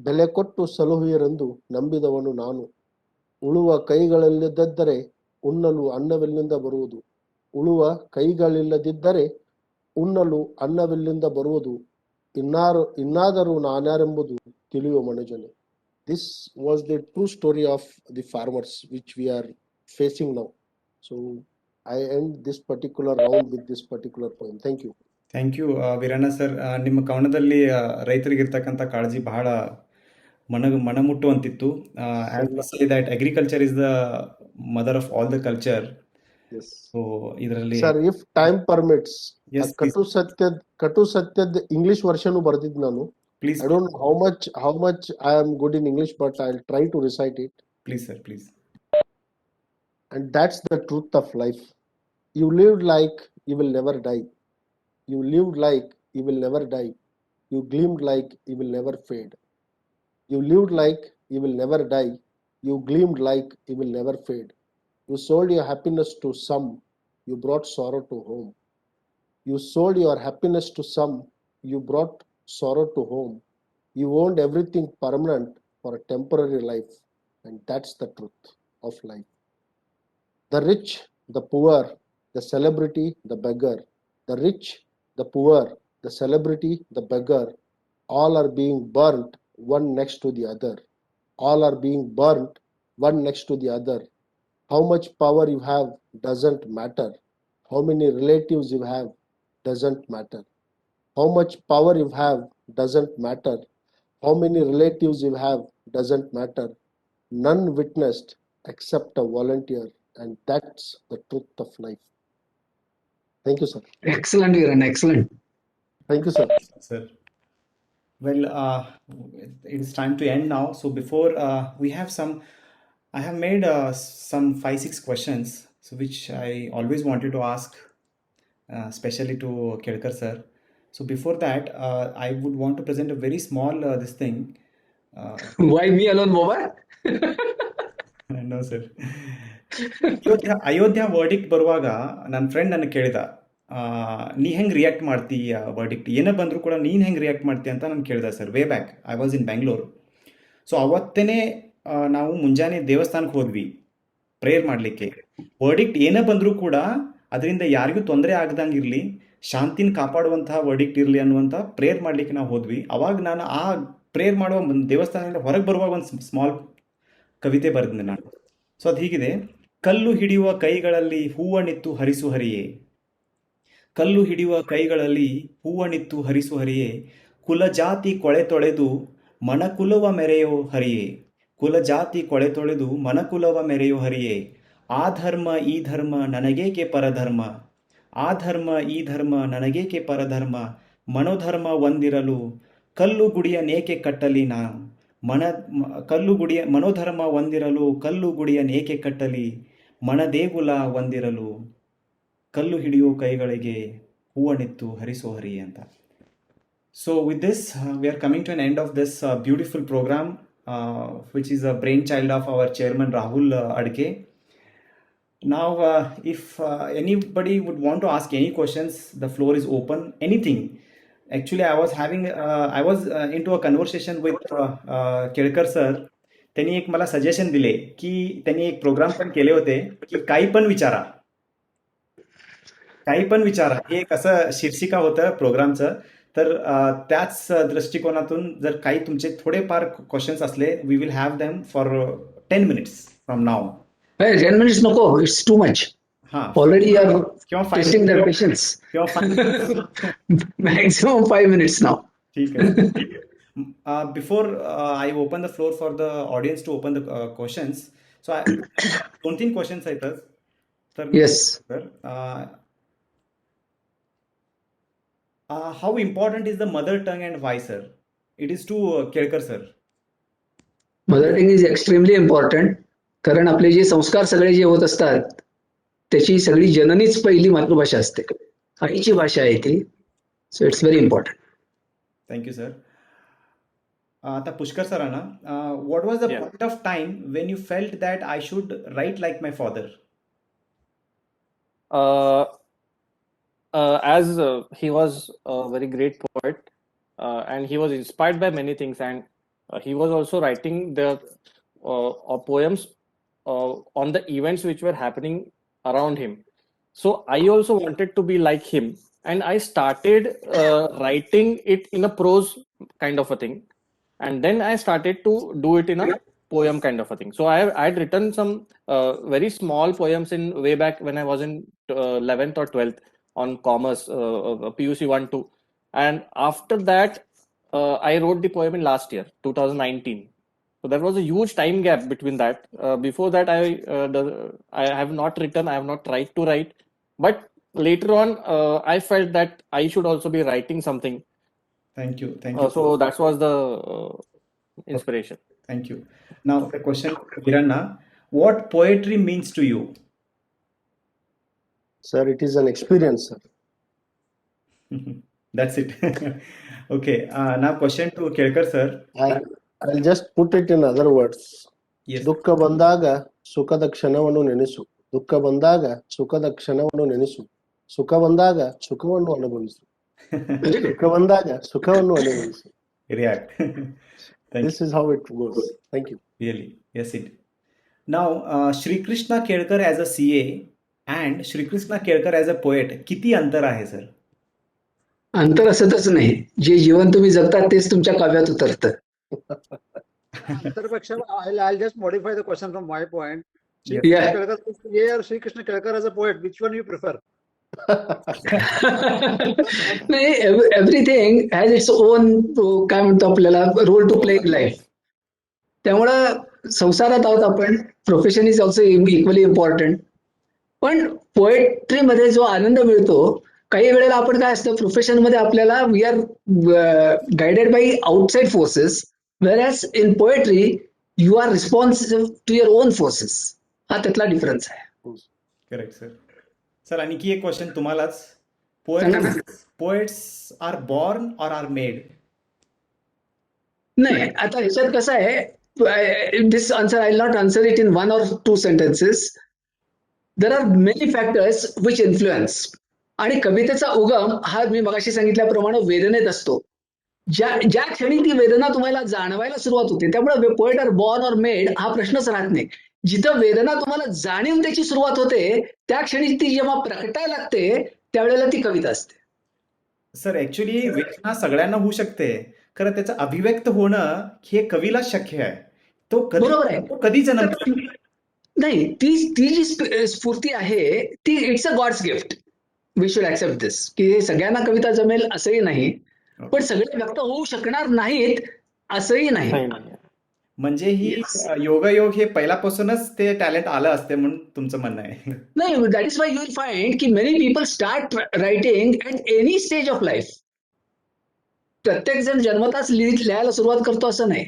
ಬೆಲೆ ಕೊಟ್ಟು ಸಲುವಿರೆಂದು ನಂಬಿದವನು ನಾನು. ಉಳುವ ಕೈಗಳಿಲ್ಲದಿದ್ದರೆ ಉಣ್ಣಲು ಅನ್ನವೆಲ್ಲಿಂದ ಬರುವುದು? ಉಳುವ ಕೈಗಳಿಲ್ಲದಿದ್ದರೆ ಉಣ್ಣಲು ಅನ್ನವೆಲ್ಲಿಂದ ಬರುವುದು? ಇನ್ನಾದರೂ ನಾನ್ಯಾರೆಂಬುದು ತಿಳಿಯುವ ಮನುಜನೆ. This was the true story of the farmers which we are facing now. So I end this particular round with this particular poem. Thank you. Thank you Veeranna sir. ನಿಮ್ಮ ಕವನದಲ್ಲಿ ರೈತರಿಗಿರ್ತಕ್ಕಂಥ ಕಾಳಜಿ ಬಹಳ ಮನಮುಟ್ಟುವಂತಿತ್ತು. That agriculture is the mother of all the culture. Yes. So ಇದರಲ್ಲಿ Sir, if time permits, Yes, ಕಟು ಸತ್ಯದ English version ಬರ್ದಿದ್ ನಾನು. Please I don't know how much I am good in English, but I'll try to recite it. Please sir, please. And that's the truth of life. You lived like you will never die. You lived like you will never die. You gleamed like you will never fade. You lived like you will never die. You gleamed like you will never fade. You sold your happiness to some. You brought sorrow to home. You sold your happiness to some. You brought sorrow to home. You owned everything permanent for a temporary life. And that's the truth of life. The rich, the poor, the celebrity, the beggar. The rich, the poor, the celebrity, the beggar, all are being burnt one next to the other. All are being burnt one next to the other. How much power you have doesn't matter. How many relatives you have doesn't matter. How much power you have doesn't matter. How many relatives you have doesn't matter. None witnessed except a volunteer, and that's the truth of life. Thank you, sir. Excellent, Viran. Excellent. Thank you, sir. Sir. Well, it is time to end now. So before I have made some 5-6 questions, so which I always wanted to ask, especially to Kelkar sir. So before that, I would want to present a very small this thing. Why me alone, Boba? No, sir. Ayodhya verdict ಬರುವಾಗ ನನ್ನ friend ನನಗೆ ಕೇಳಿದ, ನೀ ಹೆಂಗೆ react ಮಾಡ್ತಿ verdict ಏನೇ ಬಂದರೂ ಕೂಡ ನೀನು ಹೆಂಗೆ ರಿಯಾಕ್ಟ್ ಮಾಡ್ತಿ ಅಂತ ನಾನು ಕೇಳಿದೆ sir. Way back I was in Bangalore. So ಅವತ್ತೇ ನಾವು ಮುಂಜಾನೆ ದೇವಸ್ಥಾನಕ್ಕೆ ಹೋದ್ವಿ ಪ್ರೇಯರ್ ಮಾಡಲಿಕ್ಕೆ. ವರ್ಡಿಕ್ಟ್ ಏನೇ ಬಂದರೂ ಕೂಡ ಅದರಿಂದ ಯಾರಿಗೂ ತೊಂದರೆ ಆಗ್ದಂಗೆ ಇರಲಿ, ಶಾಂತಿನ ಕಾಪಾಡುವಂತಹ ವರ್ಡಿಕ್ಟ್ ಇರಲಿ ಅನ್ನುವಂಥ ಪ್ರೇಯರ್ ಮಾಡಲಿಕ್ಕೆ ನಾವು ಹೋದ್ವಿ. ಅವಾಗ ನಾನು ಆ ಪ್ರೇಯರ್ ಮಾಡುವ ದೇವಸ್ಥಾನದಿಂದ ಹೊರಗೆ ಬರುವಾಗ ಒಂದು ಸ್ಮಾಲ್ ಕವಿತೆ ಬರೆದಿದ್ದೆ ನಾನು. ಸೊ ಅದು ಹೀಗಿದೆ: ಕಲ್ಲು ಹಿಡಿಯುವ ಕೈಗಳಲ್ಲಿ ಹೂವಣಿತ್ತು ಹರಿಸು ಹರಿಯೇ, ಕಲ್ಲು ಹಿಡಿಯುವ ಕೈಗಳಲ್ಲಿ ಹೂವಣಿತ್ತು ಹರಿಸು ಹರಿಯೇ, ಕುಲಜಾತಿ ಕೊಳೆ ತೊಳೆದು ಮನಕುಲವ ಮೆರೆಯೋ ಹರಿಯೇ, ಕುಲಜಾತಿ ಕೊಳೆ ತೊಳೆದು ಮನಕುಲವ ಮೆರೆಯೋ ಹರಿಯೇ, ಆ ಧರ್ಮ ಈ ಧರ್ಮ ನನಗೇಕೆ ಪರಧರ್ಮ, ಆ ಧರ್ಮ ಈ ಧರ್ಮ ನನಗೇಕೆ ಪರಧರ್ಮ, ಮನೋಧರ್ಮ ಒಂದಿರಲು ಕಲ್ಲು ಗುಡಿಯ ನೇಕೆ ಕಟ್ಟಲಿ ನಾನು, ಮನೋಧರ್ಮ ಒಂದಿರಲು ಕಲ್ಲು ಗುಡಿಯ ನೇಕೆ ಕಟ್ಟಲಿ, ಮನದೇಗುಲ ಒಂದಿರಲು ಕಲ್ಲು ಹಿಡಿಯೋ ಕೈಗಳಿಗೆ ಹೂವಣಿತ್ತು ಹರಿಸೋ ಹರಿ ಅಂತ. So with this we are coming to an end of this beautiful program which is a brain child of our chairman Rahul Adke. Now, if anybody would want to ask any questions, the floor is open. Anything. Actually, I was into a conversation with Kelkar sir. त्यांनी एक मला suggestion दिले की त्यांनी एक programme पण केले होते की काही पण विचारा, काही पण विचारा. हे एक असं शीर्षिका होतं प्रोग्रामचं. तर त्याच दृष्टिकोनातून जर काही तुमचे थोडेफार क्वेश्चन्स असले, we will have them for 10 minutes from now. 10 minutes नको, it's too much. हां, Already you are किंवा 5 testing their patience. किंवा 5 Maximum 5 minutes now. ठीक आहे. Before I open the floor for the audience to open the questions, so 2-3 questions आहेत. तर Yes. Sir, how important is the mother tongue and why, sir? It is to Kelkar sir. Mother tongue is extremely important. कारण आपले जे संस्कार सगळे जे होत असतात त्याची सगळी जननीच पहिली मातृभाषा असते, आईची भाषा आहे ती. So it's very important. Thank you sir. आता पुष्कर सरांना, what was the Yeah. point of time when you felt that I should write like my father? As he was a very great poet, and he was inspired by many things, and he was also writing the poems on the events which were happening around him. So I also wanted to be like him, and I started writing it in a prose kind of a thing, and then I started to do it in a poem kind of a thing. So I had written some very small poems in way back when I was in 11th or 12th on commerce, PUC 1-2, and after that I wrote the poem in last year 2019. So there was a huge time gap between that. Before that I have not written, I have not tried to write, but later on I felt that I should also be writing something. Thank you. Thank you. So that was the inspiration. Thank you. Now the question, Kiranna, what poetry means to you? Sir, it is an experience, sir. That's it. Okay. Now question to Kelkar sir. I'll just put it in other words. Yes. ದುಃಖ ಬಂದಾಗ ಸುಖದ ಕ್ಷಣವನ್ನು ನೆನೆಸು, ದುಃಖ ಬಂದಾಗ ಸುಖದ ಕ್ಷಣವನ್ನು ನೆನೆಸು, ಸುಖ ಬಂದಾಗ ಸುಖವನ್ನು ಅನುಭವಿಸು, ದುಃಖ ಬಂದಾಗ ಸುಖವನ್ನು ಅನುಭವಿಸು. React. Thank This is how it goes. Thank you. Really. Yes, it. Now, Shri Krishna Kelkar as a CA and Shri Krishna Kelkar as a poet, किती अंतर आहे सर? अंतर असतच नाही. जे जीवन तुम्ही जगतात तेच तुमच्या काव्यात उतरतं. Antarpeksha, I'll just modify the question from my point. Shri Yeah. Krishna Kelkar as a CA or Shri Krishna Kelkar as a poet, which one you prefer? नाही, एव्हरीथिंग हॅज इट्स ओन काय म्हणतो आपल्याला role to play in life. त्यामुळं संसारात आहोत आपण, profession is also equally important. पण पोएट्रीमध्ये जो आनंद मिळतो, काही वेळेला आपण काय असतं प्रोफेशनमध्ये आपल्याला we are guided by outside forces, whereas in poetry you are responsible to your own forces. हा त्यातला डिफरन्स आहे. Correct sir. सर, आणखी एक क्वेश्चन तुम्हालाच. सांगा ना. Poets are born or are made? नाही, आता ह्याच्यात कसं आहे, this answer I not answer it in 1 or 2 sentences. There are many factors which influence. आणि कवितेचा उगम हा मी मगाशी सांगितल्याप्रमाणे वेदनेत असतो. ज्या क्षणी ती वेदना तुम्हाला जाणवायला सुरुवात होते, त्यामुळे पोएट आर बॉर्न और मेड हा प्रश्नच राहत नाही. जिथं वेदना तुम्हाला जाणीव त्याची सुरुवात होते, त्या क्षणी ती जेव्हा प्रकटायला लागते त्यावेळेला ती कविता असते. सर, ऍक्च्युली वेदना सगळ्यांना होऊ शकते, खरं त्याचं अभिव्यक्त होणं हे कवीला शक्य आहे. तो बरोबर आहे. कधी जन्मतो? नाही, ती जी स्फूर्ती आहे ती it's a God's gift. We should accept this, की सगळ्यांना कविता जमेल असंही नाही, पण सगळे व्यक्त होऊ शकणार नाहीत असंही नाही. म्हणजे ही योगायोग हे पहिल्यापासूनच ते टॅलेंट आलं असते म्हणून तुमचं म्हणणं आहे? नाही, that is why you will find की many people start writing at any stage of life. प्रत्येक जण जन्मताच लिहायला सुरुवात करतो असं नाही.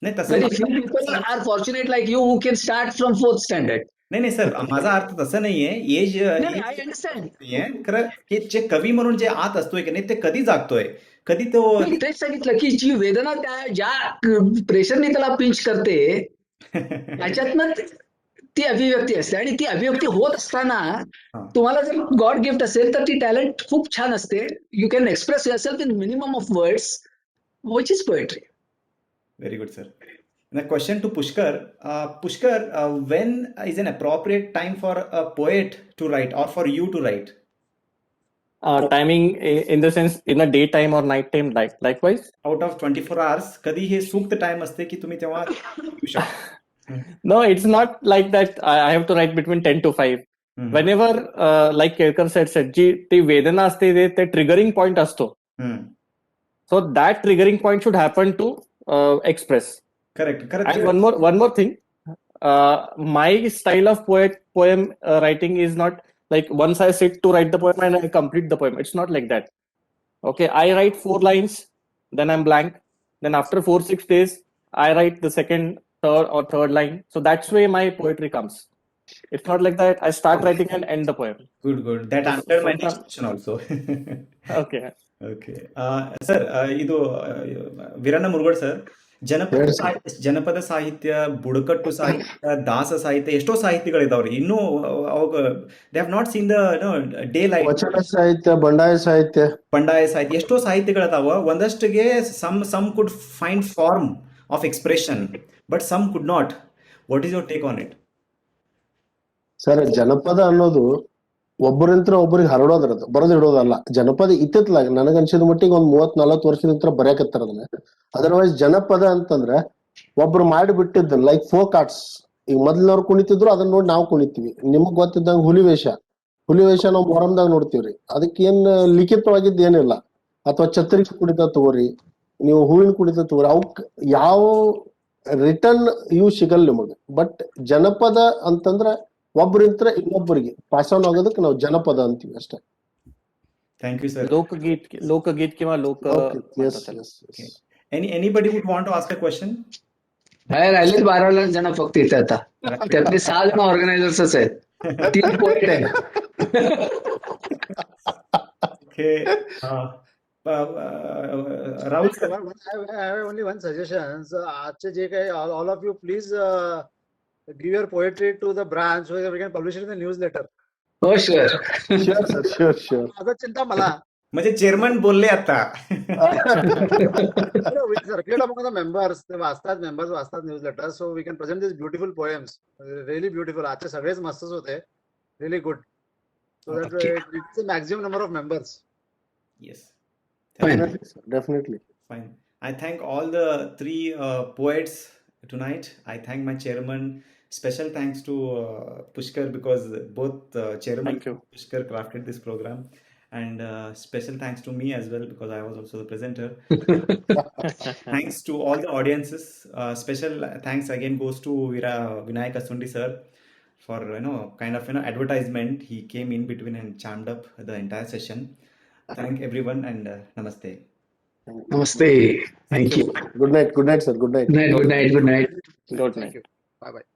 नाही, तसं Very few people are fortunate like you who can start from 4th standard. नाही सर, माझा अर्थ तसं नाहीये. As I understand. खरं हे जे कवी म्हणून जे आत असतोय की नाही, ते कधी जागतोय, कधी तो मी तेच सांगितलं की जी वेदना त्या ज्या प्रेशरने त्याला पिंच करते त्याच्यातनं ती अभिव्यक्ती असते आणि ती अभिव्यक्ती होत असताना हा. तुम्हाला जर गॉड गिफ्ट असेल तर ती टॅलेंट खूप छान असते. You can express yourself in minimum of words which is poetry. Very good, sir. And a question to Pushkar. Pushkar, when is an appropriate time for a poet to write or for you to write? Timing in the sense in a day time और night time likewise. Out of 24 hours, कधी हे सूक्त time असते की तुम्ही तेव्हा लिहू शकता? No, it's not like that. I have to write between 10 to 5. Hmm. Whenever, like Kelkar said, जी ती वेदना असते ते ट्रिगरिंग पॉइंट असतो. हम्म. So that triggering point should happen to express. Correct. And one more thing, my style of poem writing is not like once I sit to write the poem and I complete the poem. It's not like that. Okay, I write 4 lines, then I'm blank. Then after 4-6 days, I write the second, third line. So that's where my poetry comes. It's not like that. I start writing and end the poem. Good. That answered my next question also. Okay. Okay. Sir, ಇದು Veeranna Murugod sir, ಜನಪದ ಸಾಹಿತ್ಯ, ಬುಡಕಟ್ಟು ಸಾಹಿತ್ಯ, ದಾಸ ಸಾಹಿತ್ಯ, ಎಷ್ಟೋ ಸಾಹಿತ್ಯಗಳಿದಾವ್ರಿ. ಇನ್ನೂ ಅವಾಗ they have not seen the daylight. ವಚನ ಸಾಹಿತ್ಯ, ಬಂಡಾಯ ಸಾಹಿತ್ಯ, ಎಷ್ಟೋ ಸಾಹಿತ್ಯಗಳದಾವ. ಒಂದಷ್ಟಿಗೆ some could find form of expression, but some could not. What is your take on it? Sir, ಜನಪದ ಅನ್ನೋದು ಒಬ್ಬರಿಂತ್ರ ಒಬ್ಬರಿಗೆ ಹರಡೋದ್ರದ್ದು, ಬರೋದು ಇಡೋದಲ್ಲ. ಜನಪದ ಇತ್ತಿತ್ಲಾಗ ನನಗನ್ಸಿದ ಮಟ್ಟಿಗೆ ಒಂದ್ 30-40 ವರ್ಷದಿಂದ ಬರೆಯಕತ್ತಾರ ಅದನ್ನ. ಅದರ್ವೈಸ್ ಜನಪದ ಅಂತಂದ್ರೆ ಒಬ್ರು ಮಾಡಿಬಿಟ್ಟಿದ್ದು ಲೈಕ್ ಫೋಕ್ ಆರ್ಟ್ಸ್. ಈಗ ಮೊದ್ಲವ್ರು ಕುಣಿತಿದ್ರು, ಅದನ್ನ ನೋಡಿ ನಾವು ಕುಣಿತೀವಿ. ನಿಮಗ್ ಗೊತ್ತಿದ್ದಂಗ ಹುಲಿ ವೇಷ ನಾವು ಮೊಹರಂದಾಗ ನೋಡ್ತೀವ್ರಿ. ಅದಕ್ಕೇನ್ ಲಿಖಿತವಾಗಿದ್ದು ಏನಿಲ್ಲ. ಅಥವಾ ಛತ್ರಿ ಕುಣಿತ ತಗೋರಿ, ನೀವು ಹೂವಿನ ಕುಣಿತ ತಗೋರಿ, ಅವಕ್ ಯಾವ ರಿಟರ್ನ್ ಇವು ಸಿಗಲ್ಲ ನಿಮಗ. ಬಟ್ ಜನಪದ ಅಂತಂದ್ರ ಒಬ್ಬರಿಂತ್ರ ಇನ್ನೊಬ್ಬರಿಗೆ ಪಾಸ್ ಆನ್ ಆಗೋದಕ್ಕೆ ನಾವು ಜನಪದ ಅಂತೀವಿ ಅಷ್ಟೇ. Thank you sir. लोकगीत किंवा लोक. Anybody would want to ask a question? राहिलेच 12 जण फक्त इथे आता. त्यातले 6 जण ऑर्गनायझर्सच आहेत, 3 पोएट आहेत. Okay. Rahul sir. I have only one suggestion. आजचे जे काही all of you please give your poetry to the branch so that we can publish it in the newsletter. हो शुअर. शुअर. माझं चिंता मला. म्हणजे चेअरमन बोलले आता. Circulate among the members. ते वाचतात newsletter. So we can present these beautiful poems. Really beautiful. आजचे सगळेच मस्तच होते. Really good. So that it's a maximum number of members. Yes. Definitely. Fine. I thank all the 3 poets tonight. I thank my chairman. Special thanks to Pushkar, because both chairman and Pushkar crafted this program. And special thanks to me as well, because I was also the presenter. Thanks to all the audiences. Special thanks again goes to Vinayak Asundi sir for kind of advertisement. He came in between and charmed up the entire session. Thank everyone and namaste. Namaste. Thank you. Good night, sir. Good night. Good night. Good night. Bye bye.